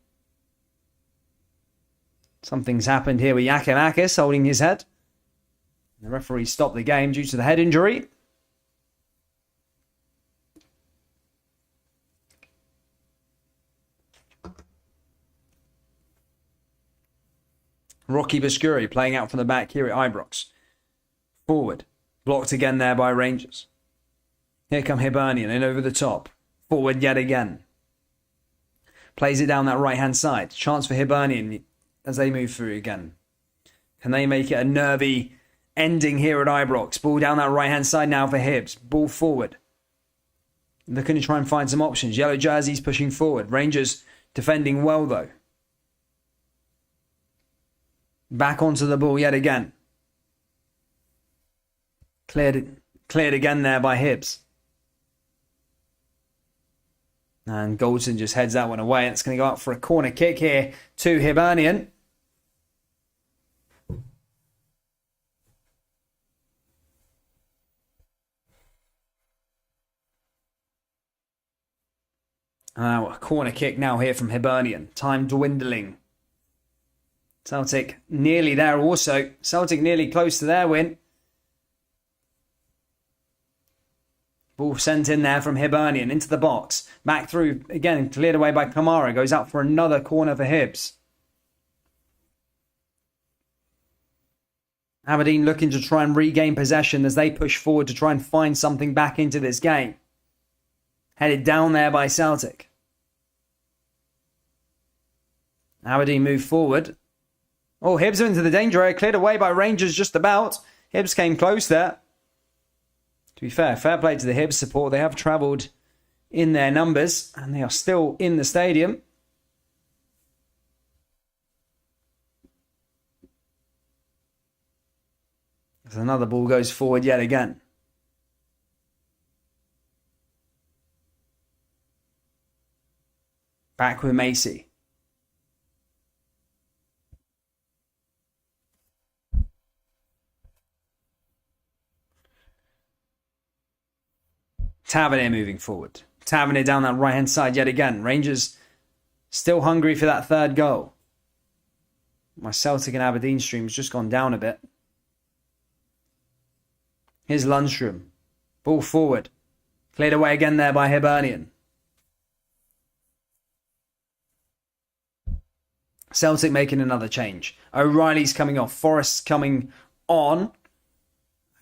Something's happened here with Yakimakis holding his head. The referee stopped the game due to the head injury. Rocky Bascuri playing out from the back here at Ibrox. Forward. Blocked again there by Rangers. Here come Hibernian in over the top. Forward yet again. Plays it down that right-hand side. Chance for Hibernian as they move through again. Can they make it a nervy ending here at Ibrox? Ball down that right-hand side now for Hibs. Ball forward. Looking to try and find some options. Yellow jerseys pushing forward. Rangers defending well though. Back onto the ball yet again. Cleared again there by Hibs. And Goldson just heads that one away. It's going to go up for a corner kick here to Hibernian. A corner kick now here from Hibernian. Time dwindling. Celtic nearly there also. Celtic nearly close to their win. Ball sent in there from Hibernian into the box. Back through again, cleared away by Kamara. Goes out for another corner for Hibs. Aberdeen looking to try and regain possession as they push forward to try and find something back into this game. Headed down there by Celtic. Aberdeen move forward. Oh, Hibs are into the danger area. Cleared away by Rangers just about. Hibs came close there. To be fair play to the Hibs support. They have travelled in their numbers and they are still in the stadium. As another ball goes forward yet again. Back with Macy. Tavernier moving forward. Tavernier down that right-hand side yet again. Rangers still hungry for that third goal. My Celtic and Aberdeen stream's just gone down a bit. Here's Lundstrom. Ball forward. Cleared away again there by Hibernian. Celtic making another change. O'Reilly's coming off. Forrest's coming on.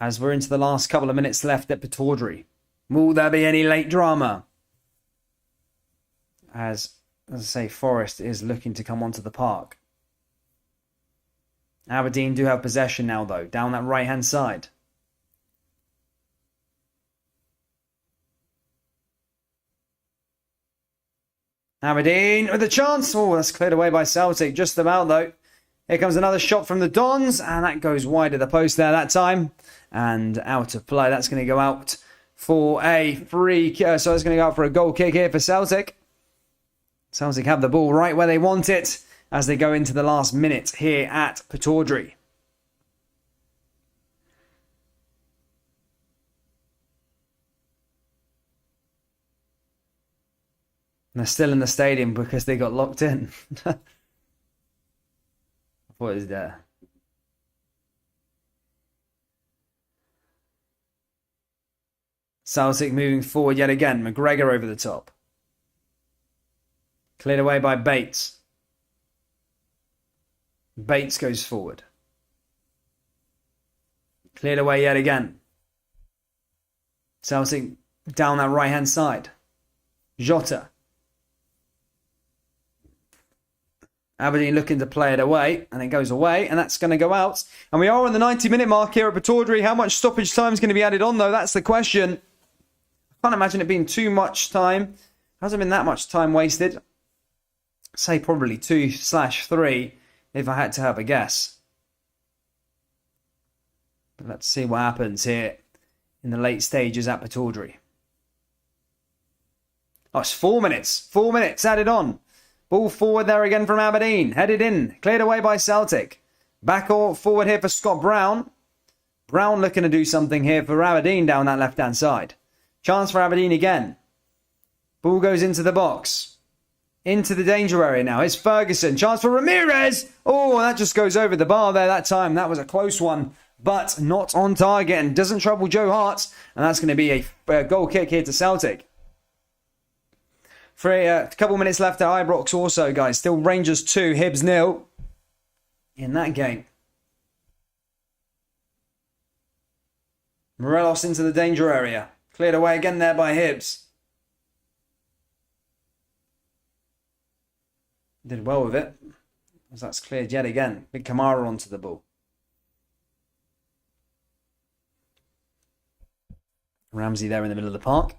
As we're into the last couple of minutes left at Pataudry. Will there be any late drama? As I say, Forrest is looking to come onto the park. Aberdeen do have possession now though. Down that right-hand side. Aberdeen with a chance. Oh, that's cleared away by Celtic. Just about though. Here comes another shot from the Dons. And that goes wide of the post there that time. And out of play. That's going to go out for a free. So it's going to go out for a goal kick here for Celtic. Celtic have the ball right where they want it. As they go into the last minute here at Pataudry. And they're still in the stadium because they got locked in. What is there? Celtic moving forward yet again. McGregor over the top. Cleared away by Bates. Bates goes forward. Cleared away yet again. Celtic down that right-hand side. Jota. Aberdeen looking to play it away, and it goes away, and that's going to go out. And we are on the 90-minute mark here at Pataudry. How much stoppage time is going to be added on, though? That's the question. I can't imagine it being too much time. Hasn't been that much time wasted. Say probably 2/3 if I had to have a guess. But let's see what happens here in the late stages at Pataudry. Oh, it's 4 minutes. 4 minutes added on. Ball forward there again from Aberdeen. Headed in. Cleared away by Celtic. Back or forward here for Scott Brown. Brown looking to do something here for Aberdeen down that left-hand side. Chance for Aberdeen again. Ball goes into the box. Into the danger area now. Here's Ferguson. Chance for Ramirez. Oh, that just goes over the bar there that time. That was a close one, but not on target and doesn't trouble Joe Hart. And that's going to be a goal kick here to Celtic. For a couple minutes left at Ibrox also, guys. Still Rangers 2, Hibs 0. in that game. Morelos into the danger area. Cleared away again there by Hibbs. Did well with it, as that's cleared yet again. Big Kamara onto the ball. Ramsey there in the middle of the park.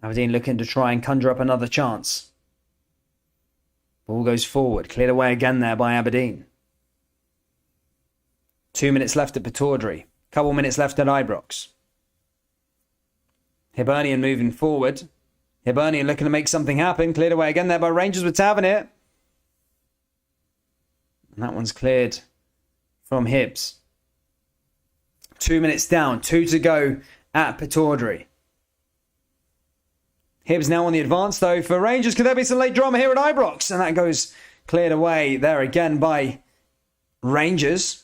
Aberdeen looking to try and conjure up another chance. Ball goes forward. Cleared away again there by Aberdeen. 2 minutes left at Pataudry. Couple minutes left at Ibrox. Hibernian moving forward. Hibernian looking to make something happen. Cleared away again there by Rangers with Tavernier. And that one's cleared from Hibbs. 2 minutes down. 2 to go at Pataudry. Hibbs now on the advance though for Rangers. Could there be some late drama here at Ibrox? And that goes cleared away there again by Rangers.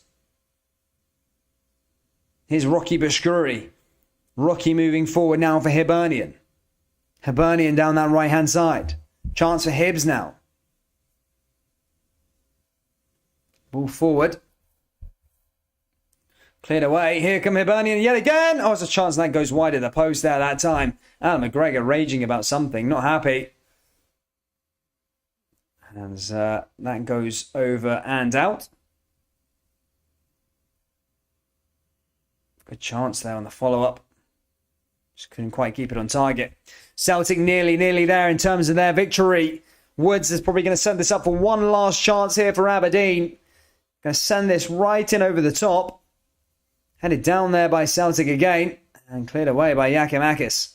Here's Rocky Bashkuri. Rocky moving forward now for Hibernian. Hibernian down that right-hand side. Chance for Hibbs now. Ball forward. Cleared away. Here come Hibernian yet again. Oh, it's a chance, and that goes wide of the post there that time. Alan McGregor raging about something. Not happy. And that goes over and out. Good chance there on the follow-up. Just couldn't quite keep it on target. Celtic nearly there in terms of their victory. Woods is probably going to set this up for one last chance here for Aberdeen. Going to send this right in over the top. Headed down there by Celtic again. And cleared away by Yakimakis.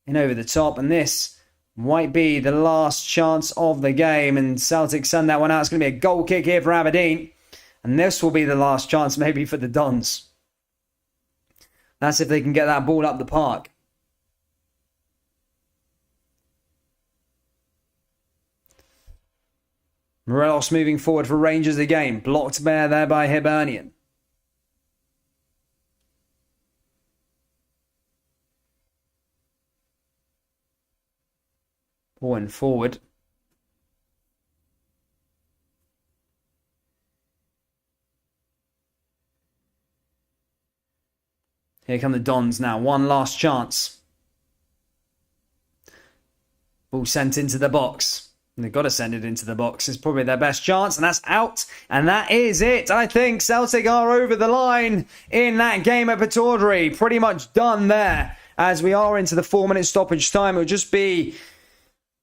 In over the top. And this might be the last chance of the game. And Celtic send that one out. It's going to be a goal kick here for Aberdeen. And this will be the last chance maybe for the Dons. That's if they can get that ball up the park. Morelos moving forward for Rangers again. Blocked there by Hibernian. Going forward. Here come the Dons now. One last chance. Ball sent into the box. And they've got to send it into the box. It's probably their best chance. And that's out. And that is it. I think Celtic are over the line in that game at Pataudry. Pretty much done there. As we are into the 4-minute stoppage time. It'll just be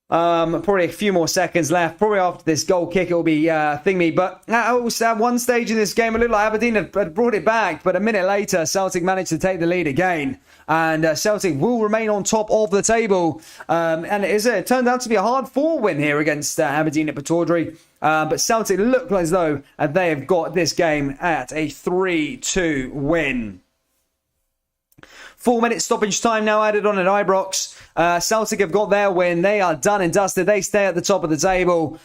probably a few more seconds left. Probably after this goal kick, it'll be thingy. But at one stage in this game, a little like Aberdeen had brought it back. But a minute later, Celtic managed to take the lead again. And Celtic will remain on top of the table. And it turned out to be a hard-fought win here against Aberdeen at Pataudry. But Celtic look as though they have got this game at a 3-2 win. 4-minute stoppage time now added on at Ibrox. Celtic have got their win. They are done and dusted. They stay at the top of the table.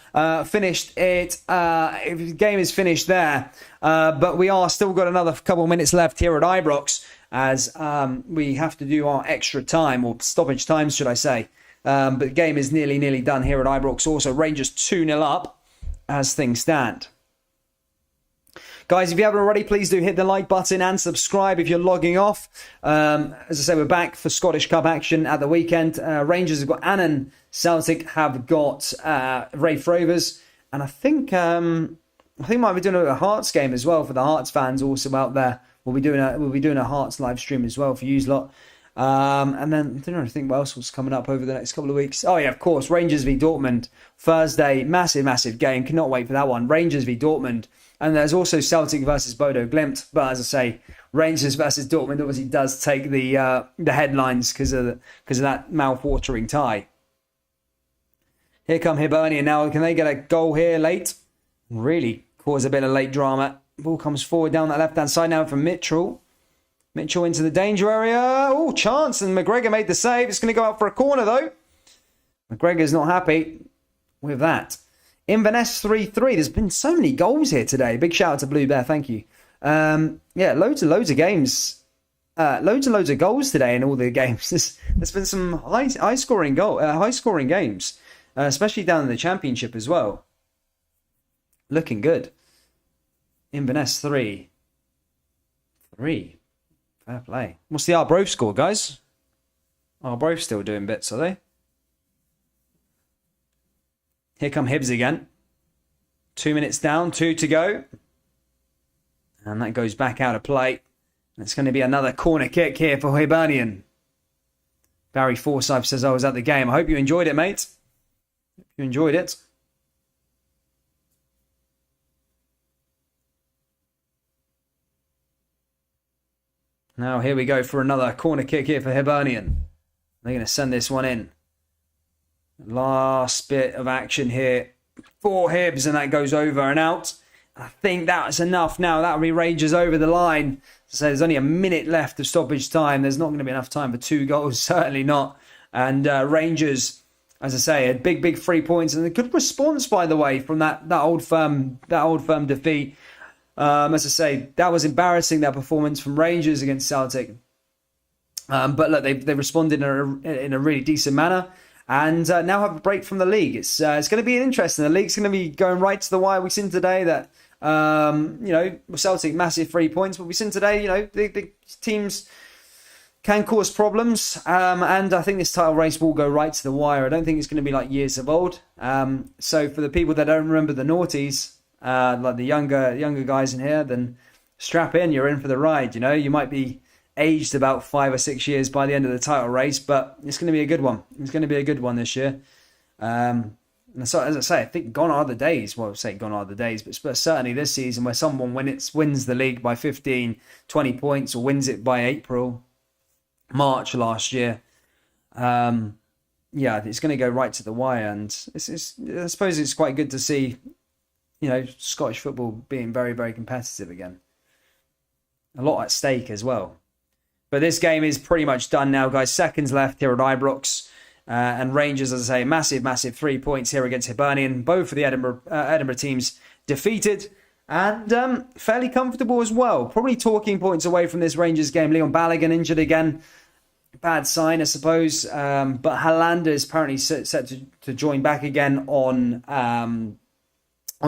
Finished it. The game is finished there. But we are still got another couple of minutes left here at Ibrox as we have to do our extra time, or stoppage times, should I say. But the game is nearly done here at Ibrox. Also, Rangers 2-0 up as things stand. Guys, if you haven't already, please do hit the like button and subscribe if you're logging off. As I say, we're back for Scottish Cup action at the weekend. Rangers have got Annan. Celtic have got Raith Rovers. And I think might be doing a Hearts game as well for the Hearts fans also out there. We'll be doing a Hearts live stream as well for you lot. And then I don't think what else was coming up over the next couple of weeks. Oh yeah, of course, Rangers v Dortmund Thursday, massive game. Cannot wait for that one. Rangers v Dortmund. And there's also Celtic versus Bodo Glimt. But as I say, Rangers versus Dortmund obviously does take the headlines because of that mouth-watering tie. Here come Hibernian now. Can they get a goal here late? Really cause a bit of late drama. Ball comes forward down that left-hand side now from Mitchell. Mitchell into the danger area. Oh, chance. And McGregor made the save. It's going to go out for a corner, though. McGregor's not happy with that. Inverness 3-3. There's been so many goals here today. Big shout out to Blue Bear. Thank you. Yeah, loads of games. Loads of goals today in all the games. There's been some high scoring games, especially down in the Championship as well. Looking good. Inverness 3. 3. Fair play. What's the Arbroath score, guys? Arbroath still doing bits, are they? Here come Hibs again. 2 minutes down, 2 to go. And that goes back out of play. It's going to be another corner kick here for Hibernian. Barry Forsyth says, I was at the game. I hope you enjoyed it, mate. Hope you enjoyed it. Now here we go for another corner kick here for Hibernian. They're going to send this one in. Last bit of action here for Hibs, and that goes over and out. I think that's enough now. That'll be Rangers over the line. So there's only a minute left of stoppage time. There's not going to be enough time for 2 goals. Certainly not. And Rangers, as I say, had big 3 points, and a good response, by the way, from that old firm defeat. As I say, that was embarrassing, that performance from Rangers against Celtic. But look, they responded in a really decent manner, and now have a break from the league. It's going to be interesting. The league's going to be going right to the wire. We've seen today that Celtic massive 3 points, but we've seen today the teams can cause problems, and I think this title race will go right to the wire. I don't think it's going to be like years of old. So for the people that don't remember the noughties, like the younger guys in here, then strap in. You're in for the ride. You might be aged about 5 or 6 years by the end of the title race, but it's going to be a good one. It's going to be a good one this year. And so, as I say, I think gone are the days. Well, I say gone are the days, but certainly this season where someone wins the league by 15, 20 points, or wins it by March last year. It's going to go right to the wire, and I suppose it's quite good to see, Scottish football being very, very competitive again. A lot at stake as well. But this game is pretty much done now, guys. Seconds left here at Ibrox. And Rangers, as I say, massive 3 points here against Hibernian. Both of the Edinburgh teams defeated and fairly comfortable as well. Probably talking points away from this Rangers game. Leon Balogun injured again. Bad sign, I suppose. But Halander is apparently set to join back again on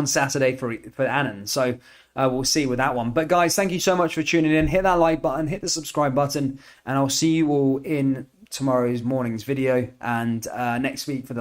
Saturday for Annan. So we'll see with that one. But guys, thank you so much for tuning in. Hit that like button, hit the subscribe button, and I'll see you all in tomorrow's morning's video and next week for the live.